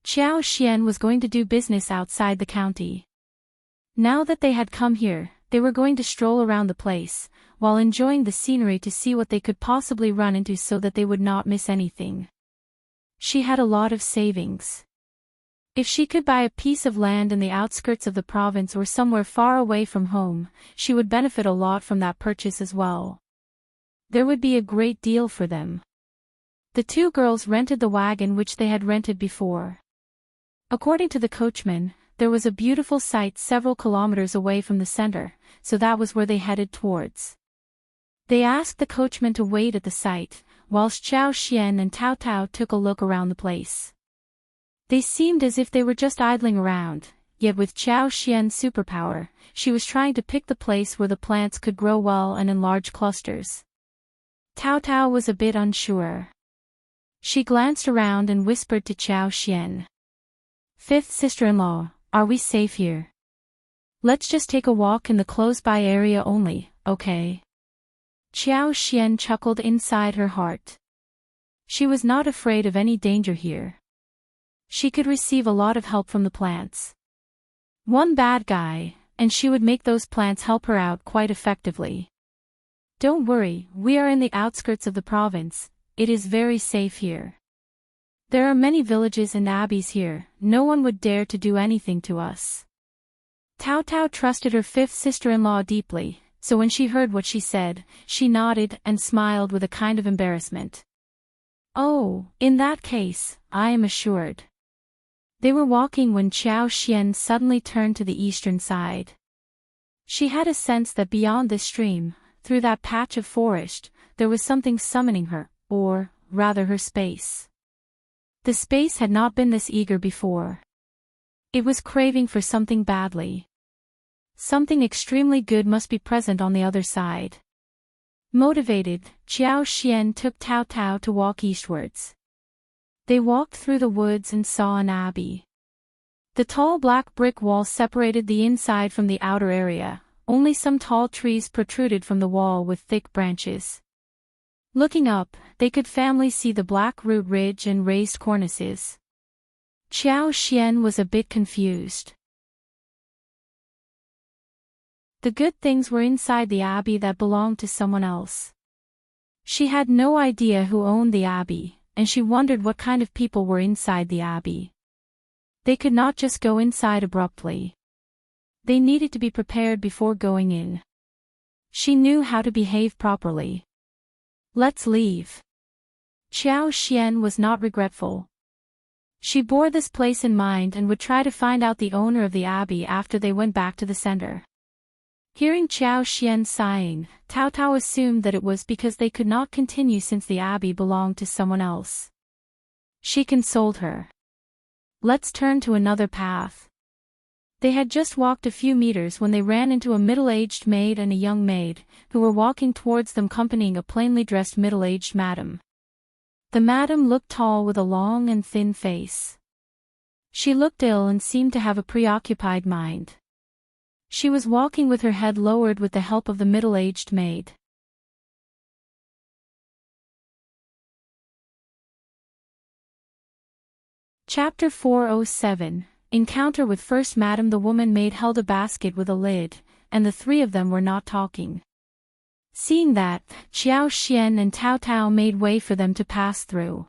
[SPEAKER 1] Qiao Xian was going to do business outside the county. Now that they had come here, they were going to stroll around the place, while enjoying the scenery to see what they could possibly run into so that they would not miss anything. She had a lot of savings. If she could buy a piece of land in the outskirts of the province or somewhere far away from home, she would benefit a lot from that purchase as well. There would be a great deal for them. The two girls rented the wagon which they had rented before. According to the coachman, there was a beautiful site several kilometers away from the center, so that was where they headed towards. They asked the coachman to wait at the site, whilst Qiao Xian and Tao Tao took a look around the place. They seemed as if they were just idling around, yet with Chao Xian's superpower, she was trying to pick the place where the plants could grow well and in large clusters. Tao Tao was a bit unsure. She glanced around and whispered to Chao Xian. "Fifth sister-in-law, are we safe here? Let's just take a walk in the close-by area only, okay?" Chao Xian chuckled inside her heart. She was not afraid of any danger here. She could receive a lot of help from the plants. One bad guy, and she would make those plants help her out quite effectively. "Don't worry, we are in the outskirts of the province, it is very safe here. There are many villages and abbeys here, no one would dare to do anything to us." Tao Tao trusted her fifth sister-in-law deeply, so when she heard what she said, she nodded and smiled with a kind of embarrassment. "Oh, in that case, I am assured." They were walking when Chao Xian suddenly turned to the eastern side. She had a sense that beyond this stream, through that patch of forest, there was something summoning her, or, rather her space. The space had not been this eager before. It was craving for something badly. Something extremely good must be present on the other side. Motivated, Chao Xian took Tao Tao to walk eastwards. They walked through the woods and saw an abbey. The tall black brick wall separated the inside from the outer area, only some tall trees protruded from the wall with thick branches. Looking up, they could faintly see the black root ridge and raised cornices. Chao Xian was a bit confused. The good things were inside the abbey that belonged to someone else. She had no idea who owned the abbey, and she wondered what kind of people were inside the abbey. They could not just go inside abruptly. They needed to be prepared before going in. She knew how to behave properly. "Let's leave." Chao Xian was not regretful. She bore this place in mind and would try to find out the owner of the abbey after they went back to the center. Hearing Chao Xian sighing, Tao Tao assumed that it was because they could not continue since the abbey belonged to someone else. She consoled her. "Let's turn to another path." They had just walked a few meters when they ran into a middle-aged maid and a young maid, who were walking towards them accompanying a plainly dressed middle-aged madam. The madam looked tall with a long and thin face. She looked ill and seemed to have a preoccupied mind. She was walking with her head lowered with the help of the middle-aged maid. Chapter 407, Encounter with First Madam. The woman maid held a basket with a lid, and the three of them were not talking. Seeing that, Chao Xian and Tao Tao made way for them to pass through.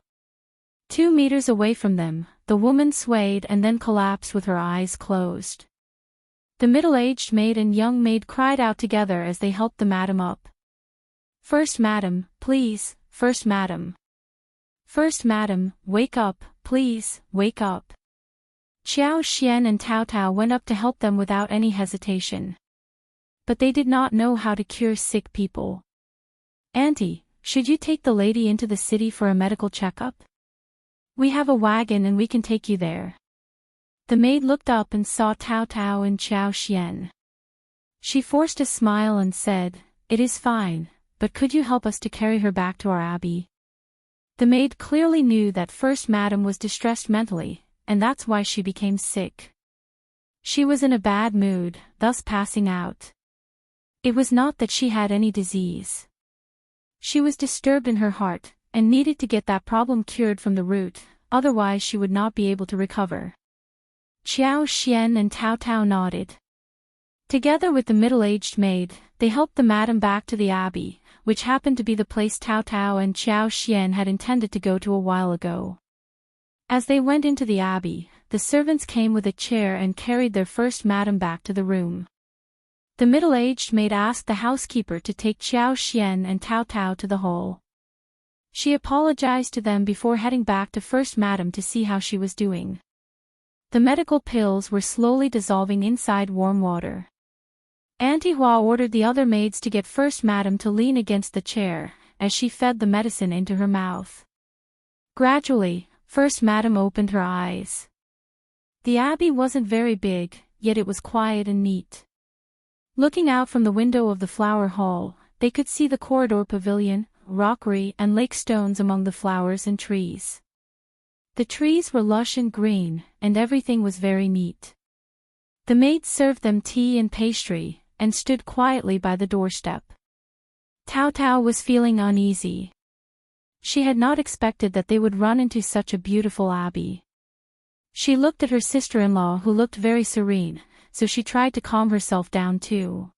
[SPEAKER 1] 2 meters away from them, the woman swayed and then collapsed with her eyes closed. The middle-aged maid and young maid cried out together as they helped the madam up. "First Madam, please, First Madam. First Madam, wake up, please, wake up." Chao Xian and Tao Tao went up to help them without any hesitation. But they did not know how to cure sick people. "Auntie, should you take the lady into the city for a medical checkup? We have a wagon and we can take you there." The maid looked up and saw Tao Tao and Chao Xian. She forced a smile and said, "It is fine, but could you help us to carry her back to our abbey?" The maid clearly knew that First Madam was distressed mentally, and that's why she became sick. She was in a bad mood, thus passing out. It was not that she had any disease. She was disturbed in her heart, and needed to get that problem cured from the root, otherwise she would not be able to recover. Chao Xian and Tao Tao nodded. Together with the middle-aged maid, they helped the madam back to the abbey, which happened to be the place Tao Tao and Chao Xian had intended to go to a while ago. As they went into the abbey, the servants came with a chair and carried their first madam back to the room. The middle-aged maid asked the housekeeper to take Chao Xian and Tao Tao to the hall. She apologized to them before heading back to First Madam to see how she was doing. The medical pills were slowly dissolving inside warm water. Auntie Hua ordered the other maids to get First Madam to lean against the chair, as she fed the medicine into her mouth. Gradually, First Madam opened her eyes. The abbey wasn't very big, yet it was quiet and neat. Looking out from the window of the flower hall, they could see the corridor pavilion, rockery and lake stones among the flowers and trees. The trees were lush and green, and everything was very neat. The maid served them tea and pastry, and stood quietly by the doorstep. Tao was feeling uneasy. She had not expected that they would run into such a beautiful abbey. She looked at her sister-in-law who looked very serene, so she tried to calm herself down too.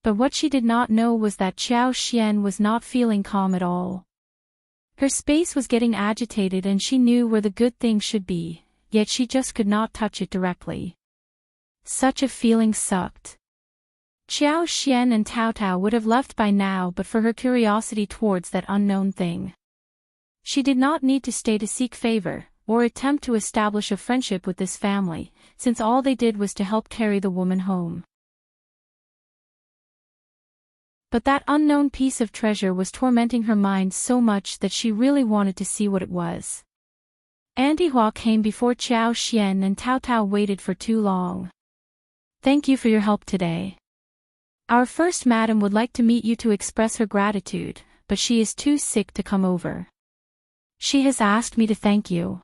[SPEAKER 1] But what she did not know was that Xiao Xian was not feeling calm at all. Her space was getting agitated and she knew where the good thing should be, yet she just could not touch it directly. Such a feeling sucked. Xiao Xian and Tao would have left by now but for her curiosity towards that unknown thing. She did not need to stay to seek favor, or attempt to establish a friendship with this family, since all they did was to help carry the woman home. But that unknown piece of treasure was tormenting her mind so much that she really wanted to see what it was. Auntie Hua came before Xiao Xian and Tao waited for too long. "Thank you for your help today. Our first madam would like to meet you to express her gratitude, but she is too sick to come over. She has asked me to thank you."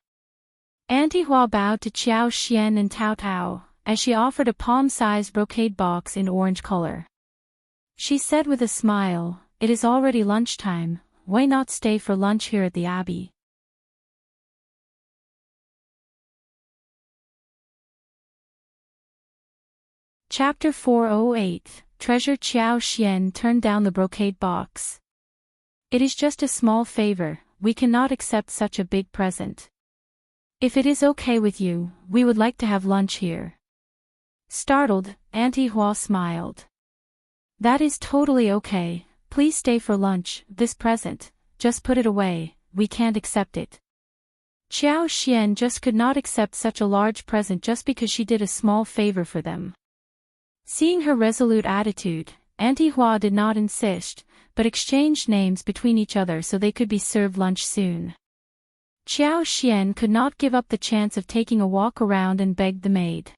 [SPEAKER 1] Auntie Hua bowed to Xiao Xian and Tao, as she offered a palm-sized brocade box in orange color. She said with a smile, "It is already lunchtime, why not stay for lunch here at the abbey?" Chapter 408, Treasure. Xiao Xian turned down the brocade box. "It is just a small favor, we cannot accept such a big present. If it is okay with you, we would like to have lunch here." Startled, Auntie Hua smiled. "That is totally okay, please stay for lunch. This present, just put it away, we can't accept it." Xiao Xian just could not accept such a large present just because she did a small favor for them. Seeing her resolute attitude, Auntie Hua did not insist, but exchanged names between each other so they could be served lunch soon. Xiao Xian could not give up the chance of taking a walk around and begged the maid.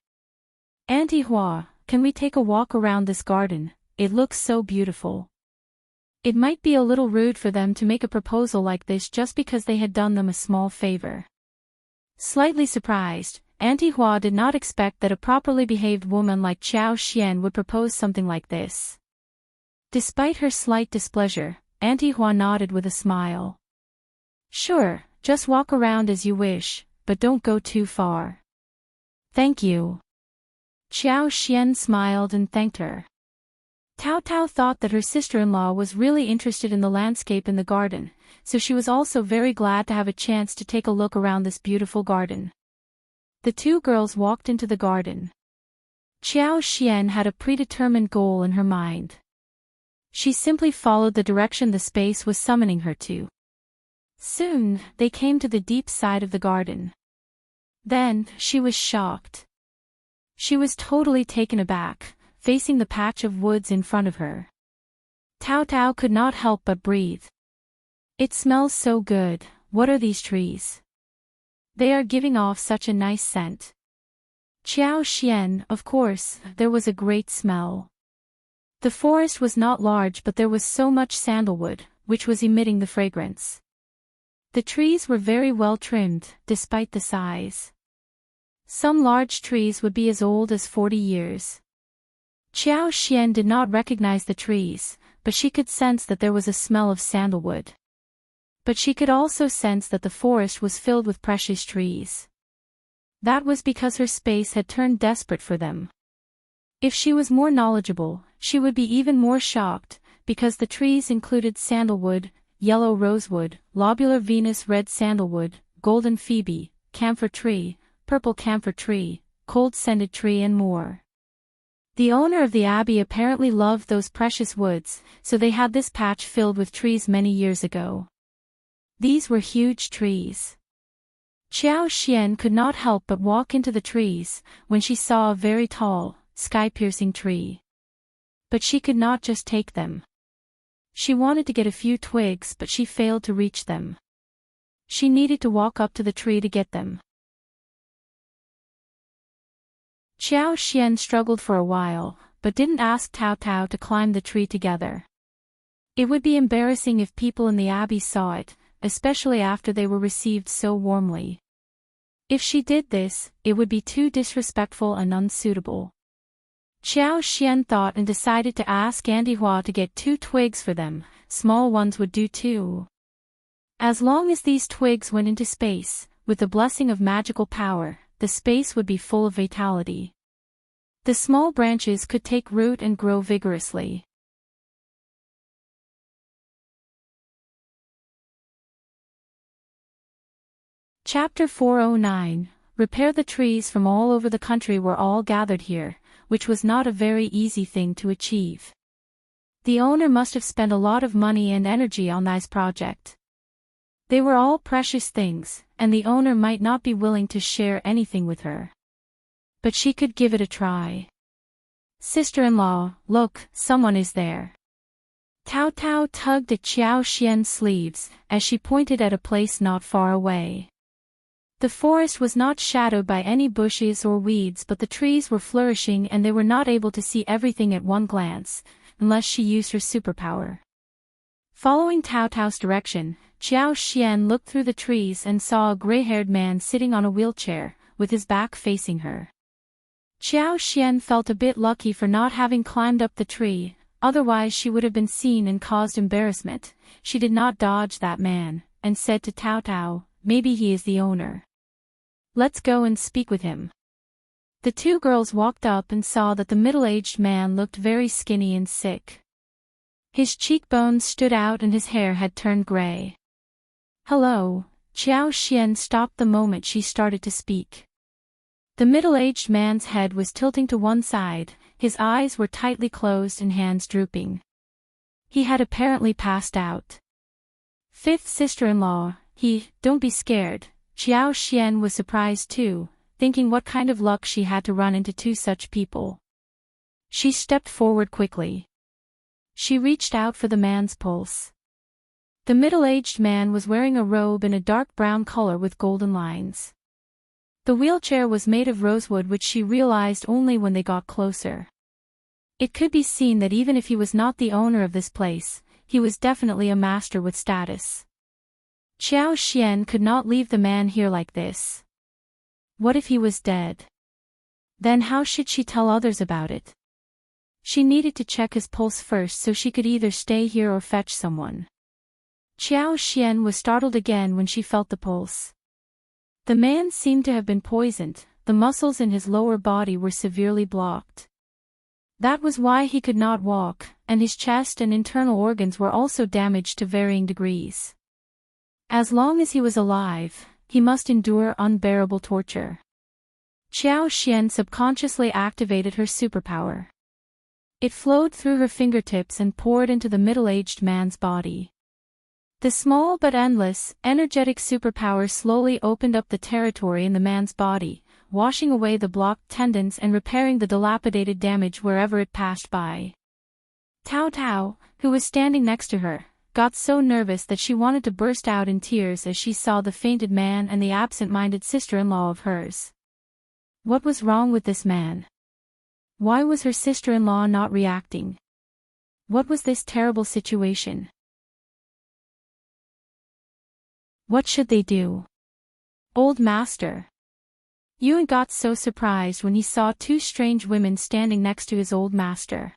[SPEAKER 1] "Auntie Hua, can we take a walk around this garden? It looks so beautiful." It might be a little rude for them to make a proposal like this just because they had done them a small favor. Slightly surprised, Auntie Hua did not expect that a properly behaved woman like Xiao Xian would propose something like this. Despite her slight displeasure, Auntie Hua nodded with a smile. "Sure, just walk around as you wish, but don't go too far." "Thank you." Xiao Xian smiled and thanked her. Tao thought that her sister-in-law was really interested in the landscape in the garden, so she was also very glad to have a chance to take a look around this beautiful garden. The two girls walked into the garden. Xiao Xian had a predetermined goal in her mind. She simply followed the direction the space was summoning her to. Soon, they came to the deep side of the garden. Then, she was shocked. She was totally taken aback, facing the patch of woods in front of her. Tao could not help but breathe. "It smells so good, what are these trees? They are giving off such a nice scent." Xiao Xian, of course, there was a great smell. The forest was not large but there was so much sandalwood, which was emitting the fragrance. The trees were very well trimmed, despite the size. Some large trees would be as old as 40 years. Xiao Xian did not recognize the trees, but she could sense that there was a smell of sandalwood. But she could also sense that the forest was filled with precious trees. That was because her space had turned desperate for them. If she was more knowledgeable, she would be even more shocked, because the trees included sandalwood, yellow rosewood, lobular Venus red sandalwood, golden phoebe, camphor tree, purple camphor tree, cold scented tree and more. The owner of the abbey apparently loved those precious woods, so they had this patch filled with trees many years ago. These were huge trees. Xiao Xian could not help but walk into the trees, when she saw a very tall, sky-piercing tree. But she could not just take them. She wanted to get a few twigs but she failed to reach them. She needed to walk up to the tree to get them. Xiao Xian struggled for a while, but didn't ask Tao Tao to climb the tree together. It would be embarrassing if people in the abbey saw it, especially after they were received so warmly. If she did this, it would be too disrespectful and unsuitable. Xiao Xian thought and decided to ask Auntie Hua to get 2 twigs for them. Small ones would do too. As long as these twigs went into space, with the blessing of magical power, the space would be full of vitality. The small branches could take root and grow vigorously. Chapter 409. Repair the trees from all over the country were all gathered here, which was not a very easy thing to achieve. The owner must have spent a lot of money and energy on this project. They were all precious things, and the owner might not be willing to share anything with her. But she could give it a try. Sister-in-law, look, someone is there. Tao Tao tugged at Xiao Xian's sleeves, as she pointed at a place not far away. The forest was not shadowed by any bushes or weeds, but the trees were flourishing and they were not able to see everything at one glance, unless she used her superpower. Following Tao Tao's direction, Xiao Xian looked through the trees and saw a gray-haired man sitting on a wheelchair, with his back facing her. Xiao Xian felt a bit lucky for not having climbed up the tree, otherwise she would have been seen and caused embarrassment. She did not dodge that man, and said to Tao Tao, maybe he is the owner. Let's go and speak with him. The 2 girls walked up and saw that the middle-aged man looked very skinny and sick. His cheekbones stood out and his hair had turned gray. Hello, Xiao Xian stopped the moment she started to speak. The middle-aged man's head was tilting to one side, his eyes were tightly closed and hands drooping. He had apparently passed out. 5th sister-in-law, don't be scared. Xiao Xian was surprised too, thinking what kind of luck she had to run into 2 such people. She stepped forward quickly. She reached out for the man's pulse. The middle-aged man was wearing a robe in a dark brown color with golden lines. The wheelchair was made of rosewood, which she realized only when they got closer. It could be seen that even if he was not the owner of this place, he was definitely a master with status. Xiao Xian could not leave the man here like this. What if he was dead? Then how should she tell others about it? She needed to check his pulse first so she could either stay here or fetch someone. Xiao Xian was startled again when she felt the pulse. The man seemed to have been poisoned, the muscles in his lower body were severely blocked. That was why he could not walk, and his chest and internal organs were also damaged to varying degrees. As long as he was alive, he must endure unbearable torture. Xiao Xian subconsciously activated her superpower. It flowed through her fingertips and poured into the middle-aged man's body. The small but endless, energetic superpower slowly opened up the territory in the man's body, washing away the blocked tendons and repairing the dilapidated damage wherever it passed by. Tao Tao, who was standing next to her, got so nervous that she wanted to burst out in tears as she saw the fainted man and the absent-minded sister-in-law of hers. What was wrong with this man? Why was her sister-in-law not reacting? What was this terrible situation? What should they do? Old master. Yuan got so surprised when he saw 2 strange women standing next to his old master.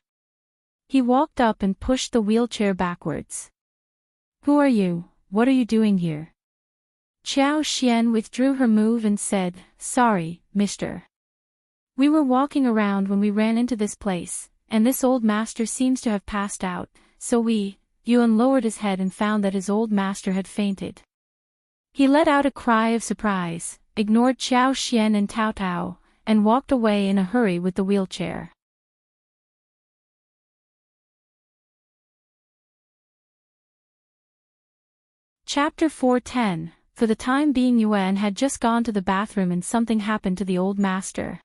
[SPEAKER 1] He walked up and pushed the wheelchair backwards. Who are you? What are you doing here? Xiao Xian withdrew her move and said, Sorry, mister. We were walking around when we ran into this place, and this old master seems to have passed out, so Yuan lowered his head and found that his old master had fainted. He let out a cry of surprise, ignored Xiao Xian and Tao Tao, and walked away in a hurry with the wheelchair. Chapter 410. For the time being, Yuan had just gone to the bathroom and something happened to the old master.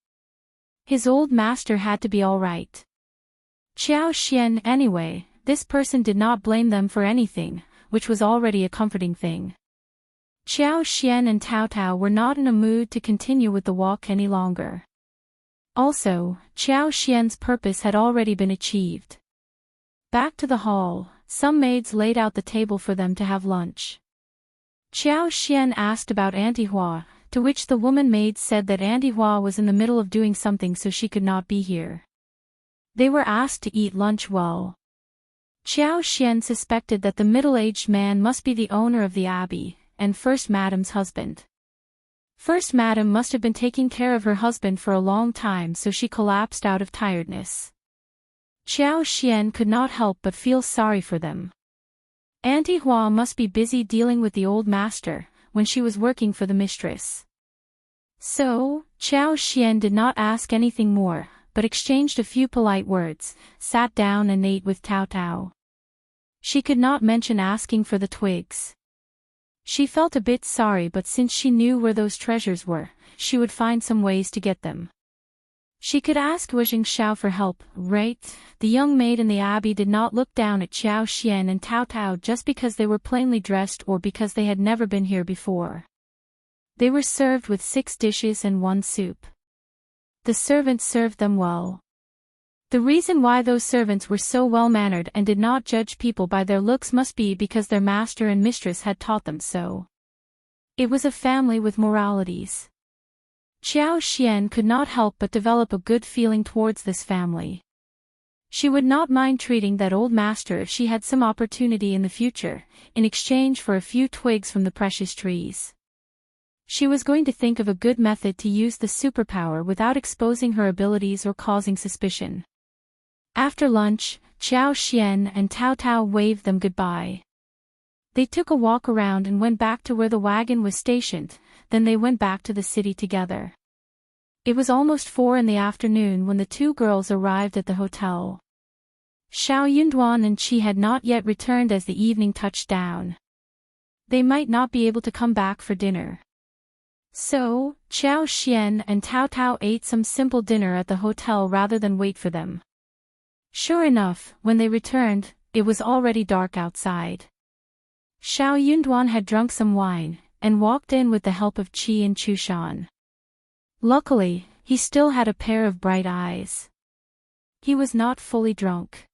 [SPEAKER 1] His old master had to be all right. Xiao Xian anyway, this person did not blame them for anything, which was already a comforting thing. Xiao Xian and Tao Tao were not in a mood to continue with the walk any longer. Also, Qiao Xian's purpose had already been achieved. Back to the hall, some maids laid out the table for them to have lunch. Qiao Xian asked about Auntie Hua, to which the woman maid said that Auntie Hua was in the middle of doing something so she could not be here. They were asked to eat lunch well. Qiao Xian suspected that the middle-aged man must be the owner of the abbey, and First Madam's husband. First Madam must have been taking care of her husband for a long time, so she collapsed out of tiredness. Qiao Xian could not help but feel sorry for them. Auntie Hua must be busy dealing with the old master, when she was working for the mistress. So, Qiao Xian did not ask anything more, but exchanged a few polite words, sat down and ate with Tao Tao. She could not mention asking for the twigs. She felt a bit sorry, but since she knew where those treasures were, she would find some ways to get them. She could ask Yuezheng Shao for help, right? The young maid in the abbey did not look down at Qiao Xian and Tao Tao just because they were plainly dressed or because they had never been here before. They were served with 6 dishes and 1 soup. The servants served them well. The reason why those servants were so well-mannered and did not judge people by their looks must be because their master and mistress had taught them so. It was a family with moralities. Qiao Xian could not help but develop a good feeling towards this family. She would not mind treating that old master if she had some opportunity in the future, in exchange for a few twigs from the precious trees. She was going to think of a good method to use the superpower without exposing her abilities or causing suspicion. After lunch, Qiao Xian and Tao Tao waved them goodbye. They took a walk around and went back to where the wagon was stationed, then they went back to the city together. It was almost 4 in the afternoon when the 2 girls arrived at the hotel. Shao Yunduan and Qi had not yet returned as the evening touched down. They might not be able to come back for dinner. So, Qiao Xian and Tao Tao ate some simple dinner at the hotel rather than wait for them. Sure enough, when they returned, it was already dark outside. Shao Yunduan had drunk some wine, and walked in with the help of Qi and Chushan. Luckily, he still had a pair of bright eyes. He was not fully drunk.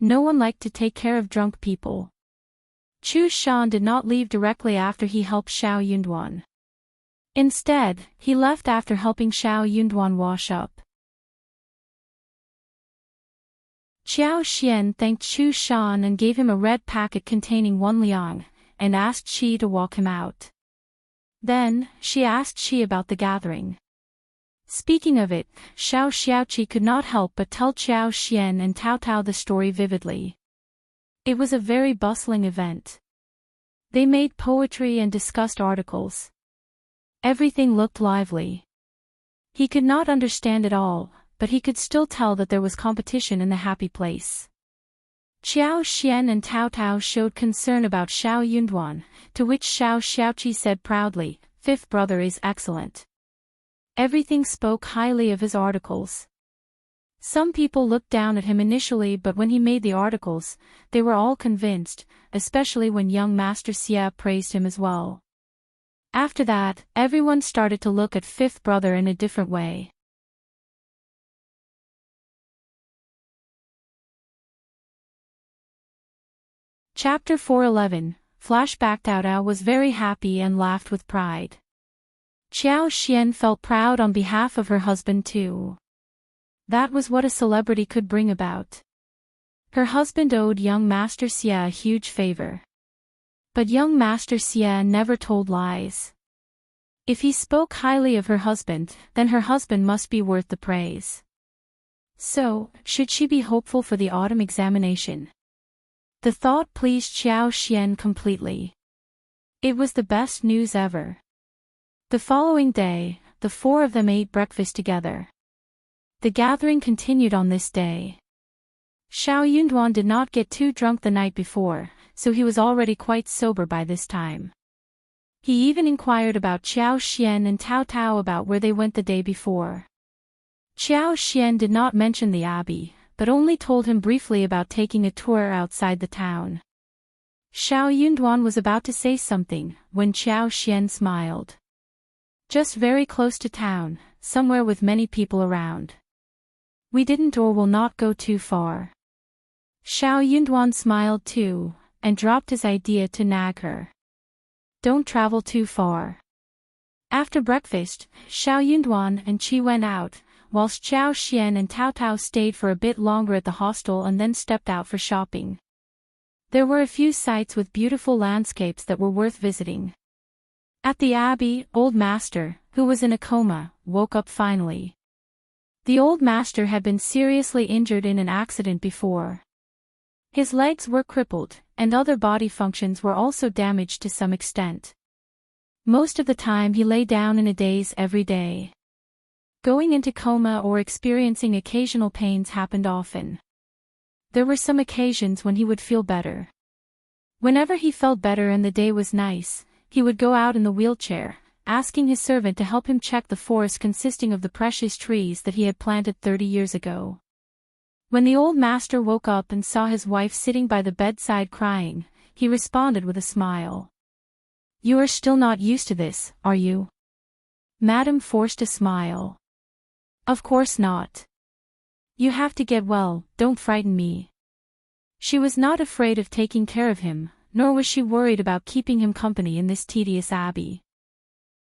[SPEAKER 1] No one liked to take care of drunk people. Chushan did not leave directly after he helped Shao Yunduan. Instead, he left after helping Shao Yunduan wash up. Qiao Xian thanked Chushan and gave him a red packet containing 1 liang, and asked Qi to walk him out. Then, she asked Qi about the gathering. Speaking of it, Shao Xiaoqi could not help but tell Qiao Xian and Tao Tao the story vividly. It was a very bustling event. They made poetry and discussed articles. Everything looked lively. He could not understand it all, but he could still tell that there was competition in the happy place. Qiao Xian and Tao Tao showed concern about Shao Yunduan, to which Shao Xiaoqi said proudly, "Fifth brother is excellent." Everything spoke highly of his articles. Some people looked down at him initially, but when he made the articles, they were all convinced, especially when young Master Xia praised him as well. After that, everyone started to look at Fifth brother in a different way. Chapter 411, Flashback. Tao Tao was very happy and laughed with pride. Qiao Xian felt proud on behalf of her husband too. That was what a celebrity could bring about. Her husband owed young Master Xia a huge favor. But young Master Xia never told lies. If he spoke highly of her husband, then her husband must be worth the praise. So, should she be hopeful for the autumn examination? The thought pleased Qiao Xian completely. It was the best news ever. The following day, the 4 of them ate breakfast together. The gathering continued on this day. Shao Yunduan did not get too drunk the night before, so he was already quite sober by this time. He even inquired about Qiao Xian and Tao Tao about where they went the day before. Qiao Xian did not mention the abbey, but only told him briefly about taking a tour outside the town. Shao Yunduan was about to say something, when Qiao Xian smiled. Just very close to town, somewhere with many people around. We didn't or will not go too far. Shao Yunduan smiled too, and dropped his idea to nag her. Don't travel too far. After breakfast, Shao Yunduan and Qi went out, whilst Xiao Xian and Tao Tao stayed for a bit longer at the hostel and then stepped out for shopping. There were a few sites with beautiful landscapes that were worth visiting. At the abbey, Old Master, who was in a coma, woke up finally. The Old Master had been seriously injured in an accident before. His legs were crippled, and other body functions were also damaged to some extent. Most of the time he lay down in a daze every day. Going into coma or experiencing occasional pains happened often. There were some occasions when he would feel better. Whenever he felt better and the day was nice, he would go out in the wheelchair, asking his servant to help him check the forest consisting of the precious trees that he had planted 30 years ago. When the Old Master woke up and saw his wife sitting by the bedside crying, he responded with a smile. You are still not used to this, are you? Madam forced a smile. Of course not. You have to get well, don't frighten me. She was not afraid of taking care of him, nor was she worried about keeping him company in this tedious abbey.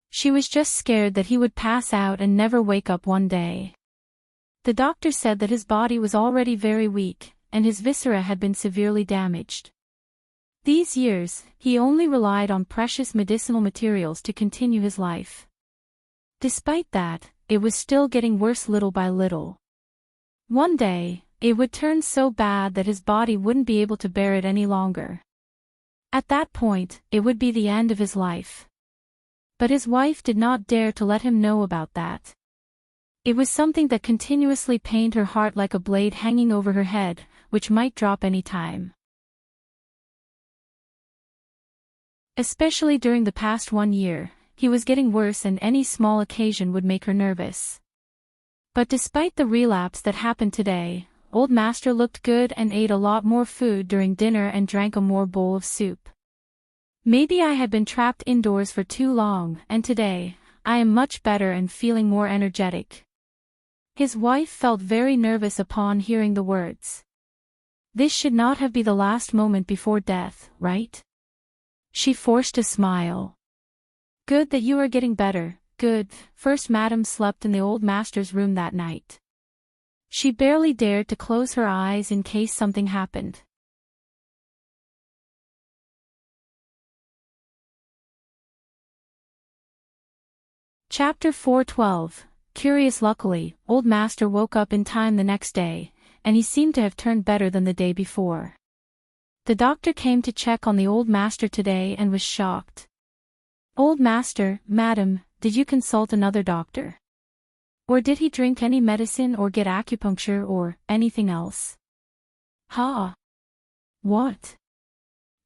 [SPEAKER 1] She was just scared that he would pass out and never wake up one day. The doctor said that his body was already very weak, and his viscera had been severely damaged. These years, he only relied on precious medicinal materials to continue his life. Despite that, it was still getting worse little by little. One day, it would turn so bad that his body wouldn't be able to bear it any longer. At that point, it would be the end of his life. But his wife did not dare to let him know about that. It was something that continuously pained her heart like a blade hanging over her head, which might drop any time. Especially during the past 1 year, he was getting worse and any small occasion would make her nervous. But despite the relapse that happened today, Old Master looked good and ate a lot more food during dinner and drank a more bowl of soup. Maybe I had been trapped indoors for too long, and today, I am much better and feeling more energetic. His wife felt very nervous upon hearing the words. This should not have been the last moment before death, right? She forced a smile. Good that you are getting better, good. First Madam slept in the Old Master's room that night. She barely dared to close her eyes in case something happened. Chapter 4:12. Curious. Luckily, Old Master woke up in time the next day, and he seemed to have turned better than the day before. The doctor came to check on the Old Master today and was shocked. Old Master, Madam, did you consult another doctor? Or did he drink any medicine or get acupuncture or anything else? Ha! What?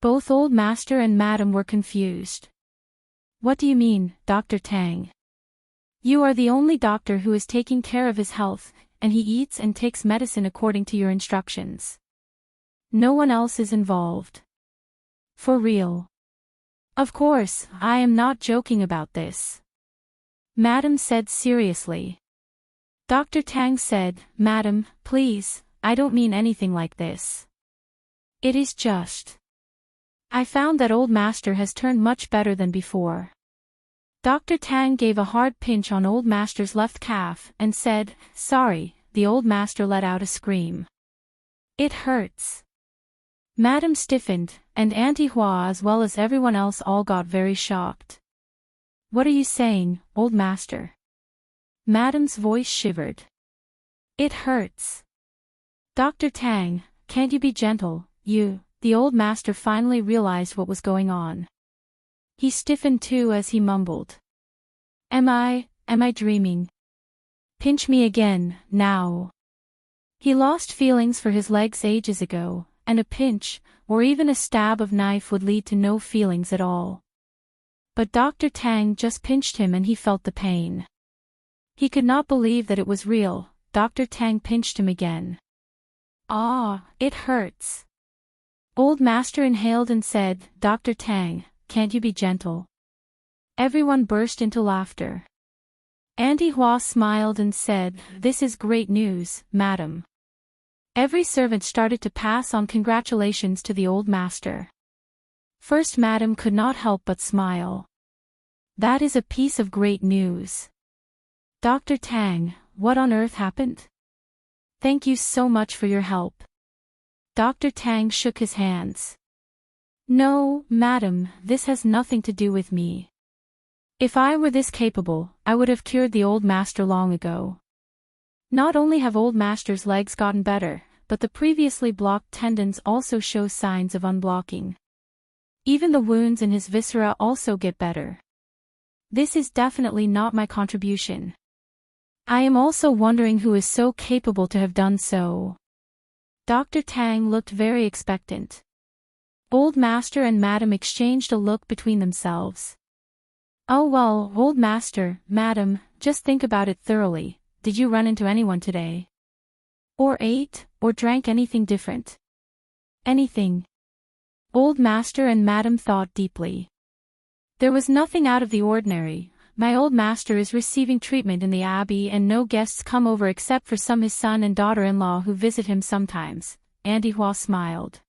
[SPEAKER 1] Both Old Master and Madam were confused. What do you mean, Dr. Tang? You are the only doctor who is taking care of his health, and he eats and takes medicine according to your instructions. No one else is involved. For real. Of course, I am not joking about this. Madam said seriously. Dr. Tang said, Madam, please, I don't mean anything like this. It is just. I found that Old Master has turned much better than before. Dr. Tang gave a hard pinch on Old Master's left calf and said, Sorry. The Old Master let out a scream. It hurts. Madam stiffened, and Auntie Hua as well as everyone else all got very shocked. What are you saying, Old Master? Madam's voice shivered. It hurts. Dr. Tang, can't you be gentle, you? The Old Master finally realized what was going on. He stiffened too as he mumbled. Am I dreaming? Pinch me again, now. He lost feelings for his legs ages ago, and a pinch, or even a stab of knife would lead to no feelings at all. But Dr. Tang just pinched him and he felt the pain. He could not believe that it was real. Dr. Tang pinched him again. Ah, it hurts. Old Master inhaled and said, Dr. Tang, can't you be gentle? Everyone burst into laughter. Auntie Hua smiled and said, "This is great news, madam." Every servant started to pass on congratulations to the old master. First madam could not help but smile. That is a piece of great news. Dr. Tang, what on earth happened? Thank you so much for your help. Dr. Tang shook his hands. No, madam, this has nothing to do with me. If I were this capable, I would have cured the old master long ago. Not only have old master's legs gotten better, but the previously blocked tendons also show signs of unblocking. Even the wounds in his viscera also get better. This is definitely not my contribution. I am also wondering who is so capable to have done so. Dr. Tang looked very expectant. Old master and madam exchanged a look between themselves. Oh well, old master, madam, just think about it thoroughly. Did you run into anyone today? Or ate, or drank anything different? Anything? Old master and madam thought deeply. There was nothing out of the ordinary. My old master is receiving treatment in the abbey and no guests come over except for his son and daughter-in-law who visit him sometimes. Auntie Hua smiled.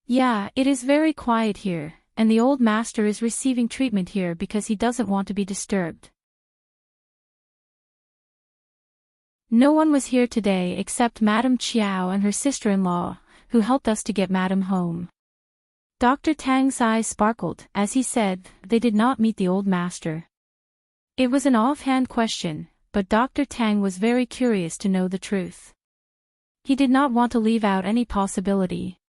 [SPEAKER 1] Yeah, it is very quiet here, and the old master is receiving treatment here because he doesn't want to be disturbed. No one was here today except Madame Chiao and her sister-in-law, who helped us to get Madame home. Dr. Tang's eyes sparkled as he said they did not meet the old master. It was an offhand question, but Dr. Tang was very curious to know the truth. He did not want to leave out any possibility.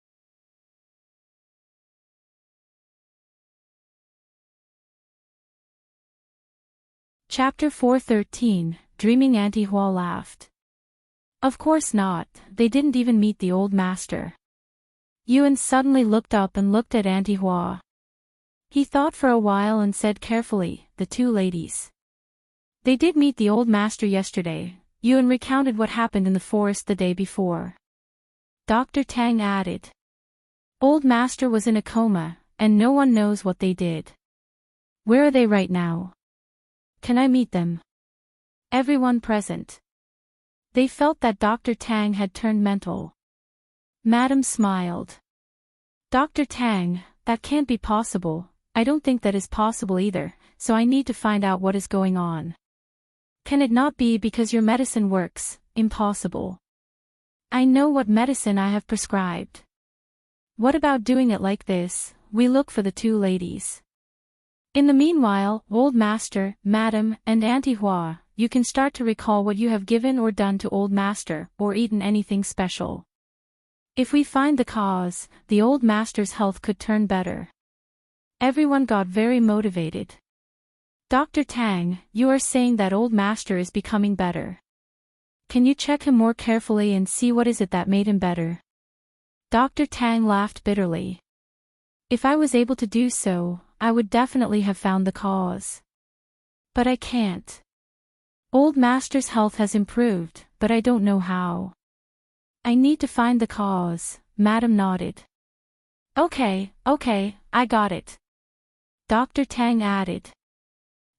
[SPEAKER 1] Chapter 413, Dreaming. Auntie Hua laughed. Of course not, they didn't even meet the old master. Yuan suddenly looked up and looked at Auntie Hua. He thought for a while and said carefully, the two ladies. They did meet the old master yesterday. Yuan recounted what happened in the forest the day before. Dr. Tang added. Old master was in a coma, and no one knows what they did. Where are they right now? Can I meet them? Everyone present. They felt that Dr. Tang had turned mental. Madam smiled. Dr. Tang, that can't be possible. I don't think that is possible either, so I need to find out what is going on. Can it not be because your medicine works? Impossible. I know what medicine I have prescribed. What about doing it like this? We look for the two ladies. In the meanwhile, old master, madam, and Auntie Hua, you can start to recall what you have given or done to old master, or eaten anything special. If we find the cause, the old master's health could turn better. Everyone got very motivated. Dr. Tang, you are saying that old master is becoming better. Can you check him more carefully and see what is it that made him better? Dr. Tang laughed bitterly. If I was able to do so, I would definitely have found the cause. But I can't. Old master's health has improved, but I don't know how. I need to find the cause, Madam nodded. Okay, I got it. Dr. Tang added.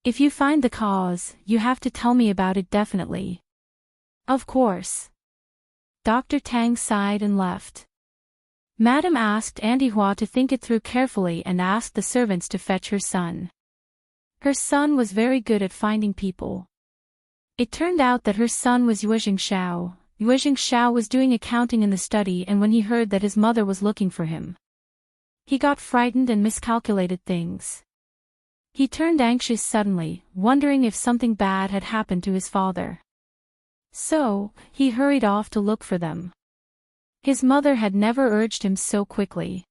[SPEAKER 1] If you find the cause, you have to tell me about it definitely. Of course. Dr. Tang sighed and left. Madam asked Auntie Hua to think it through carefully and asked the servants to fetch her son. Her son was very good at finding people. It turned out that her son was Yuezheng Shao. Yuezheng Shao was doing accounting in the study, and when he heard that his mother was looking for him, he got frightened and miscalculated things. He turned anxious suddenly, wondering if something bad had happened to his father. So, he hurried off to look for them. His mother had never urged him so quickly.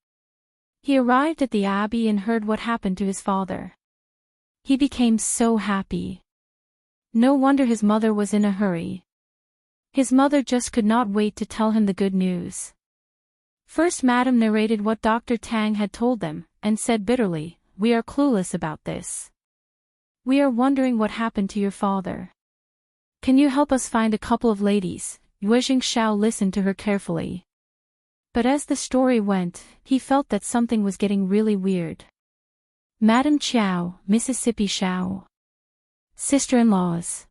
[SPEAKER 1] He arrived at the abbey and heard what happened to his father. He became so happy. No wonder his mother was in a hurry. His mother just could not wait to tell him the good news. First Madam narrated what Dr. Tang had told them, and said bitterly, "We are clueless about this. We are wondering what happened to your father. Can you help us find a couple of ladies?" Yuezheng Shao listened to her carefully. But as the story went, he felt that something was getting really weird. Madam Chiao, Mississippi Shao. Sister-in-laws.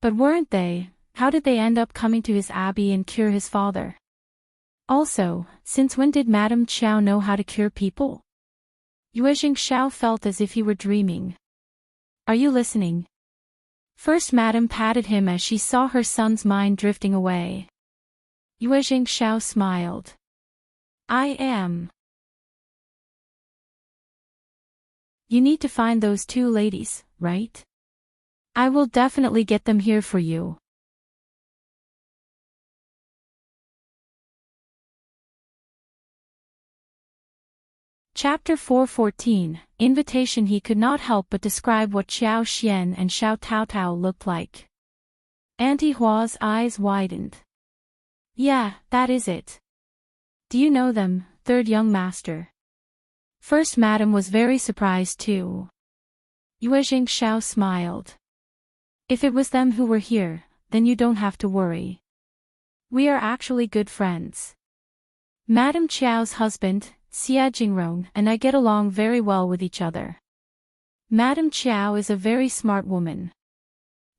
[SPEAKER 1] But weren't they? How did they end up coming to his abbey and cure his father? Also, since when did Madame Qiao know how to cure people? Yuezheng Shao felt as if he were dreaming. Are you listening? First Madame patted him as she saw her son's mind drifting away. Yuezheng Shao smiled. I am. You need to find those two ladies, right? I will definitely get them here for you. Chapter 4:14, Invitation. He could not help but describe what Xiao Xian and Shao Taotao looked like. Auntie Hua's eyes widened. Yeah, that is it. Do you know them, third young master? First Madame was very surprised too. Yuezheng Shao smiled. If it was them who were here, then you don't have to worry. We are actually good friends. Madame Qiao's husband, Xia Jingrong, and I get along very well with each other. Madame Qiao is a very smart woman.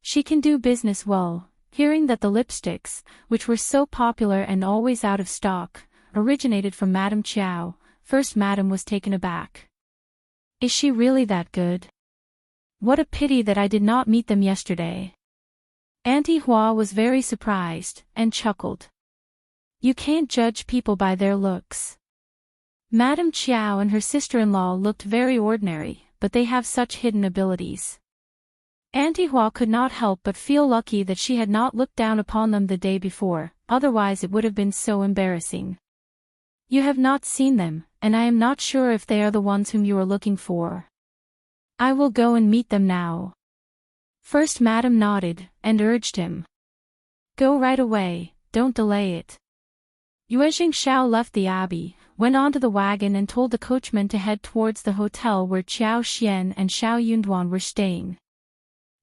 [SPEAKER 1] She can do business well. Hearing that the lipsticks, which were so popular and always out of stock, originated from Madame Qiao, First Madame was taken aback. Is she really that good? What a pity that I did not meet them yesterday. Auntie Hua was very surprised, and chuckled. You can't judge people by their looks. Madame Qiao and her sister-in-law looked very ordinary, but they have such hidden abilities. Auntie Hua could not help but feel lucky that she had not looked down upon them the day before, otherwise it would have been so embarrassing. You have not seen them, and I am not sure if they are the ones whom you are looking for. I will go and meet them now. First Madame nodded, and urged him. Go right away, don't delay it. Yuezheng Shao left the abbey, went onto the wagon and told the coachman to head towards the hotel where Qiao Xian and Shao Yunduan were staying.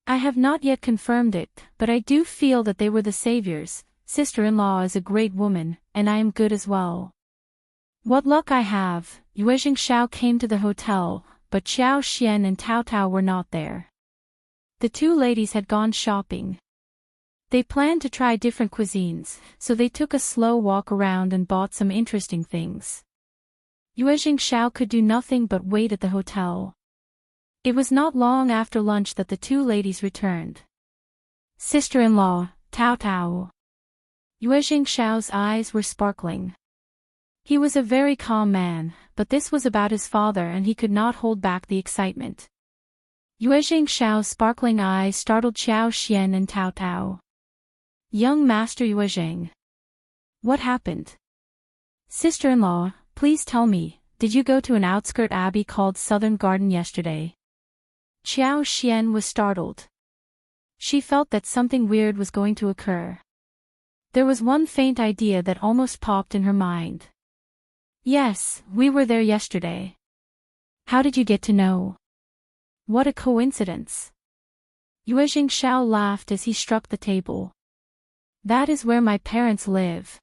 [SPEAKER 1] I have not yet confirmed it, but I do feel that they were the saviors. Sister-in-law is a great woman, and I am good as well. What luck I have. Yuezheng Shao came to the hotel, but Xiao Xian and Tao Tao were not there. The two ladies had gone shopping. They planned to try different cuisines, so they took a slow walk around and bought some interesting things. Yuezheng Shao could do nothing but wait at the hotel. It was not long after lunch that the two ladies returned. Sister-in-law, Tao Tao. Yuezheng Shao's eyes were sparkling. He was a very calm man, but this was about his father and he could not hold back the excitement. Yuezheng Shao's sparkling eyes startled Xiao Xian and Tao Tao. Young Master Yuezheng. What happened? Sister-in-law, please tell me, did you go to an outskirt abbey called Southern Garden yesterday? Xiao Xian was startled. She felt that something weird was going to occur. There was one faint idea that almost popped in her mind. Yes, we were there yesterday. How did you get to know? What a coincidence. Yuezheng Shao laughed as he struck the table. That is where my parents live.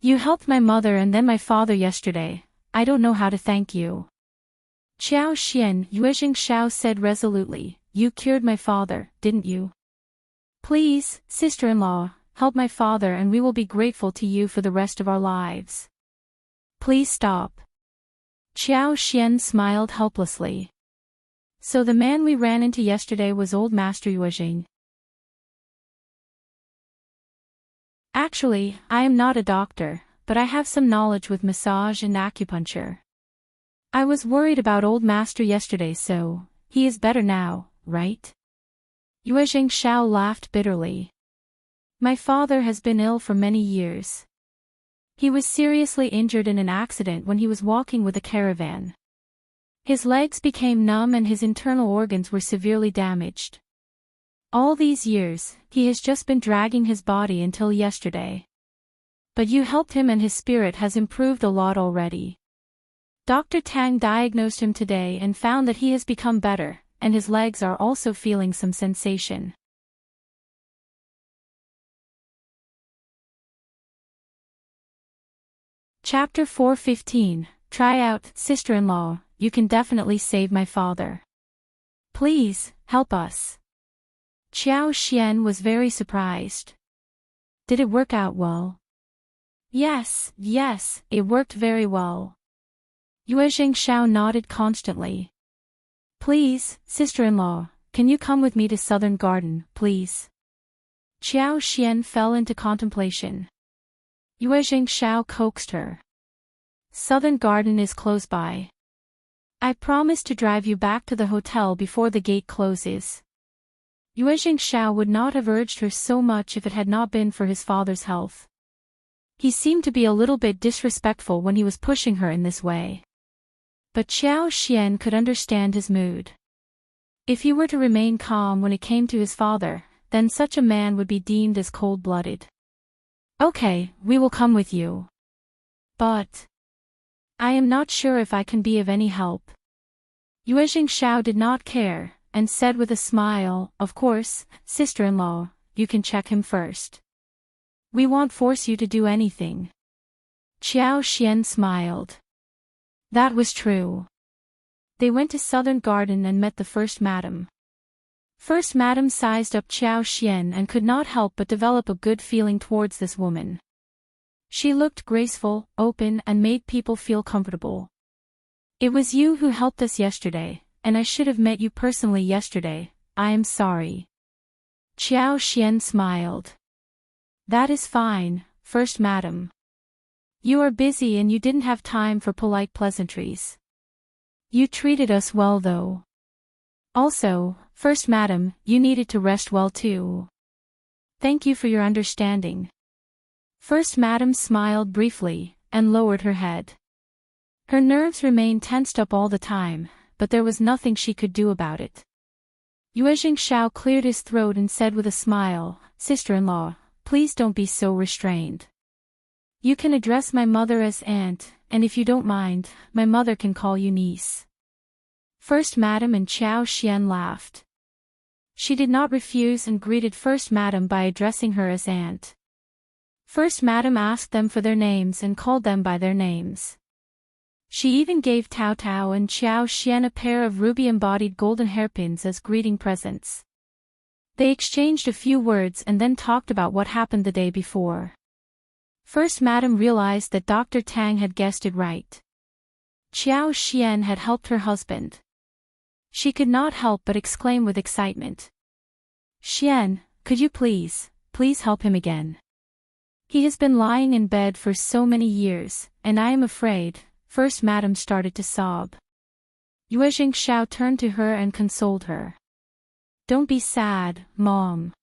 [SPEAKER 1] You helped my mother and then my father yesterday. I don't know how to thank you. Xiao Xian, Yuezheng Shao said resolutely, you cured my father, didn't you? Please, sister-in-law, help my father and we will be grateful to you for the rest of our lives. Please stop. Xiao Xian smiled helplessly. So the man we ran into yesterday was old Master Yuezheng. Actually, I am not a doctor, but I have some knowledge with massage and acupuncture. I was worried about old master yesterday, so he is better now, right? Yuezheng Shao laughed bitterly. My father has been ill for many years. He was seriously injured in an accident when he was walking with a caravan. His legs became numb and his internal organs were severely damaged. All these years, he has just been dragging his body until yesterday. But you helped him and his spirit has improved a lot already. Dr. Tang diagnosed him today and found that he has become better, and his legs are also feeling some sensation. Chapter 4:15, Tryout. Sister-in-law, you can definitely save my father. Please, help us. Xiao Xian was very surprised. Did it work out well? Yes, it worked very well. Yuezheng Shao nodded constantly. Please, sister-in-law, can you come with me to Southern Garden, please? Xiao Xian fell into contemplation. Yuezheng Shao coaxed her. Southern Garden is close by. I promise to drive you back to the hotel before the gate closes. Yuezheng Shao would not have urged her so much if it had not been for his father's health. He seemed to be a little bit disrespectful when he was pushing her in this way. But Xiao Xian could understand his mood. If he were to remain calm when it came to his father, then such a man would be deemed as cold-blooded. Okay, we will come with you. But I am not sure if I can be of any help. Yuezheng Shao did not care, and said with a smile, of course, sister-in-law, you can check him first. We won't force you to do anything. Xiao Xian smiled. That was true. They went to Southern Garden and met the First Madam. First Madam sized up Xiao Xian and could not help but develop a good feeling towards this woman. She looked graceful, open, and made people feel comfortable. It was you who helped us yesterday, and I should have met you personally yesterday. I am sorry. Xiao Xian smiled. That is fine, First Madam. You are busy and you didn't have time for polite pleasantries. You treated us well though. Also, First Madam, you needed to rest well too. Thank you for your understanding. First Madam smiled briefly, and lowered her head. Her nerves remained tensed up all the time, but there was nothing she could do about it. Yuezheng Shao cleared his throat and said with a smile, Sister-in-law, please don't be so restrained. You can address my mother as aunt, and if you don't mind, my mother can call you niece. First Madam and Xiao Xian laughed. She did not refuse and greeted First Madam by addressing her as aunt. First Madam asked them for their names and called them by their names. She even gave Tao Tao and Xiao Xian a pair of ruby-embodied golden hairpins as greeting presents. They exchanged a few words and then talked about what happened the day before. First Madam realized that Dr. Tang had guessed it right. Xiao Xian had helped her husband. She could not help but exclaim with excitement. Xian, could you please help him again? He has been lying in bed for so many years, and I am afraid. First Madam started to sob. Yuezheng Shao turned to her and consoled her. Don't be sad, Mom.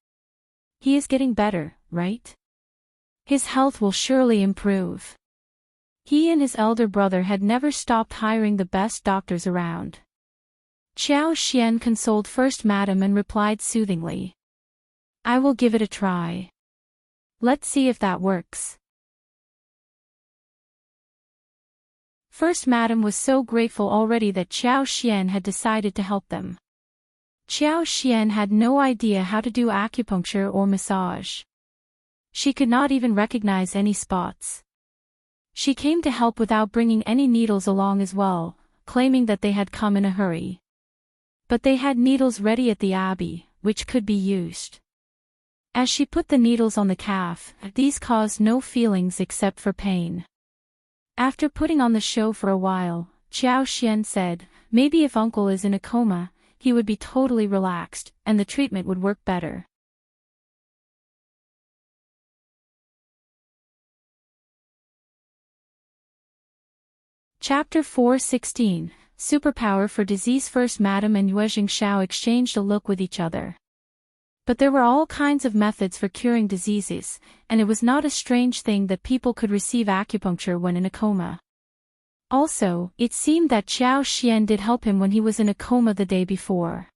[SPEAKER 1] He is getting better, right? His health will surely improve. He and his elder brother had never stopped hiring the best doctors around. Xiao Xian consoled First Madam and replied soothingly. I will give it a try. Let's see if that works. First Madam was so grateful already that Xiao Xian had decided to help them. Xiao Xian had no idea how to do acupuncture or massage. She could not even recognize any spots. She came to help without bringing any needles along as well, claiming that they had come in a hurry. But they had needles ready at the abbey, which could be used. As she put the needles on the calf, these caused no feelings except for pain. After putting on the show for a while, Xiao Xian said, maybe if uncle is in a coma, he would be totally relaxed, and the treatment would work better. Chapter 4:16, Superpower for Disease. First Madam and Yuezheng Shao exchanged a look with each other. But there were all kinds of methods for curing diseases, and it was not a strange thing that people could receive acupuncture when in a coma. Also, it seemed that Xiao Xian did help him when he was in a coma the day before.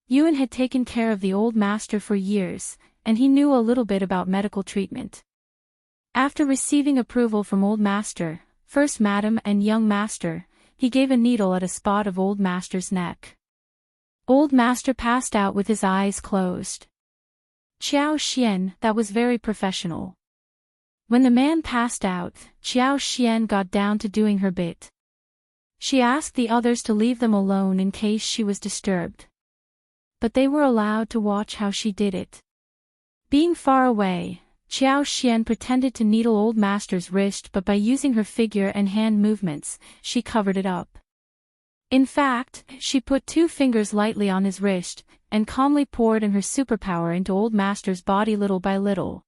[SPEAKER 1] Yuan had taken care of the old master for years, and he knew a little bit about medical treatment. After receiving approval from old master, First Madam and young master, he gave a needle at a spot of old master's neck. Old master passed out with his eyes closed. Xiao Xian, that was very professional. When the man passed out, Xiao Xian got down to doing her bit. She asked the others to leave them alone in case she was disturbed, but they were allowed to watch how she did it. Being far away, Xiao Xian pretended to needle Old Master's wrist, but by using her figure and hand movements, she covered it up. In fact, she put 2 fingers lightly on his wrist, and calmly poured in her superpower into Old Master's body little by little.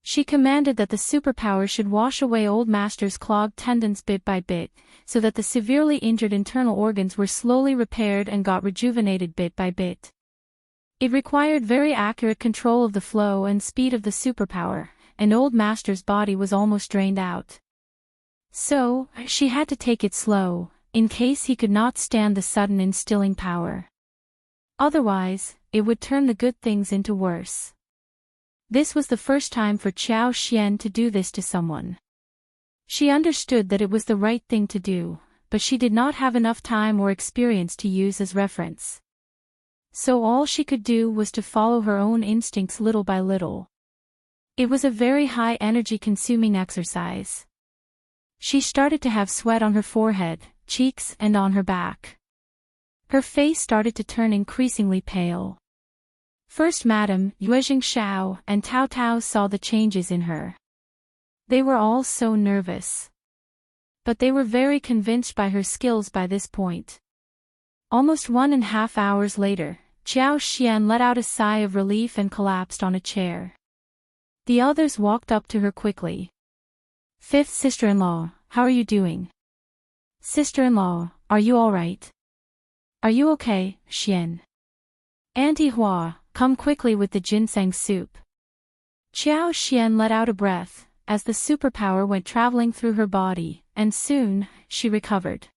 [SPEAKER 1] She commanded that the superpower should wash away Old Master's clogged tendons bit by bit, so that the severely injured internal organs were slowly repaired and got rejuvenated bit by bit. It required very accurate control of the flow and speed of the superpower, and Old Master's body was almost drained out. So, she had to take it slow, in case he could not stand the sudden instilling power. Otherwise, it would turn the good things into worse. This was the first time for Xiao Xian to do this to someone. She understood that it was the right thing to do, but she did not have enough time or experience to use as reference. So all she could do was to follow her own instincts little by little. It was a very high energy-consuming exercise. She started to have sweat on her forehead, cheeks, and on her back. Her face started to turn increasingly pale. First Madame, Yuezheng, Shao, and Tao Tao saw the changes in her. They were all so nervous. But they were very convinced by her skills by this point. Almost 1.5 hours later, Xiao Xian let out a sigh of relief and collapsed on a chair. The others walked up to her quickly. "Fifth sister-in-law, how are you doing? Sister-in-law, are you all right? Are you okay, Xian? Auntie Hua, come quickly with the ginseng soup." Xiao Xian let out a breath, as the superpower went traveling through her body, and soon, she recovered.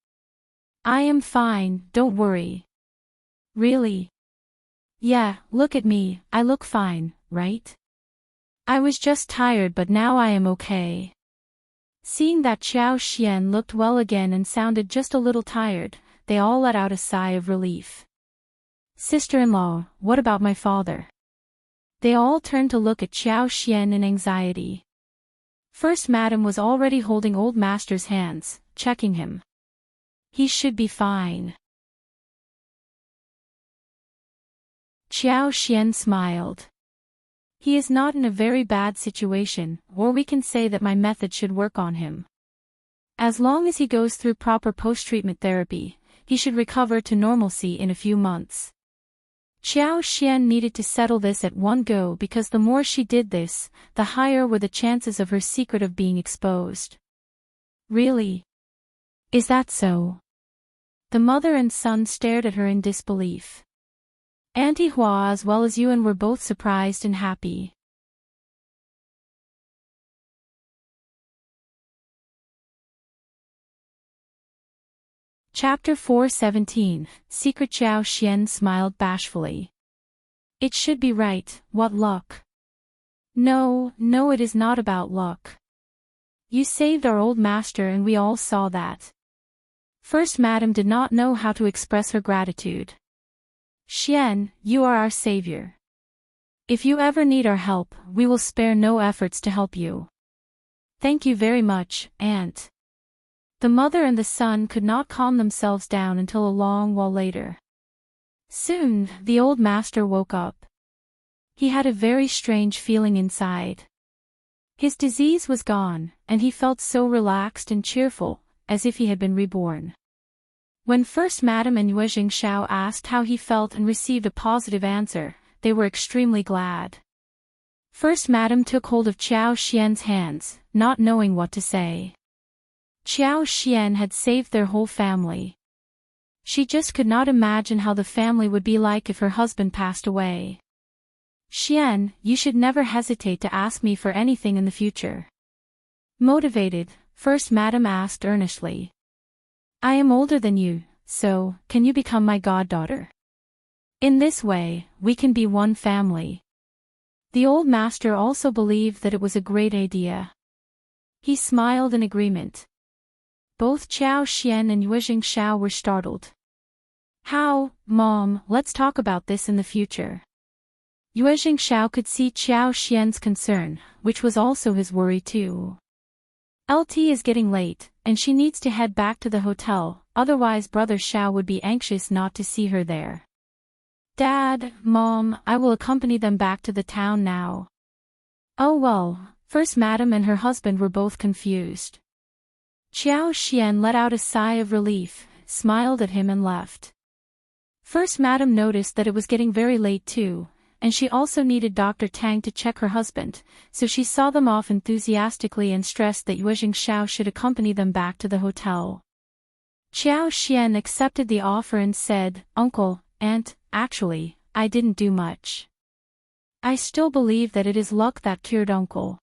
[SPEAKER 1] "I am fine, don't worry." "Really?" "Yeah, look at me, I look fine, right? I was just tired but now I am okay." Seeing that Xiao Xian looked well again and sounded just a little tired, they all let out a sigh of relief. "Sister-in-law, what about my father?" They all turned to look at Xiao Xian in anxiety. First Madame was already holding Old Master's hands, checking him. "He should be fine." Xiao Xian smiled. "He is not in a very bad situation, or we can say that my method should work on him. As long as he goes through proper post-treatment therapy, he should recover to normalcy in a few months." Xiao Xian needed to settle this at one go because the more she did this, the higher were the chances of her secret of being exposed. "Really? Is that so?" The mother and son stared at her in disbelief. Auntie Hua as well as Yuan were both surprised and happy. Chapter 4:17, Secret. Xiao Xian smiled bashfully. "It should be right, what luck." No, it is not about luck. You saved our old master and we all saw that." First Madame did not know how to express her gratitude. "Xian, you are our savior. If you ever need our help, we will spare no efforts to help you." "Thank you very much, Aunt." The mother and the son could not calm themselves down until a long while later. Soon, the old master woke up. He had a very strange feeling inside. His disease was gone, and he felt so relaxed and cheerful, as if he had been reborn. When First Madame and Yuezheng Shao asked how he felt and received a positive answer, they were extremely glad. First Madame took hold of Xiao Xian's hands, not knowing what to say. Xiao Xian had saved their whole family. She just could not imagine how the family would be like if her husband passed away. "Xian, you should never hesitate to ask me for anything in the future." Motivated, First Madame asked earnestly. "I am older than you, so, can you become my goddaughter? In this way, we can be one family." The old master also believed that it was a great idea. He smiled in agreement. Both Xiao Xian and Yuezheng Shao were startled. "How, Mom, let's talk about this in the future." Yuezheng Shao could see Xiao Xian's concern, which was also his worry too. "LT is getting late, and she needs to head back to the hotel, otherwise Brother Shao would be anxious not to see her there." Dad, Mom, I will accompany them back to the town now. Oh well, First Madam and her husband were both confused. Xiao Xian let out a sigh of relief, smiled at him and left. First Madam noticed that it was getting very late too, and she also needed Dr. Tang to check her husband, so she saw them off enthusiastically and stressed that Yuezheng Shao should accompany them back to the hotel. Xiao Xian accepted the offer and said, Uncle, Aunt, actually, I didn't do much. I still believe that it is luck that cured Uncle.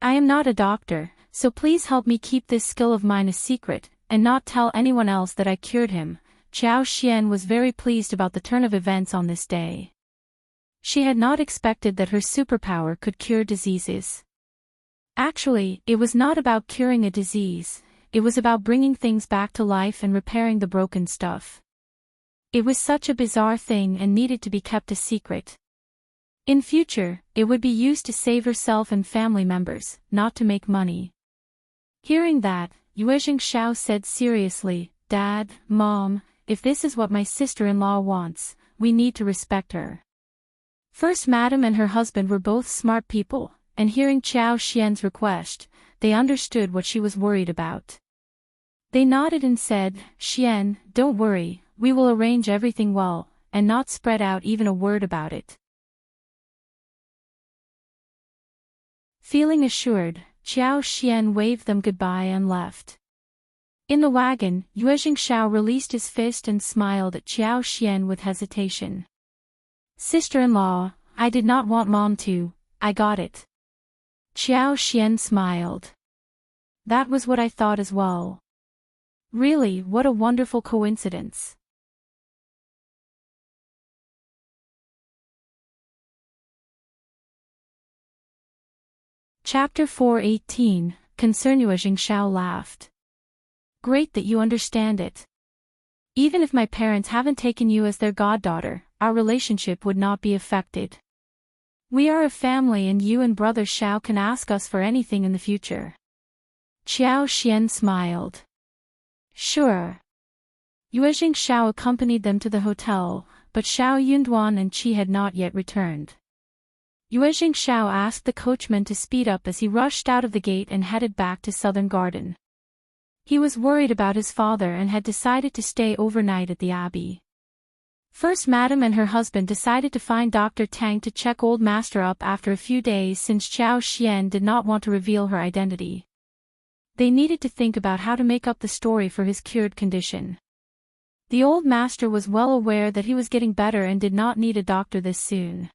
[SPEAKER 1] I am not a doctor, so please help me keep this skill of mine a secret, and not tell anyone else that I cured him. Xiao Xian was very pleased about the turn of events on this day. She had not expected that her superpower could cure diseases. Actually, it was not about curing a disease, it was about bringing things back to life and repairing the broken stuff. It was such a bizarre thing and needed to be kept a secret. In future, it would be used to save herself and family members, not to make money. Hearing that, Yuezheng Shao said seriously, Dad, Mom, if this is what my sister-in-law wants, we need to respect her. First Madam and her husband were both smart people, and hearing Xiao Xian's request, they understood what she was worried about. They nodded and said, Xian, don't worry, we will arrange everything well, and not spread out even a word about it. Feeling assured, Xiao Xian waved them goodbye and left. In the wagon, Yuezheng Shao released his fist and smiled at Xiao Xian with hesitation. Sister-in-law, I did not want Mom to, I got it. Xiao Xian smiled. That was what I thought as well. Really, what a wonderful coincidence. Chapter 4:18, Concern. Yuezheng Shao laughed. Great that you understand it. Even if my parents haven't taken you as their goddaughter, our relationship would not be affected. We are a family and you and brother Shao can ask us for anything in the future. Xiao Xian smiled. Sure. Yuezheng Shao accompanied them to the hotel, but Shao Yunduan and Qi had not yet returned. Yuezheng Shao asked the coachman to speed up as he rushed out of the gate and headed back to Southern Garden. He was worried about his father and had decided to stay overnight at the abbey. First Madam and her husband decided to find Dr. Tang to check Old Master up after a few days since Xiao Xian did not want to reveal her identity. They needed to think about how to make up the story for his cured condition. The Old Master was well aware that he was getting better and did not need a doctor this soon.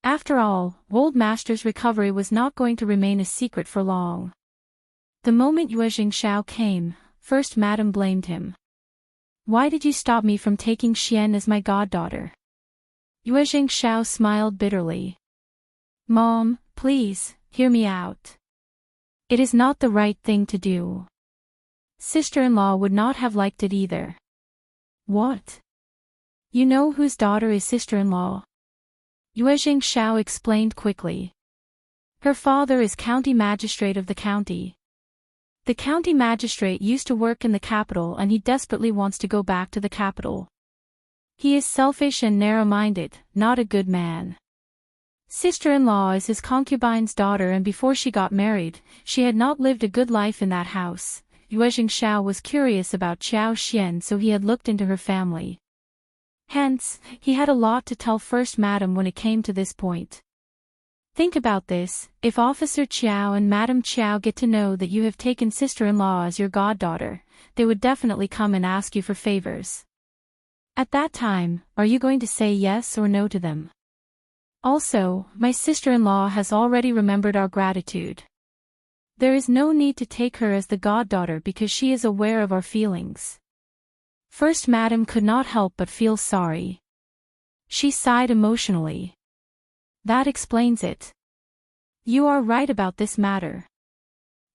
[SPEAKER 1] After all, Old Master's recovery was not going to remain a secret for long. The moment Yuezheng Shao came, First Madam blamed him. Why did you stop me from taking Xian as my goddaughter? Yuezheng Shao smiled bitterly. Mom, please, hear me out. It is not the right thing to do. Sister-in-law would not have liked it either. What? You know whose daughter is sister-in-law? Yuezheng Shao explained quickly. Her father is county magistrate of the county. The county magistrate used to work in the capital and he desperately wants to go back to the capital. He is selfish and narrow-minded, not a good man. Sister-in-law is his concubine's daughter and before she got married, she had not lived a good life in that house. Yuezheng Shao was curious about Xiao Xian so he had looked into her family. Hence, he had a lot to tell First Madam when it came to this point. Think about this, if Officer Qiao and Madam Qiao get to know that you have taken sister-in-law as your goddaughter, they would definitely come and ask you for favors. At that time, are you going to say yes or no to them? Also, my sister-in-law has already remembered our gratitude. There is no need to take her as the goddaughter because she is aware of our feelings. First Madam could not help but feel sorry. She sighed emotionally. That explains it. You are right about this matter.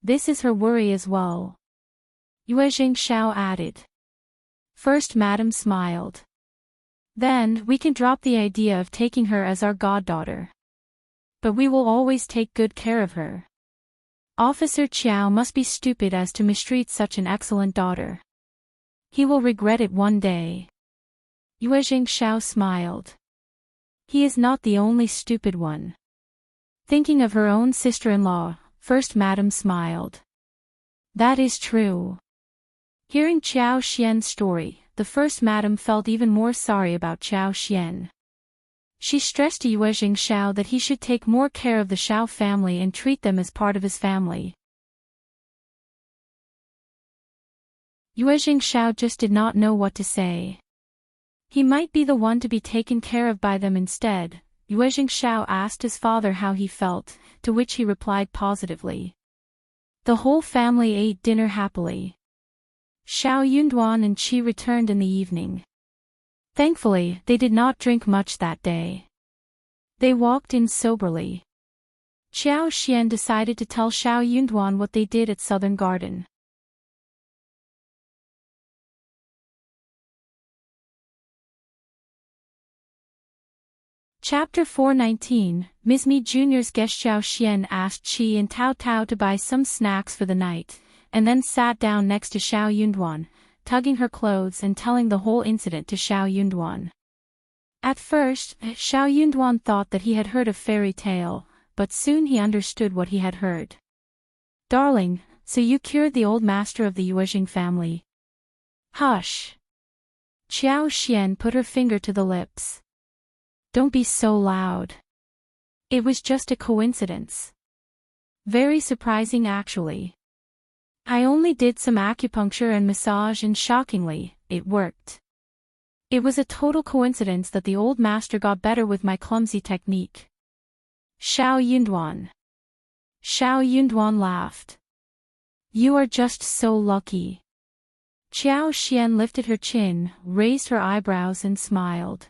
[SPEAKER 1] This is her worry as well. Yuezheng Shao added. First Madam smiled. Then we can drop the idea of taking her as our goddaughter. But we will always take good care of her. Officer Qiao must be stupid as to mistreat such an excellent daughter. He will regret it one day. Yuezheng Shao smiled. He is not the only stupid one. Thinking of her own sister-in-law, First Madam smiled. That is true. Hearing Chao Xian's story, the First Madam felt even more sorry about Chao Xian. She stressed to Yuezheng Shao that he should take more care of the Shao family and treat them as part of his family. Yuezheng Shao just did not know what to say. He might be the one to be taken care of by them instead. Yuezheng Shao asked his father how he felt, to which he replied positively. The whole family ate dinner happily. Shao Yunduan and Qi returned in the evening. Thankfully, they did not drink much that day. They walked in soberly. Chao Xian decided to tell Shao Yunduan what they did at Southern Garden. Chapter 419, Ms.Mi Jr.'s guest Shao Xian asked Qi and Tao Tao to buy some snacks for the night, and then sat down next to Shao Yunduan, tugging her clothes and telling the whole incident to Shao Yunduan. At first, Shao Yunduan thought that he had heard a fairy tale, but soon he understood what he had heard. Darling, so you cured the old master of the Yuezheng family. Hush. Chao Xian put her finger to the lips. Don't be so loud. It was just a coincidence. Very surprising actually. I only did some acupuncture and massage and shockingly, it worked. It was a total coincidence that the old master got better with my clumsy technique. Shao Yunduan. Shao Yunduan laughed. You are just so lucky. Chao Xian lifted her chin, raised her eyebrows and smiled.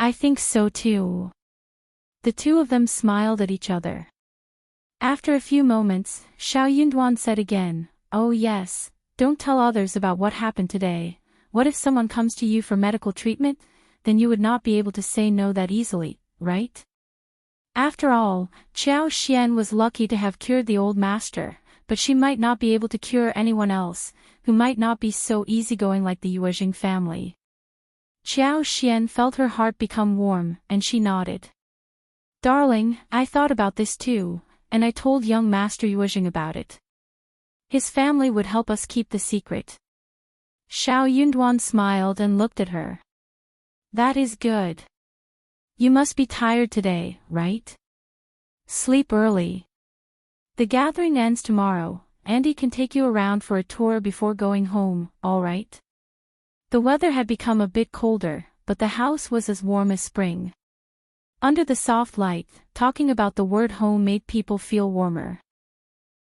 [SPEAKER 1] I think so too. The two of them smiled at each other. After a few moments, Shao Yunduan said again, oh yes, don't tell others about what happened today. What if someone comes to you for medical treatment? Then you would not be able to say no that easily, right? After all, Chao Xian was lucky to have cured the old master, but she might not be able to cure anyone else, who might not be so easygoing like the Yuezheng family. Chao Xian felt her heart become warm, and she nodded. Darling, I thought about this too, and I told young Master Yuezheng about it. His family would help us keep the secret. Shao Yunduan smiled and looked at her. That is good. You must be tired today, right? Sleep early. The gathering ends tomorrow. Andy can take you around for a tour before going home, all right? The weather had become a bit colder, but the house was as warm as spring. Under the soft light, talking about the word home made people feel warmer.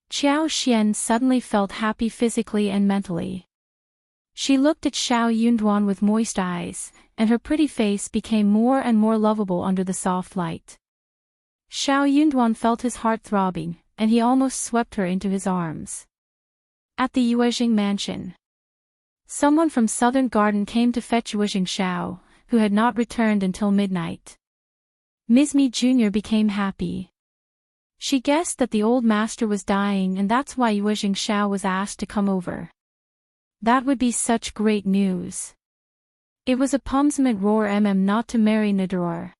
[SPEAKER 1] Chao Xian suddenly felt happy physically and mentally. She looked at Shao Yunduan with moist eyes, and her pretty face became more and more lovable under the soft light. Shao Yunduan felt his heart throbbing, and he almost swept her into his arms. At the Yuezheng mansion. Someone from Southern Garden came to fetch Yuezheng Shao, who had not returned until midnight. Ms.Mi Jr. became happy. She guessed that the old master was dying and that's why Yuezheng Shao was asked to come over. That would be such great news. It was a punishment roar not to marry Nador.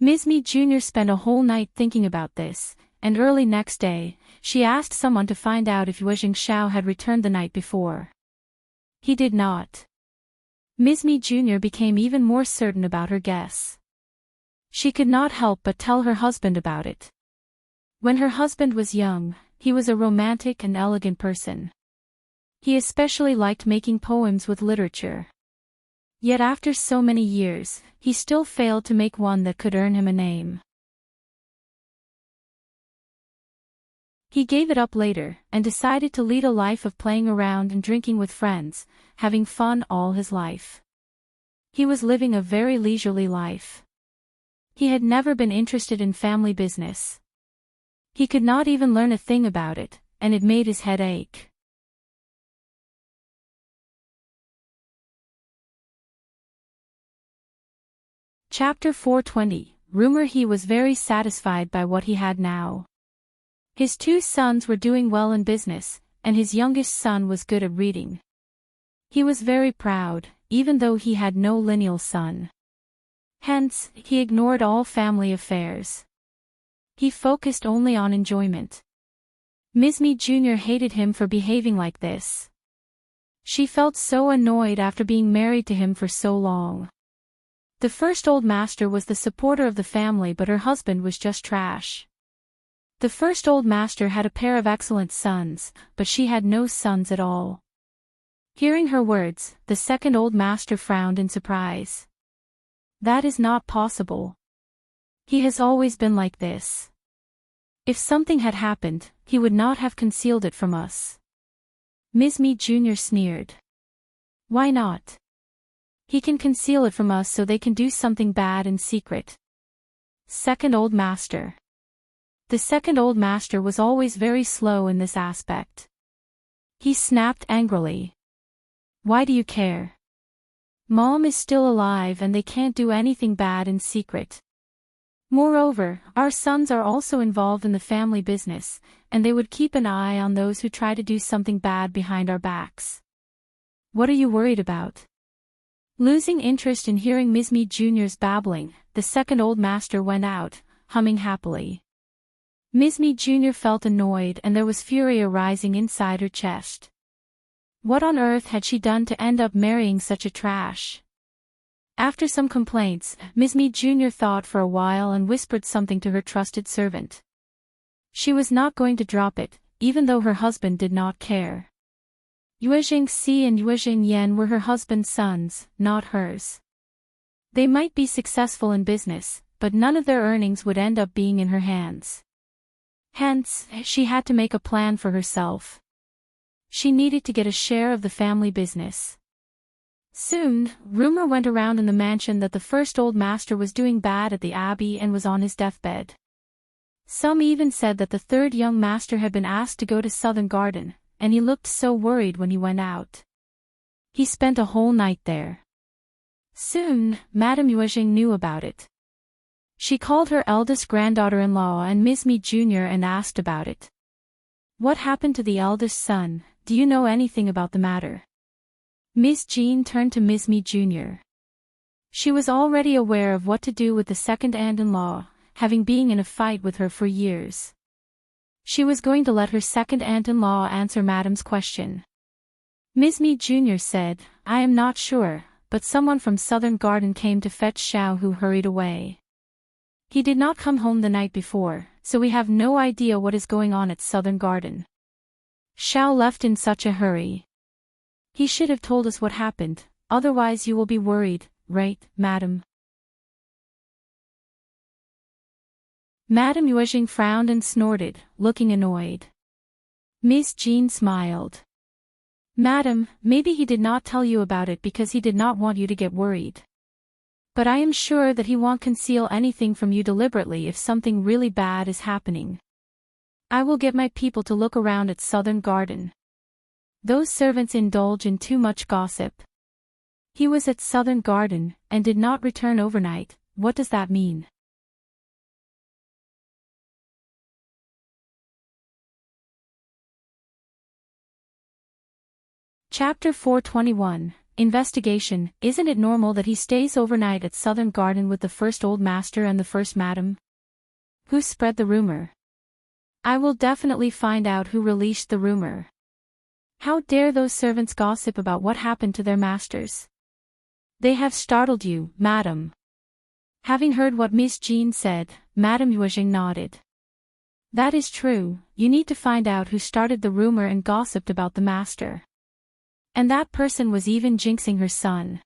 [SPEAKER 1] Ms.Mi Jr. spent a whole night thinking about this, and early next day, she asked someone to find out if Yuezheng Shao had returned the night before. He did not. Ms.Mi Jr. became even more certain about her guess. She could not help but tell her husband about it. When her husband was young, he was a romantic and elegant person. He especially liked making poems with literature. Yet after so many years, he still failed to make one that could earn him a name. He gave it up later, and decided to lead a life of playing around and drinking with friends, having fun all his life. He was living a very leisurely life. He had never been interested in family business. He could not even learn a thing about it, and it made his head ache. Chapter 420, Rumor. He was very satisfied by what he had now. His two sons were doing well in business, and his youngest son was good at reading. He was very proud, even though he had no lineal son. Hence, he ignored all family affairs. He focused only on enjoyment. Ms.Mi Jr. hated him for behaving like this. She felt so annoyed after being married to him for so long. The first old master was the supporter of the family, but her husband was just trash. The first old master had a pair of excellent sons, but she had no sons at all. Hearing her words, the second old master frowned in surprise. That is not possible. He has always been like this. If something had happened, he would not have concealed it from us. Ms.Mi Jr. sneered. Why not? He can conceal it from us so they can do something bad in secret. Second old master. The second old master was always very slow in this aspect. He snapped angrily. Why do you care? Mom is still alive and they can't do anything bad in secret. Moreover, our sons are also involved in the family business, and they would keep an eye on those who try to do something bad behind our backs. What are you worried about? Losing interest in hearing Ms.Mi Jr.'s babbling, the second old master went out, humming happily. Ms.Mi Jr. felt annoyed and there was fury arising inside her chest. What on earth had she done to end up marrying such a trash? After some complaints, Ms.Mi Jr. thought for a while and whispered something to her trusted servant. She was not going to drop it, even though her husband did not care. Yuezheng Si and Yuezheng Yan were her husband's sons, not hers. They might be successful in business, but none of their earnings would end up being in her hands. Hence, she had to make a plan for herself. She needed to get a share of the family business. Soon, rumor went around in the mansion that the first old master was doing bad at the abbey and was on his deathbed. Some even said that the third young master had been asked to go to Southern Garden, and he looked so worried when he went out. He spent a whole night there. Soon, Madame Yuezheng knew about it. She called her eldest granddaughter-in-law and Ms.Mi Jr. and asked about it. What happened to the eldest son? Do you know anything about the matter? Miss Jean turned to Ms.Mi Jr. She was already aware of what to do with the second aunt-in-law, having been in a fight with her for years. She was going to let her second aunt-in-law answer Madame's question. Ms.Mi Jr. said, I am not sure, but someone from Southern Garden came to fetch Shao who hurried away. He did not come home the night before, so we have no idea what is going on at Southern Garden. Shao left in such a hurry. He should have told us what happened, otherwise you will be worried, right, madam? Madame Yuezheng frowned and snorted, looking annoyed. Miss Jean smiled. Madam, maybe he did not tell you about it because he did not want you to get worried. But I am sure that he won't conceal anything from you deliberately if something really bad is happening. I will get my people to look around at Southern Garden. Those servants indulge in too much gossip. He was at Southern Garden, and did not return overnight. What does that mean? Chapter 421, Investigation. Isn't it normal that he stays overnight at Southern Garden with the first old master and the first madam? Who spread the rumor? I will definitely find out who released the rumor. How dare those servants gossip about what happened to their masters? They have startled you, madam. Having heard what Miss Jean said, Madame Yuezheng nodded. That is true, you need to find out who started the rumor and gossiped about the master. And that person was even jinxing her son.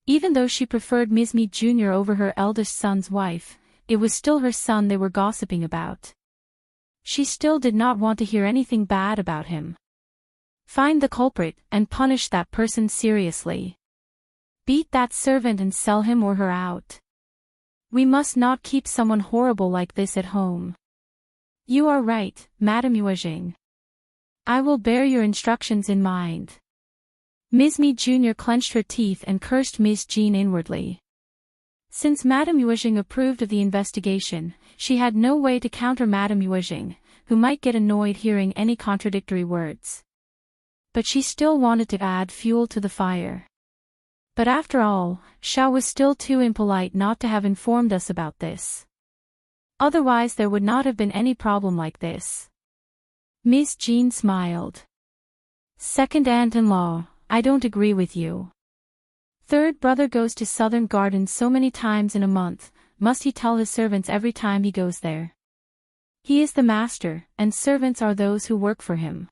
[SPEAKER 1] Even though she preferred Ms.Mi Jr. over her eldest son's wife, it was still her son they were gossiping about. She still did not want to hear anything bad about him. Find the culprit and punish that person seriously. Beat that servant and sell him or her out. We must not keep someone horrible like this at home. You are right, Madame Yuezheng. I will bear your instructions in mind. Ms.Mi Jr. clenched her teeth and cursed Miss Jean inwardly. Since Madame Yuezheng approved of the investigation, she had no way to counter Madame Yuezheng, who might get annoyed hearing any contradictory words. But she still wanted to add fuel to the fire. But after all, Shao was still too impolite not to have informed us about this. Otherwise there would not have been any problem like this. Miss Jean smiled. Second aunt-in-law, I don't agree with you. Third brother goes to Southern Gardens so many times in a month, must he tell his servants every time he goes there? He is the master, and servants are those who work for him.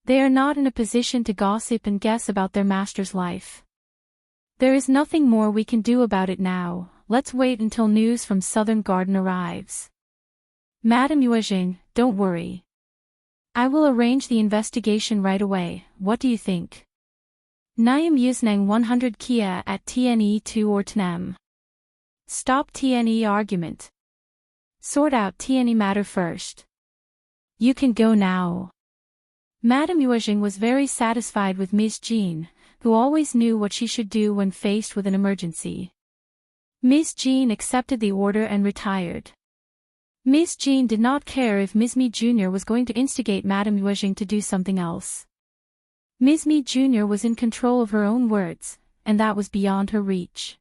[SPEAKER 1] They are not in a position to gossip and guess about their master's life. There is nothing more we can do about it now, let's wait until news from Southern Garden arrives. Madam Yuezheng, don't worry. I will arrange the investigation right away, what do you think? Niam Yuezheng 100 Kia at TNE2 or TNM. Stop TNE argument. Sort out TNE matter first. You can go now. Madam Yuezheng was very satisfied with Ms. Jean, who always knew what she should do when faced with an emergency. Ms. Jean accepted the order and retired. Ms. Jean did not care if Ms.Mi Jr. was going to instigate Madam Yuezheng to do something else. Ms.Mi Jr. was in control of her own words, and that was beyond her reach.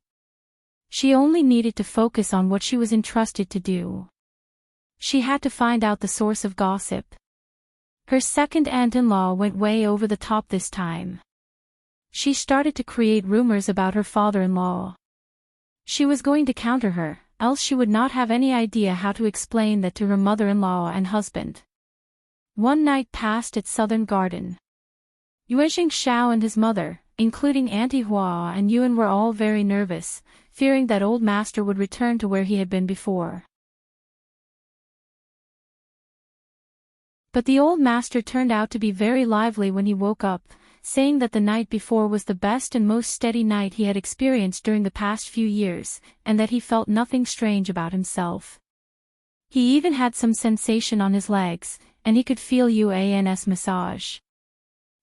[SPEAKER 1] She only needed to focus on what she was entrusted to do. She had to find out the source of gossip. Her second aunt-in-law went way over the top this time. She started to create rumors about her father-in-law. She was going to counter her, else she would not have any idea how to explain that to her mother-in-law and husband. One night passed at Southern Garden. Yuezheng, Shao and his mother, including Auntie Hua and Yuan, were all very nervous, fearing that old master would return to where he had been before. But the old master turned out to be very lively when he woke up, saying that the night before was the best and most steady night he had experienced during the past few years, and that he felt nothing strange about himself. He even had some sensation on his legs, and he could feel Yuan's massage.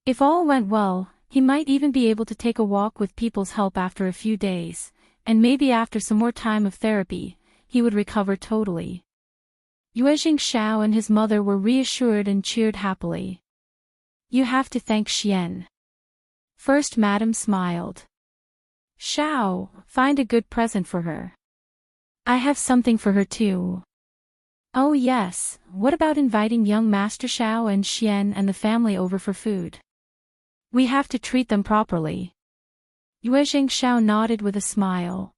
[SPEAKER 1] If all went well, he might even be able to take a walk with people's help after a few days, and maybe after some more time of therapy, he would recover totally. Yuezheng, Shao and his mother were reassured and cheered happily. You have to thank Xian. First Madam smiled. Shao, find a good present for her. I have something for her too. Oh yes, what about inviting young Master Shao and Xian and the family over for food? We have to treat them properly. Yuezheng, Shao nodded with a smile.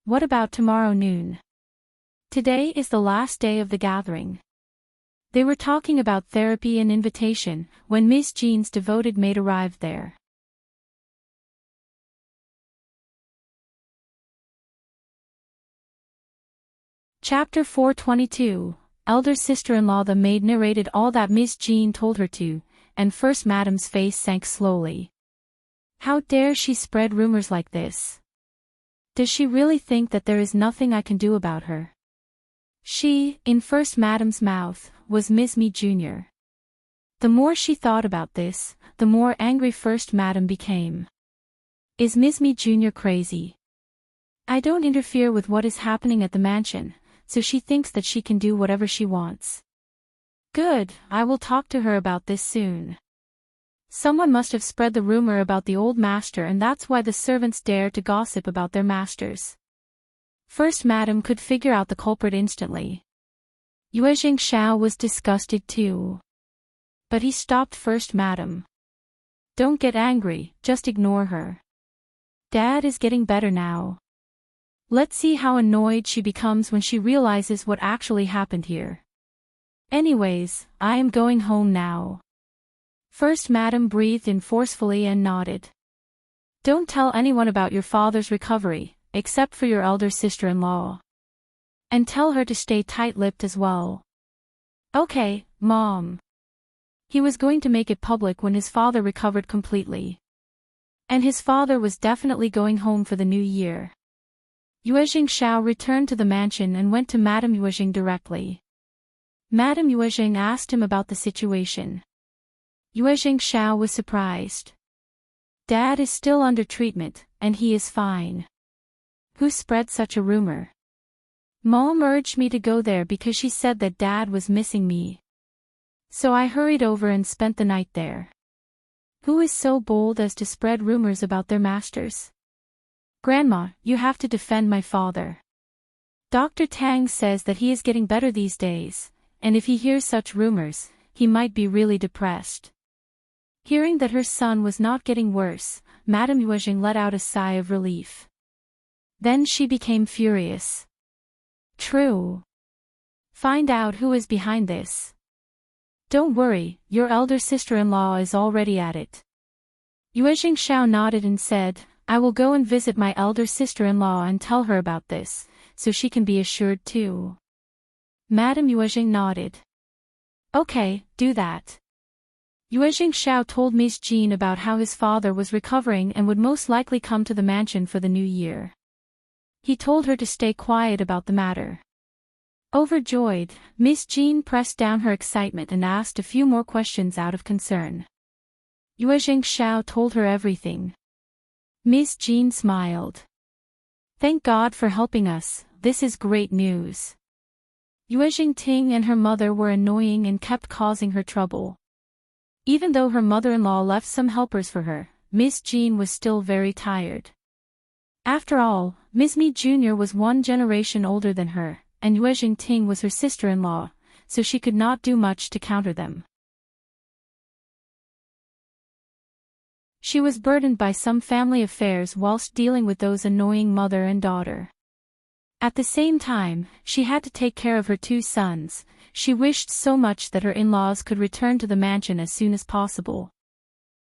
[SPEAKER 1] What about tomorrow noon? Today is the last day of the gathering. They were talking about therapy and invitation, when Miss Jean's devoted maid arrived there. Chapter 422, Elder Sister-in-Law. The maid narrated all that Miss Jean told her to, and First Madam's face sank slowly. How dare she spread rumors like this? Does she really think that there is nothing I can do about her? She, in First Madam's mouth, was Ms.Mi Jr. The more she thought about this, the more angry First Madam became. Is Ms.Mi Jr. crazy? I don't interfere with what is happening at the mansion, so she thinks that she can do whatever she wants. Good, I will talk to her about this soon. Someone must have spread the rumor about the old master, and that's why the servants dare to gossip about their masters. First Madam could figure out the culprit instantly. Yuezheng, Shao was disgusted too. But he stopped First Madam. Don't get angry, just ignore her. Dad is getting better now. Let's see how annoyed she becomes when she realizes what actually happened here. Anyways, I am going home now. First Madam breathed in forcefully and nodded. Don't tell anyone about your father's recovery, except for your elder sister-in-law. And tell her to stay tight-lipped as well. Okay, Mom. He was going to make it public when his father recovered completely. And his father was definitely going home for the new year. Yuezheng, Shao returned to the mansion and went to Madame Yuezheng directly. Madame Yuezheng asked him about the situation. Yuezheng, Shao was surprised. Dad is still under treatment, and he is fine. Who spread such a rumor? Mom urged me to go there because she said that Dad was missing me. So I hurried over and spent the night there. Who is so bold as to spread rumors about their masters? Grandma, you have to defend my father. Dr. Tang says that he is getting better these days, and if he hears such rumors, he might be really depressed. Hearing that her son was not getting worse, Madame Yuezheng let out a sigh of relief. Then she became furious. True. Find out who is behind this. Don't worry, your elder sister-in-law is already at it. Yuezheng Shao nodded and said, I will go and visit my elder sister-in-law and tell her about this, so she can be assured too. Madame Yuezheng nodded. Okay, do that. Yuezheng Shao told Ms.Mi about how his father was recovering and would most likely come to the mansion for the new year. He told her to stay quiet about the matter. Overjoyed, Ms.Mi pressed down her excitement and asked a few more questions out of concern. Yuezheng Shao told her everything. Ms.Mi smiled. Thank God for helping us, this is great news. Yuezheng Ting and her mother were annoying and kept causing her trouble. Even though her mother-in-law left some helpers for her, Ms.Mi was still very tired. After all, Ms.Mi Jr. was one generation older than her, and Yuezheng Ting was her sister-in-law, so she could not do much to counter them. She was burdened by some family affairs whilst dealing with those annoying mother and daughter. At the same time, she had to take care of her two sons. She wished so much that her in-laws could return to the mansion as soon as possible.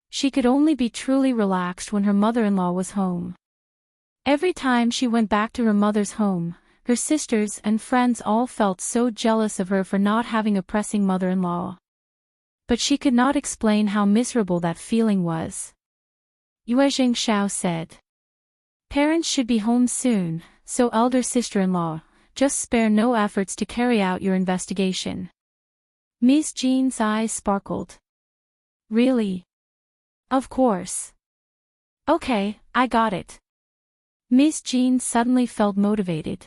[SPEAKER 1] She could only be truly relaxed when her mother-in-law was home. Every time she went back to her mother's home, her sisters and friends all felt so jealous of her for not having a pressing mother-in-law. But she could not explain how miserable that feeling was. Yuezheng Shao said. Parents should be home soon, so elder sister-in-law, just spare no efforts to carry out your investigation. Ms.Mi's eyes sparkled. Really? Of course. Okay, I got it. Ms.Mi suddenly felt motivated.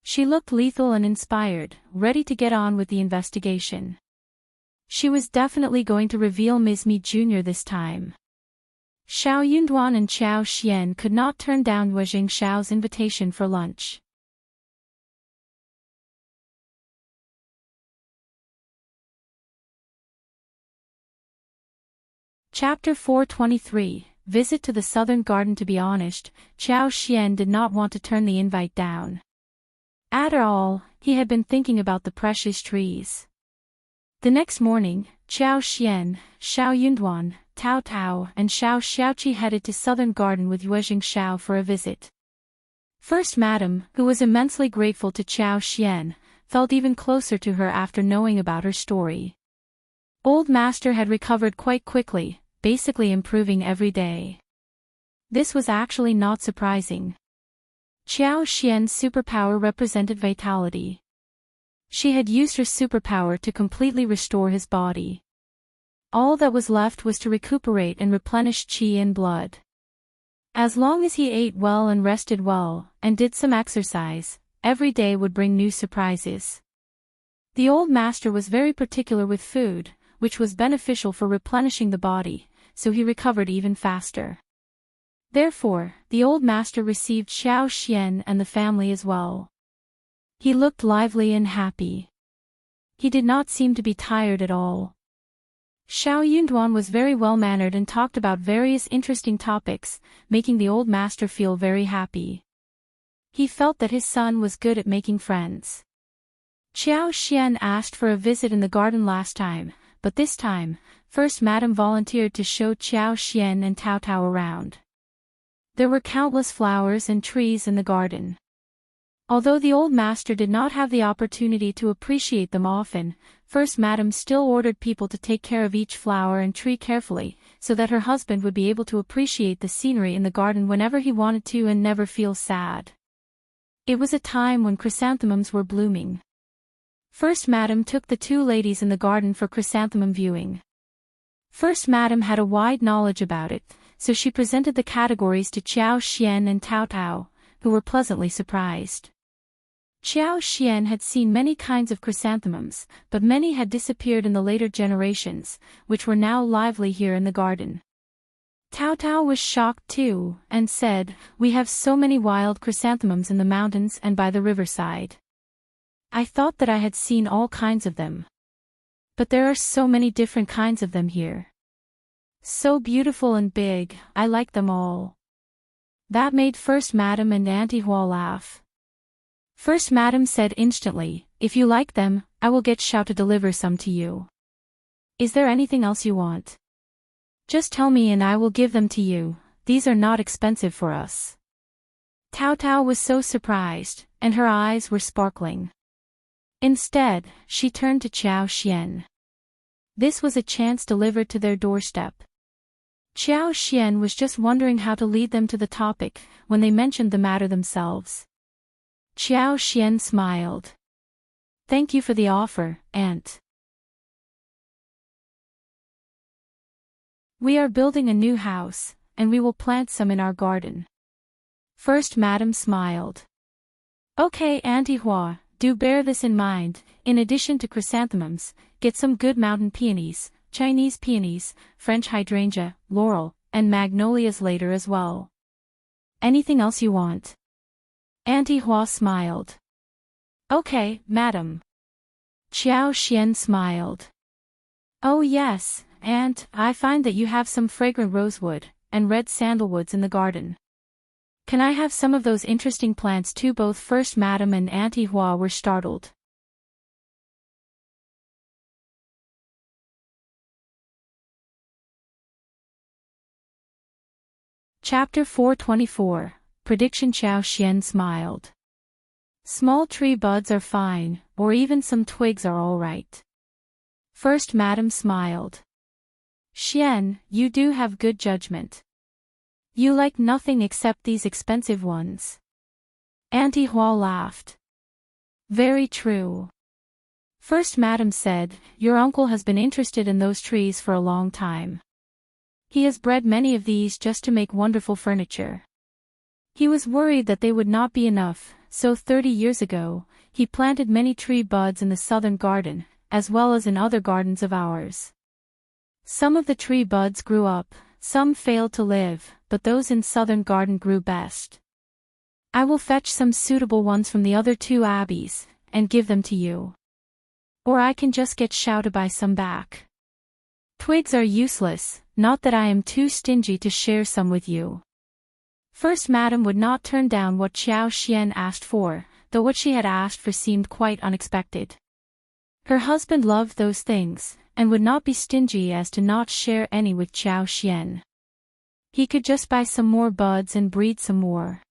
[SPEAKER 1] She looked lethal and inspired, ready to get on with the investigation. She was definitely going to reveal Ms.Mi Jr. this time. Shao Yunduan and Chao Xian could not turn down Yuezheng Shao's invitation for lunch. Chapter 423, Visit to the Southern Garden. To be honest, Chao Xian did not want to turn the invite down. After all, he had been thinking about the precious trees. The next morning, Chao Xian, Shao Yunduan, Tao Tao and Shao Xiaoqi headed to Southern Garden with Yuezheng Shao for a visit. First Madam, who was immensely grateful to Chao Xian, felt even closer to her after knowing about her story. Old Master had recovered quite quickly, basically improving every day. This was actually not surprising. Chao Xian's superpower represented vitality. She had used her superpower to completely restore his body. All that was left was to recuperate and replenish qi and blood. As long as he ate well and rested well, and did some exercise, every day would bring new surprises. The old master was very particular with food, which was beneficial for replenishing the body, so he recovered even faster. Therefore, the old master received Shao Xian and the family as well. He looked lively and happy. He did not seem to be tired at all. Shao Yunduan was very well-mannered and talked about various interesting topics, making the old master feel very happy. He felt that his son was good at making friends. Chao Xian asked for a visit in the garden last time, but this time, First Madam volunteered to show Chao Xian and Tao Tao around. There were countless flowers and trees in the garden. Although the old master did not have the opportunity to appreciate them often, First Madam still ordered people to take care of each flower and tree carefully, so that her husband would be able to appreciate the scenery in the garden whenever he wanted to and never feel sad. It was a time when chrysanthemums were blooming. First Madam took the two ladies in the garden for chrysanthemum viewing. First Madam had a wide knowledge about it, so she presented the categories to Chao Xian and Tao Tao, who were pleasantly surprised. Xiao Xian had seen many kinds of chrysanthemums, but many had disappeared in the later generations, which were now lively here in the garden. Tao was shocked too, and said, "We have so many wild chrysanthemums in the mountains and by the riverside. I thought that I had seen all kinds of them. But there are so many different kinds of them here. So beautiful and big, I like them all." That made First Madam and Auntie Hua laugh. First Madam said instantly, "If you like them, I will get Shao to deliver some to you. Is there anything else you want? Just tell me and I will give them to you, these are not expensive for us." Tao was so surprised, and her eyes were sparkling. Instead, she turned to Xiao Xian. This was a chance delivered to their doorstep. Xiao Xian was just wondering how to lead them to the topic, when they mentioned the matter themselves. Xiao Xian smiled. "Thank you for the offer, Aunt. We are building a new house, and we will plant some in our garden." First Madam smiled. "Okay, Auntie Hua, do bear this in mind. In addition to chrysanthemums, get some good mountain peonies, Chinese peonies, French hydrangea, laurel, and magnolias later as well. Anything else you want?" Auntie Hua smiled. "Okay, Madam." Xiao Xian smiled. "Oh yes, Aunt, I find that you have some fragrant rosewood and red sandalwoods in the garden. Can I have some of those interesting plants too?" Both First Madam and Auntie Hua were startled. Chapter 424, Prediction. Xiao Xian smiled. "Small tree buds are fine, or even some twigs are all right." First Madam smiled. "Xian, you do have good judgment. You like nothing except these expensive ones." Auntie Hua laughed. "Very true." First Madam said, "Your uncle has been interested in those trees for a long time. He has bred many of these just to make wonderful furniture. He was worried that they would not be enough, so 30 years ago, he planted many tree buds in the southern garden, as well as in other gardens of ours. Some of the tree buds grew up, some failed to live, but those in southern garden grew best. I will fetch some suitable ones from the other two abbeys, and give them to you. Or I can just get Shao to buy some back. Twigs are useless, not that I am too stingy to share some with you." First Madam would not turn down what Xiao Xian asked for, though what she had asked for seemed quite unexpected. Her husband loved those things, and would not be stingy as to not share any with Xiao Xian. He could just buy some more buds and breed some more.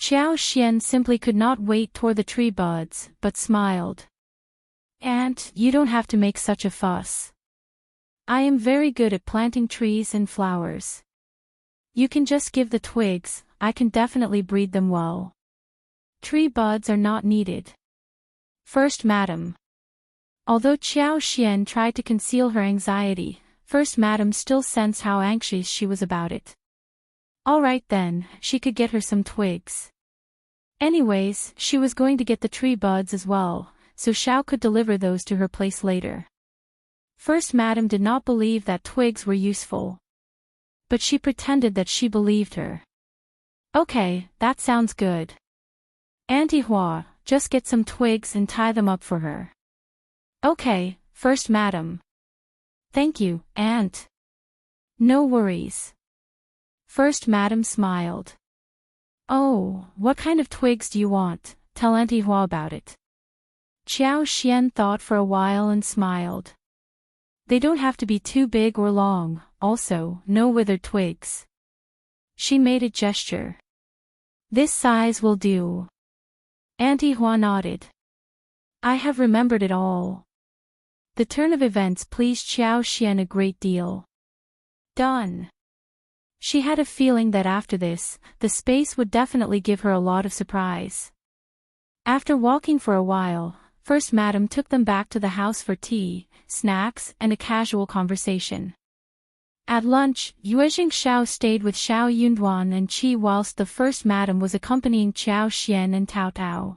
[SPEAKER 1] Xiao Xian simply could not wait toward the tree buds, but smiled. "Aunt, you don't have to make such a fuss. I am very good at planting trees and flowers. You can just give the twigs, I can definitely breed them well. Tree buds are not needed." First Madam. Although Xiao Xian tried to conceal her anxiety, First Madam still sensed how anxious she was about it. All right then, she could get her some twigs. Anyways, she was going to get the tree buds as well, so Shao could deliver those to her place later. First Madam did not believe that twigs were useful. But she pretended that she believed her. "Okay, that sounds good. Auntie Hua, just get some twigs and tie them up for her." "Okay, First Madam." "Thank you, Aunt." "No worries." First Madam smiled. "Oh, what kind of twigs do you want? Tell Auntie Hua about it." Xiao Xian thought for a while and smiled. "They don't have to be too big or long, also, no withered twigs." She made a gesture. "This size will do." Auntie Hua nodded. "I have remembered it all." The turn of events pleased Xiao Xian a great deal. Done. She had a feeling that after this, the space would definitely give her a lot of surprise. After walking for a while, First Madam took them back to the house for tea, snacks, and a casual conversation. At lunch, Yuezheng Shao stayed with Shao Yunduan and Qi whilst the First Madam was accompanying Xiao Xian and Tao.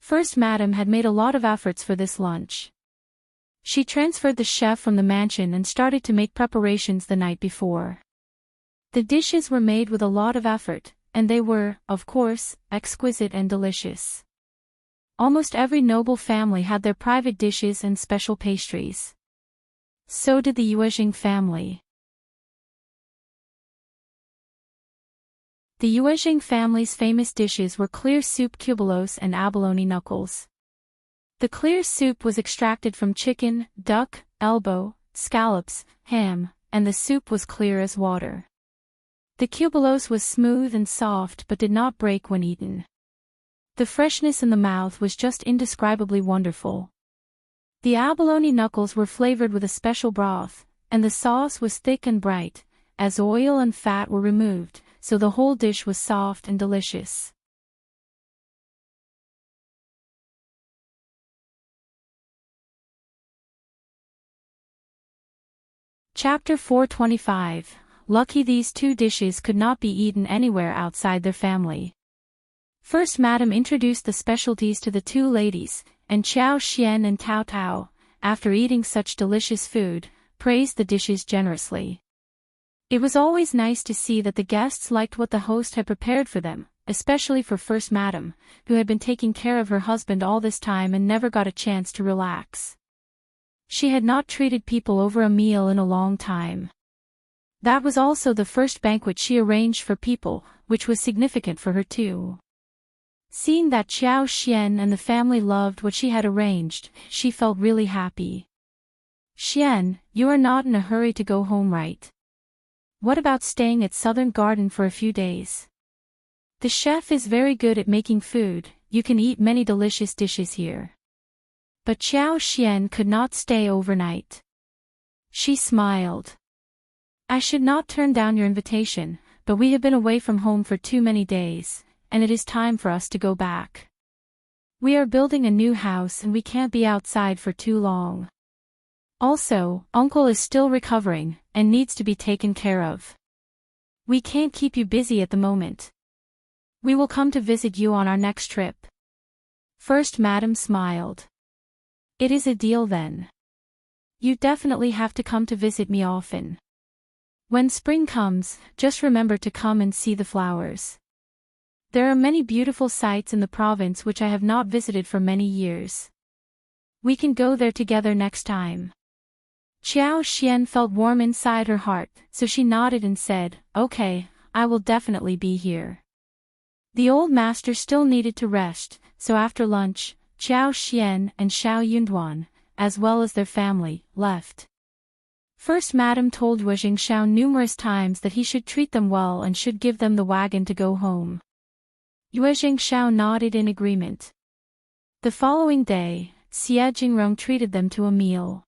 [SPEAKER 1] First Madam had made a lot of efforts for this lunch. She transferred the chef from the mansion and started to make preparations the night before. The dishes were made with a lot of effort, and they were, of course, exquisite and delicious. Almost every noble family had their private dishes and special pastries. So did the Yuezheng family. The Yuezheng family's famous dishes were clear soup cubelos and abalone knuckles. The clear soup was extracted from chicken, duck, elbow, scallops, ham, and the soup was clear as water. The cubelos was smooth and soft but did not break when eaten. The freshness in the mouth was just indescribably wonderful. The abalone knuckles were flavored with a special broth, and the sauce was thick and bright, as oil and fat were removed, so the whole dish was soft and delicious. Chapter 425. Lucky these two dishes could not be eaten anywhere outside their family. First Madam introduced the specialties to the two ladies, and Chao Xian and Tao Tao, after eating such delicious food, praised the dishes generously. It was always nice to see that the guests liked what the host had prepared for them, especially for First Madam, who had been taking care of her husband all this time and never got a chance to relax. She had not treated people over a meal in a long time. That was also the first banquet she arranged for people, which was significant for her too. Seeing that Chao Xian and the family loved what she had arranged, she felt really happy. Xian, you are not in a hurry to go home, right? What about staying at Southern Garden for a few days? The chef is very good at making food, you can eat many delicious dishes here. But Chao Xian could not stay overnight. She smiled. I should not turn down your invitation, but we have been away from home for too many days, and it is time for us to go back. We are building a new house and we can't be outside for too long. Also, Uncle is still recovering, and needs to be taken care of. We can't keep you busy at the moment. We will come to visit you on our next trip. First Madam smiled. It is a deal then. You definitely have to come to visit me often. When spring comes, just remember to come and see the flowers. There are many beautiful sites in the province which I have not visited for many years. We can go there together next time. Chao Xian felt warm inside her heart, so she nodded and said, Okay, I will definitely be here. The old master still needed to rest, so after lunch, Chao Xian and Shao Yunduan, as well as their family, left. First Madam told Yuezheng Shao numerous times that he should treat them well and should give them the wagon to go home. Yuezheng Shao nodded in agreement. The following day, Xie Jingrong treated them to a meal.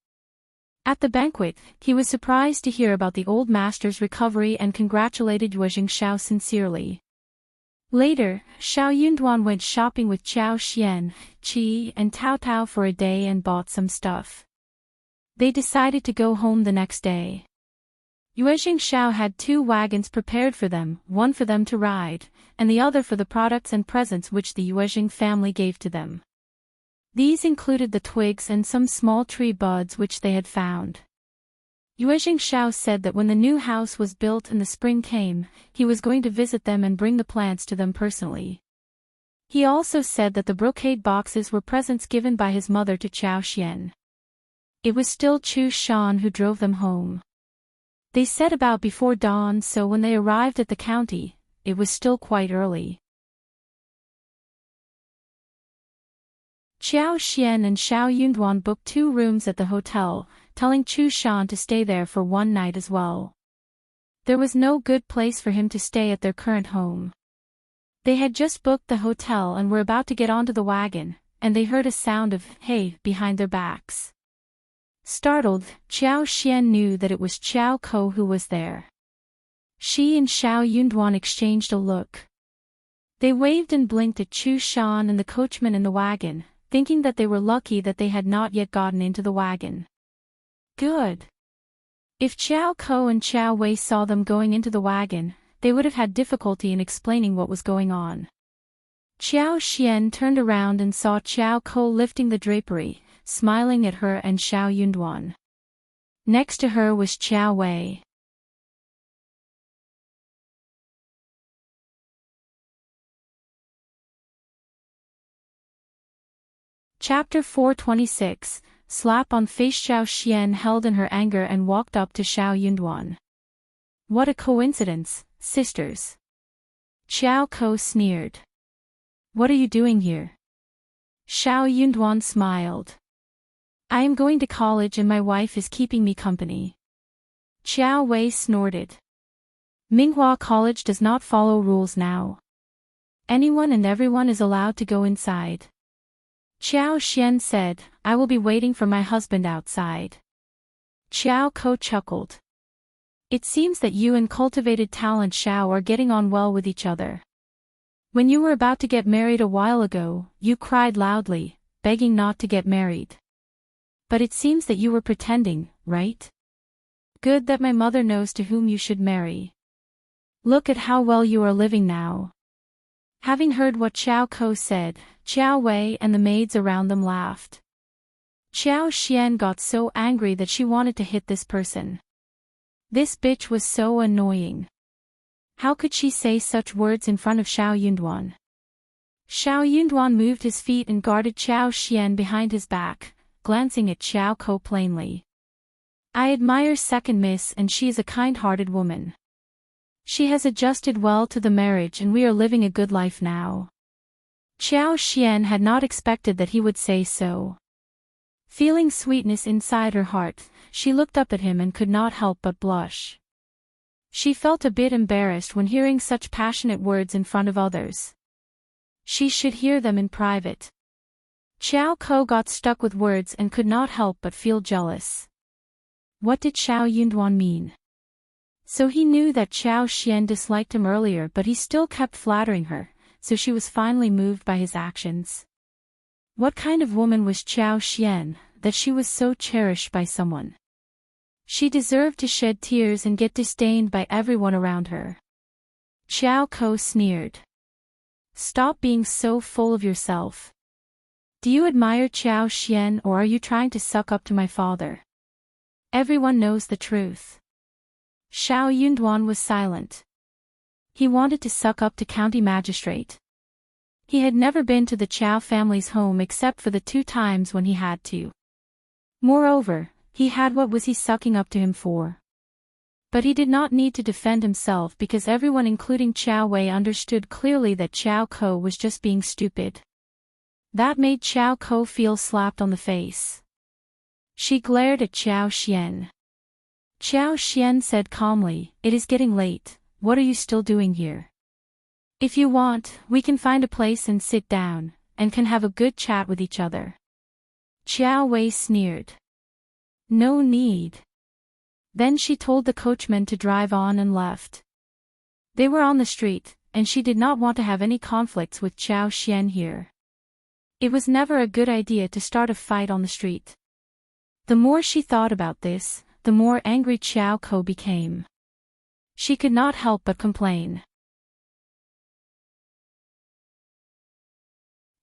[SPEAKER 1] At the banquet, he was surprised to hear about the old master's recovery and congratulated Yuezheng Shao sincerely. Later, Shao Yunduan went shopping with Chao Xian, Qi and Tao Tao for a day and bought some stuff. They decided to go home the next day. Yuezheng Shao had 2 wagons prepared for them, one for them to ride, and the other for the products and presents which the Yuezheng family gave to them. These included the twigs and some small tree buds which they had found. Yuezheng Shao said that when the new house was built and the spring came, he was going to visit them and bring the plants to them personally. He also said that the brocade boxes were presents given by his mother to Chao Xian. It was still Chu Shan who drove them home. They set about before dawn, so when they arrived at the county, it was still quite early. Chao Xian and Shao Yunduan booked 2 rooms at the hotel, telling Chu Shan to stay there for one night as well. There was no good place for him to stay at their current home. They had just booked the hotel and were about to get onto the wagon, and they heard a sound of "hey" behind their backs. Startled, Chao Xian knew that it was Chao Ko who was there. She and Shao Yunduan exchanged a look. They waved and blinked at Chu Shan and the coachman in the wagon, thinking that they were lucky that they had not yet gotten into the wagon. Good. If Chao Ko and Chao Wei saw them going into the wagon, they would have had difficulty in explaining what was going on. Xiao Xian turned around and saw Xiao Ko lifting the drapery, smiling at her and Shao Yunduan. Next to her was Xiao Wei. Chapter 426, Slap on Face. Xiao Xian held in her anger and walked up to Shao Yunduan. What a coincidence, sisters. Xiao Ko sneered. What are you doing here? Shao Yunduan smiled. I am going to college and my wife is keeping me company. Xiao Wei snorted. Minghua College does not follow rules now. Anyone and everyone is allowed to go inside. Xiao Xian said, I will be waiting for my husband outside. Xiao Ko chuckled. It seems that you and cultivated talent Shao are getting on well with each other. When you were about to get married a while ago, you cried loudly, begging not to get married. But it seems that you were pretending, right? Good that my mother knows to whom you should marry. Look at how well you are living now. Having heard what Xiao Ko said, Xiao Wei and the maids around them laughed. Xiao Xian got so angry that she wanted to hit this person. This bitch was so annoying. How could she say such words in front of Shao Yunduan? Shao Yunduan moved his feet and guarded Xiao Xian behind his back, glancing at Xiao Ko plainly. I admire second miss and she is a kind-hearted woman. She has adjusted well to the marriage and we are living a good life now. Xiao Xian had not expected that he would say so. Feeling sweetness inside her heart, she looked up at him and could not help but blush. She felt a bit embarrassed when hearing such passionate words in front of others. She should hear them in private. Xiao Ko got stuck with words and could not help but feel jealous. What did Shao Yunduan mean? So he knew that Xiao Xian disliked him earlier, but he still kept flattering her, so she was finally moved by his actions. What kind of woman was Xiao Xian, that she was so cherished by someone? She deserved to shed tears and get disdained by everyone around her. Xiao Ko sneered. Stop being so full of yourself. Do you admire Xiao Xian or are you trying to suck up to my father? Everyone knows the truth. Shao Yunduan was silent. He wanted to suck up to county magistrate. He had never been to the Chao family's home except for the 2 times when he had to. Moreover, what was he sucking up to him for? But he did not need to defend himself because everyone including Xiao Wei understood clearly that Xiao Ko was just being stupid. That made Xiao Ko feel slapped on the face. She glared at Xiao Xian. Xiao Xian said calmly, It is getting late, what are you still doing here? If you want, we can find a place and sit down, and can have a good chat with each other. Xiao Wei sneered. No need. Then she told the coachman to drive on and left. They were on the street, and she did not want to have any conflicts with Xiao Xian here. It was never a good idea to start a fight on the street. The more she thought about this, the more angry Xiao Ko became. She could not help but complain.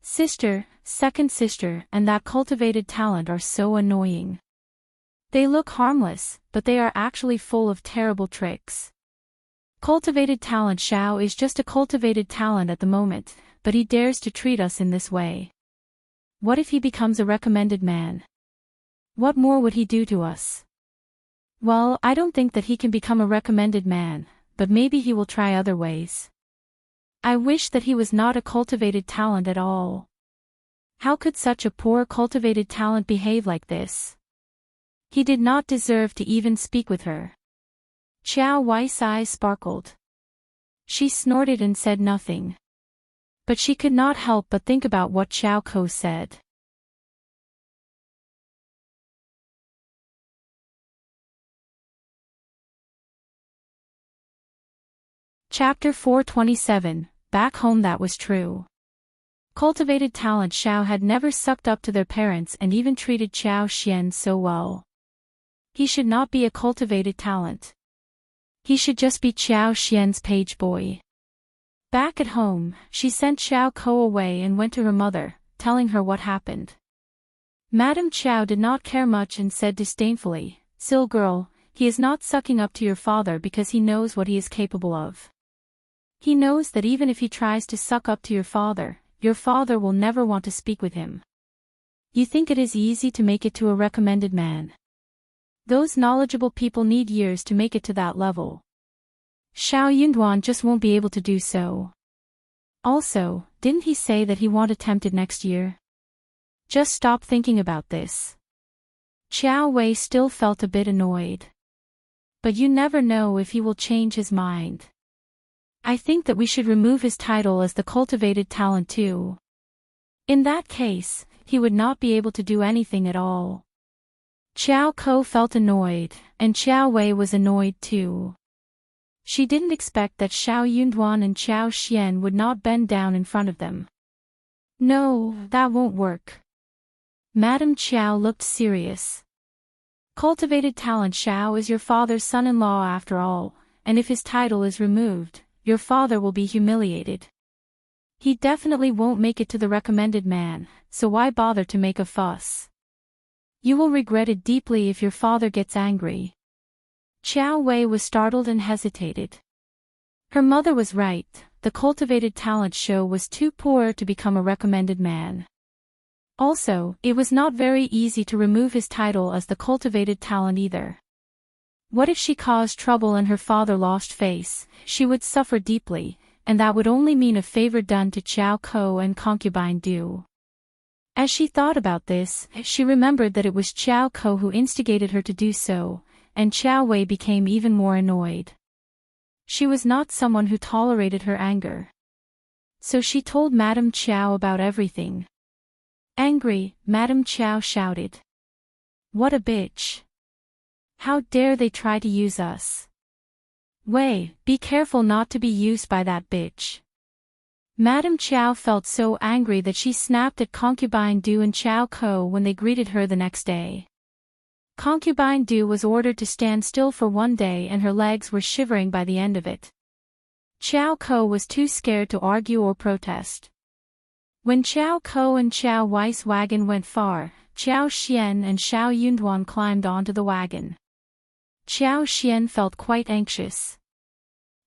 [SPEAKER 1] Sister, second sister, and that cultivated talent are so annoying. They look harmless, but they are actually full of terrible tricks. Cultivated talent Shao is just a cultivated talent at the moment, but he dares to treat us in this way. What if he becomes a recommended man? What more would he do to us? Well, I don't think that he can become a recommended man, but maybe he will try other ways. I wish that he was not a cultivated talent at all. How could such a poor cultivated talent behave like this? He did not deserve to even speak with her. Xiao Wei's eyes sparkled. She snorted and said nothing. But she could not help but think about what Xiao Ko said. Chapter 427, Back Home. That was true. Cultivated talent Shao had never sucked up to their parents and even treated Xiao Xian so well. He should not be a cultivated talent. He should just be Xiao Xian's page boy. Back at home, she sent Xiao Ko away and went to her mother, telling her what happened. Madame Xiao did not care much and said disdainfully, "Sil girl, he is not sucking up to your father because he knows what he is capable of. He knows that even if he tries to suck up to your father will never want to speak with him. You think it is easy to make it to a recommended man? Those knowledgeable people need years to make it to that level. Shao Yunduan just won't be able to do so. Also, didn't he say that he won't attempt it next year? Just stop thinking about this." Qiao Wei still felt a bit annoyed. "But you never know if he will change his mind. I think that we should remove his title as the cultivated talent too. In that case, he would not be able to do anything at all." Qiao Ko felt annoyed, and Qiao Wei was annoyed too. She didn't expect that Shao Yunduan and Qiao Xian would not bend down in front of them. "No, that won't work." Madame Qiao looked serious. "Cultivated talent Shao is your father's son-in-law after all, and if his title is removed, your father will be humiliated. He definitely won't make it to the recommended man, so why bother to make a fuss? You will regret it deeply if your father gets angry." Qiao Wei was startled and hesitated. Her mother was right, the cultivated talent show was too poor to become a recommended man. Also, it was not very easy to remove his title as the cultivated talent either. What if she caused trouble and her father lost face? She would suffer deeply, and that would only mean a favor done to Qiao Ko and concubine Du. As she thought about this, she remembered that it was Qiao Ko who instigated her to do so, and Qiao Wei became even more annoyed. She was not someone who tolerated her anger. So she told Madame Qiao about everything. Angry, Madame Qiao shouted, "What a bitch! How dare they try to use us? Wei, be careful not to be used by that bitch." Madame Qiao felt so angry that she snapped at concubine Du and Qiao Ko when they greeted her the next day. Concubine Du was ordered to stand still for 1 day and her legs were shivering by the end of it. Qiao Ko was too scared to argue or protest. When Qiao Ko and Qiao Wei's wagon went far, Qiao Xian and Shao Yunduan climbed onto the wagon. Qiao Xian felt quite anxious.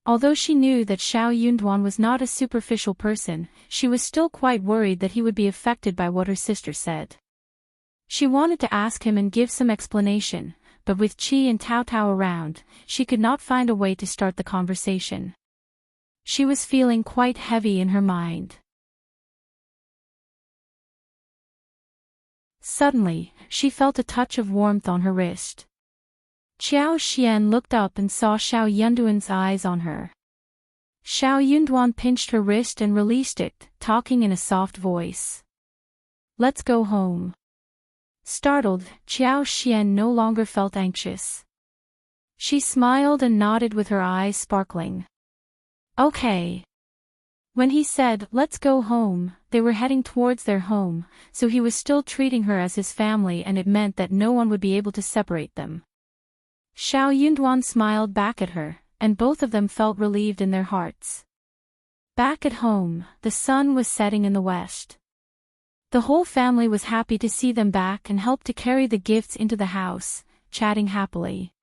[SPEAKER 1] Although she knew that Shao Yunduan was not a superficial person, she was still quite worried that he would be affected by what her sister said. She wanted to ask him and give some explanation, but with Qi and Tao Tao around, she could not find a way to start the conversation. She was feeling quite heavy in her mind. Suddenly, she felt a touch of warmth on her wrist. Qiao Xian looked up and saw Shao Yunduan's eyes on her. Shao Yunduan pinched her wrist and released it, talking in a soft voice. "Let's go home." Startled, Qiao Xian no longer felt anxious. She smiled and nodded with her eyes sparkling. "Okay." When he said, "Let's go home," they were heading towards their home, so he was still treating her as his family and it meant that no one would be able to separate them. Shao Yunduan smiled back at her, and both of them felt relieved in their hearts. Back at home, the sun was setting in the west. The whole family was happy to see them back and helped to carry the gifts into the house, chatting happily.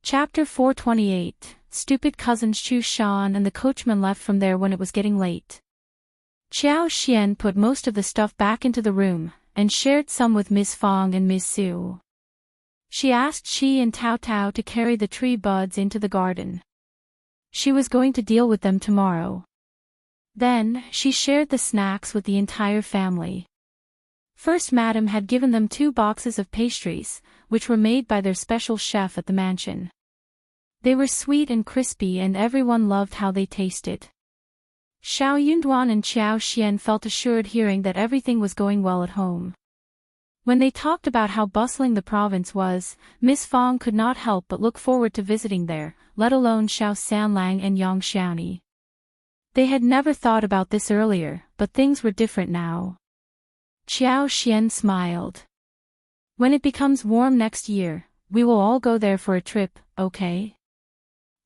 [SPEAKER 1] Chapter 428, Stupid cousins Chu Shan and the coachman left from there when it was getting late. Qiao Xian put most of the stuff back into the room, and shared some with Miss Fong and Miss Su. She asked Qi and Tao Tao to carry the tree buds into the garden. She was going to deal with them tomorrow. Then, she shared the snacks with the entire family. First, Madame had given them 2 boxes of pastries, which were made by their special chef at the mansion. They were sweet and crispy and everyone loved how they tasted. Shao Yunduan and Qiao Xian felt assured hearing that everything was going well at home. When they talked about how bustling the province was, Miss Fong could not help but look forward to visiting there, let alone Shao Sanlang and Yang Xiaoni. They had never thought about this earlier, but things were different now. Qiao Xian smiled. When it becomes warm next year, we will all go there for a trip, okay?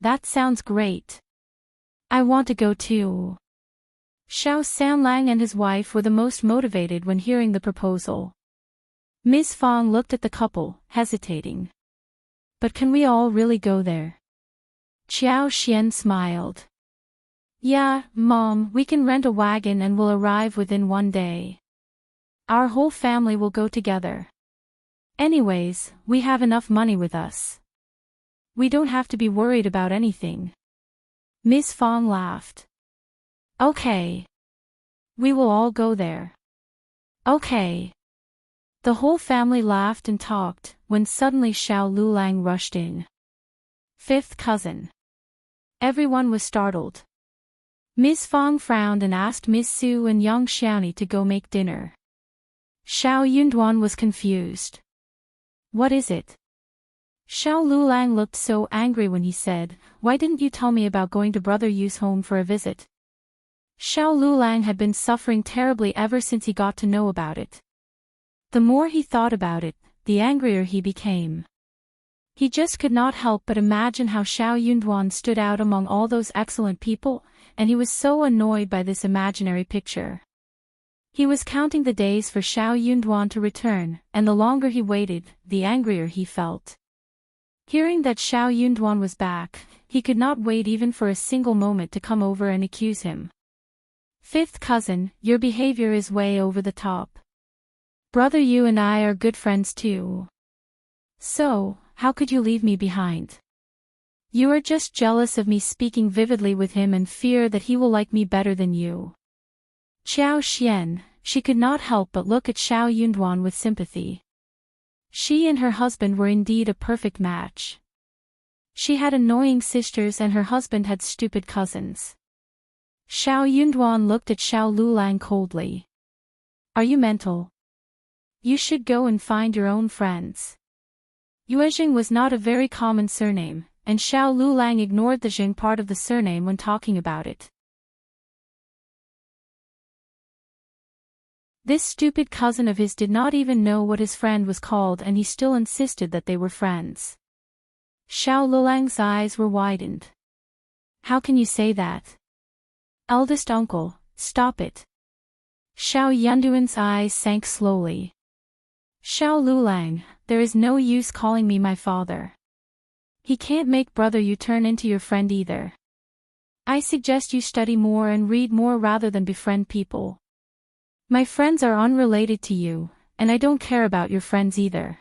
[SPEAKER 1] That sounds great. I want to go too. Shao Sanlang and his wife were the most motivated when hearing the proposal. Ms. Fong looked at the couple, hesitating. But can we all really go there? Qiao Xian smiled. Yeah, Mom, we can rent a wagon and we'll arrive within one day. Our whole family will go together. Anyways, we have enough money with us. We don't have to be worried about anything. Ms. Fong laughed. Okay. We will all go there. Okay. The whole family laughed and talked, when suddenly Xiao Liulang rushed in. Fifth cousin. Everyone was startled. Ms. Fong frowned and asked Ms. Su and Yang Xiaoni to go make dinner. Shao Yunduan was confused. What is it? Xiao Liulang looked so angry when he said, Why didn't you tell me about going to Brother Yu's home for a visit? Xiao Liulang had been suffering terribly ever since he got to know about it. The more he thought about it, the angrier he became. He just could not help but imagine how Xiao Yunduan stood out among all those excellent people, and he was so annoyed by this imaginary picture. He was counting the days for Xiao Yunduan to return, and the longer he waited, the angrier he felt. Hearing that Xiao Yunduan was back, he could not wait even for a single moment to come over and accuse him. Fifth cousin, your behavior is way over the top. Brother Yu and I are good friends too. So, how could you leave me behind? You are just jealous of me speaking vividly with him and fear that he will like me better than you. Qiao Xian, she could not help but look at Xiao Yunduan with sympathy. She and her husband were indeed a perfect match. She had annoying sisters and her husband had stupid cousins. Xiao Yunduan looked at Xiao Liulang coldly. Are you mental? You should go and find your own friends. Yuezheng was not a very common surname, and Xiao Liulang ignored the Zheng part of the surname when talking about it. This stupid cousin of his did not even know what his friend was called and he still insisted that they were friends. Xiao Liulang's eyes were widened. How can you say that? Eldest uncle, stop it. Xiao Yunduan's eyes sank slowly. Xiao Liulang, there is no use calling me my father. He can't make Brother Yu turn into your friend either. I suggest you study more and read more rather than befriend people. My friends are unrelated to you, and I don't care about your friends either.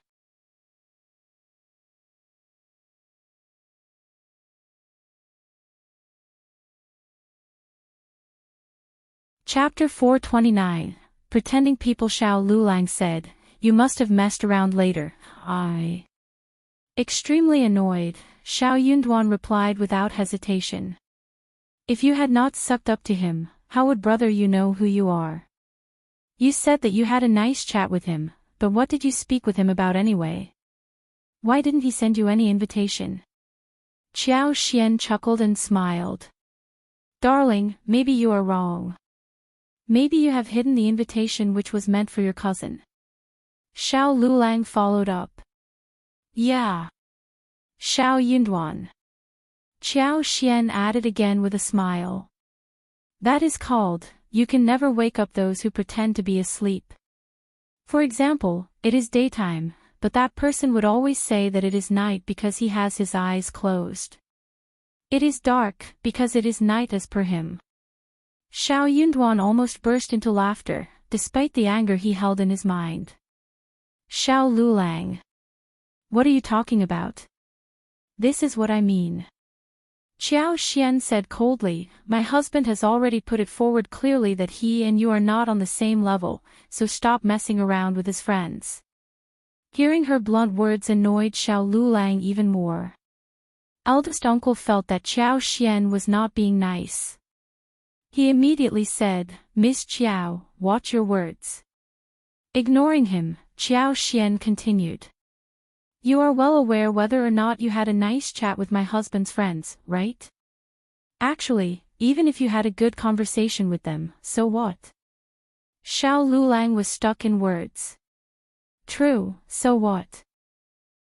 [SPEAKER 1] Chapter 429, Pretending People. Xiao Liulang said, You must have messed around later. Extremely annoyed, Xiao Yunduan replied without hesitation. If you had not sucked up to him, how would Brother Yu know who you are? You said that you had a nice chat with him, but what did you speak with him about anyway? Why didn't he send you any invitation? Qiao Xian chuckled and smiled. Darling, maybe you are wrong. Maybe you have hidden the invitation which was meant for your cousin. Xiao Liulang followed up. Yeah. Xiao Yunduan. Qiao Xian added again with a smile. That is called, you can never wake up those who pretend to be asleep. For example, it is daytime, but that person would always say that it is night because he has his eyes closed. It is dark, because it is night as per him. Xiao Yunduan almost burst into laughter, despite the anger he held in his mind. Xiao Liulang. What are you talking about? This is what I mean. Qiao Xian said coldly, My husband has already put it forward clearly that he and you are not on the same level, so stop messing around with his friends. Hearing her blunt words annoyed Xiao Liulang even more. Eldest uncle felt that Qiao Xian was not being nice. He immediately said, Miss Qiao, watch your words. Ignoring him, Qiao Xian continued. You are well aware whether or not you had a nice chat with my husband's friends, right? Actually, even if you had a good conversation with them, so what? Xiao Liulang was stuck in words. True, so what?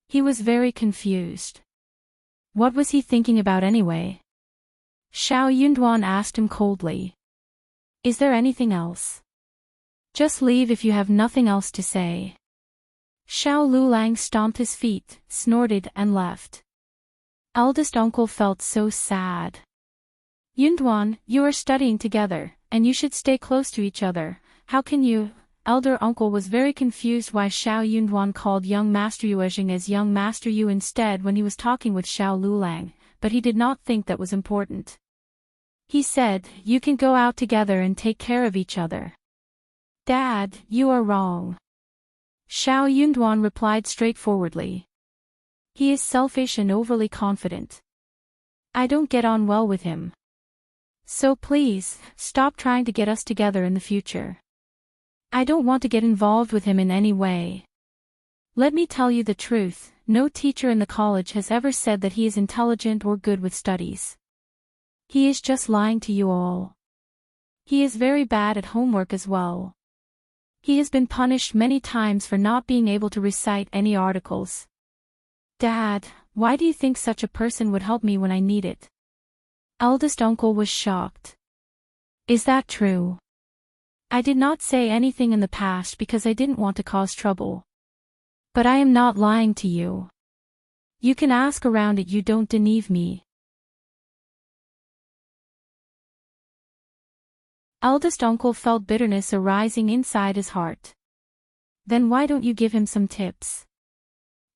[SPEAKER 1] He was very confused. What was he thinking about anyway? Shao Yunduan asked him coldly. Is there anything else? Just leave if you have nothing else to say. Shao Liulang stomped his feet, snorted and left. Eldest uncle felt so sad. Yunduan, you are studying together, and you should stay close to each other. How can you? Elder uncle was very confused why Shao Yunduan called young Master Yuezheng as young Master Yu instead when he was talking with Shao Liulang, but he did not think that was important. He said, you can go out together and take care of each other. Dad, you are wrong. Shao Yunduan replied straightforwardly. He is selfish and overly confident. I don't get on well with him. So please, stop trying to get us together in the future. I don't want to get involved with him in any way. Let me tell you the truth, no teacher in the college has ever said that he is intelligent or good with studies. He is just lying to you all. He is very bad at homework as well. He has been punished many times for not being able to recite any articles. Dad, why do you think such a person would help me when I need it? Eldest uncle was shocked. Is that true? I did not say anything in the past because I didn't want to cause trouble. But I am not lying to you. You can ask around it, you don't deceive me. Eldest uncle felt bitterness arising inside his heart. Then why don't you give him some tips?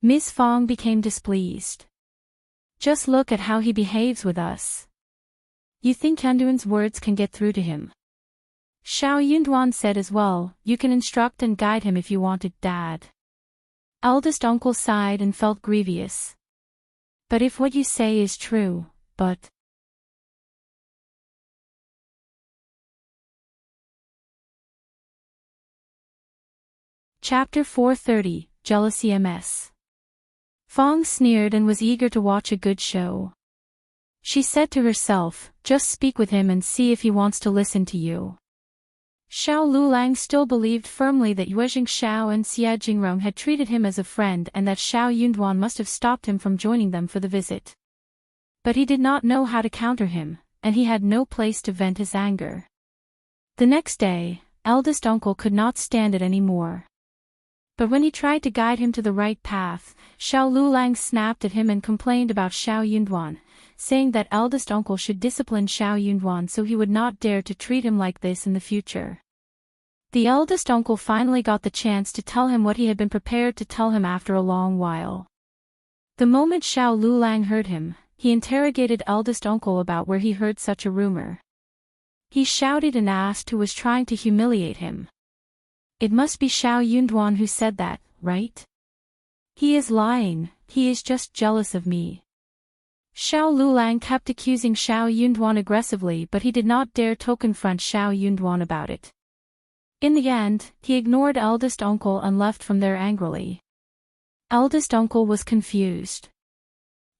[SPEAKER 1] Miss Fong became displeased. Just look at how he behaves with us. You think Yunduan's words can get through to him? Shao Yunduan said as well, you can instruct and guide him if you wanted, Dad. Eldest uncle sighed and felt grievous. But if what you say is true, but... Chapter 430, Jealousy Ms. Fong sneered and was eager to watch a good show. She said to herself, just speak with him and see if he wants to listen to you. Shao Liulang still believed firmly that Yuezheng Shao and Xie Jingrong had treated him as a friend and that Shao Yunduan must have stopped him from joining them for the visit. But he did not know how to counter him, and he had no place to vent his anger. The next day, eldest uncle could not stand it anymore. But when he tried to guide him to the right path, Shao Liulang snapped at him and complained about Shao Yunduan, saying that eldest uncle should discipline Shao Yunduan so he would not dare to treat him like this in the future. The eldest uncle finally got the chance to tell him what he had been prepared to tell him after a long while. The moment Shao Liulang heard him, he interrogated eldest uncle about where he heard such a rumor. He shouted and asked who was trying to humiliate him. It must be Shao Yunduan who said that, right? He is lying, he is just jealous of me. Shao Liulang kept accusing Shao Yunduan aggressively, but he did not dare to confront Shao Yunduan about it. In the end, he ignored eldest uncle and left from there angrily. Eldest uncle was confused.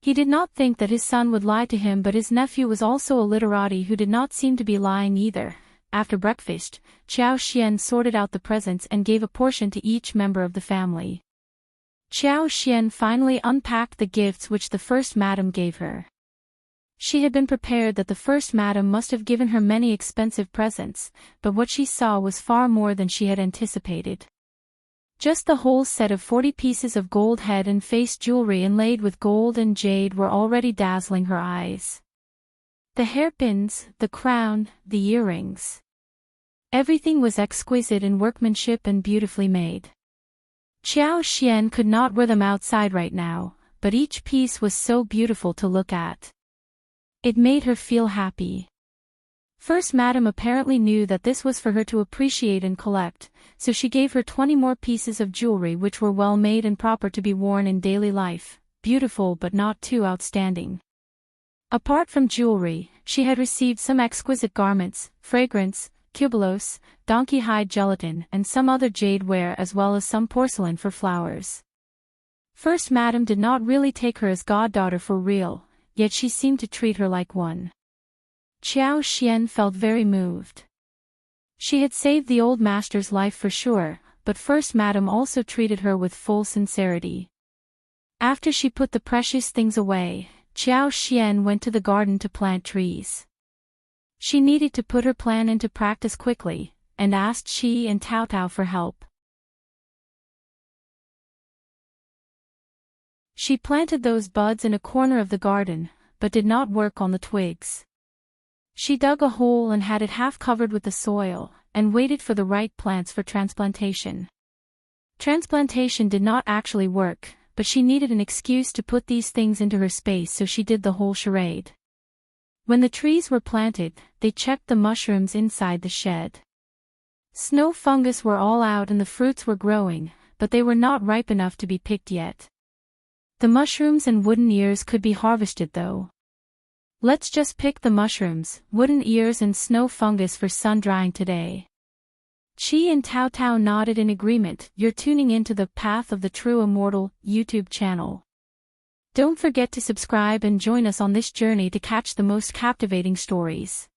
[SPEAKER 1] He did not think that his son would lie to him, but his nephew was also a literati who did not seem to be lying either. After breakfast, Qiao Xian sorted out the presents and gave a portion to each member of the family. Qiao Xian finally unpacked the gifts which the first madam gave her. She had been prepared that the first madam must have given her many expensive presents, but what she saw was far more than she had anticipated. Just the whole set of 40 pieces of gold head and face jewelry inlaid with gold and jade were already dazzling her eyes. The hairpins, the crown, the earrings. Everything was exquisite in workmanship and beautifully made. Qiao Xian could not wear them outside right now, but each piece was so beautiful to look at. It made her feel happy. First Madam apparently knew that this was for her to appreciate and collect, so she gave her 20 more pieces of jewelry which were well made and proper to be worn in daily life, beautiful but not too outstanding. Apart from jewelry, she had received some exquisite garments, fragrance, cubulos, donkey hide gelatin and some other jade ware as well as some porcelain for flowers. First Madam did not really take her as goddaughter for real, yet she seemed to treat her like one. Qiao Xian felt very moved. She had saved the old master's life for sure, but First Madam also treated her with full sincerity. After she put the precious things away, Xiao Xian went to the garden to plant trees. She needed to put her plan into practice quickly, and asked Shi and Tao Tao for help. She planted those buds in a corner of the garden, but did not work on the twigs. She dug a hole and had it half covered with the soil, and waited for the right plants for transplantation. Transplantation did not actually work, but she needed an excuse to put these things into her space, so she did the whole charade. When the trees were planted, they checked the mushrooms inside the shed. Snow fungus were all out and the fruits were growing, but they were not ripe enough to be picked yet. The mushrooms and wooden ears could be harvested though. Let's just pick the mushrooms, wooden ears and snow fungus for sun drying today. Chi and Tao Tao nodded in agreement. You're tuning into the Path of the True Immortal YouTube channel. Don't forget to subscribe and join us on this journey to catch the most captivating stories.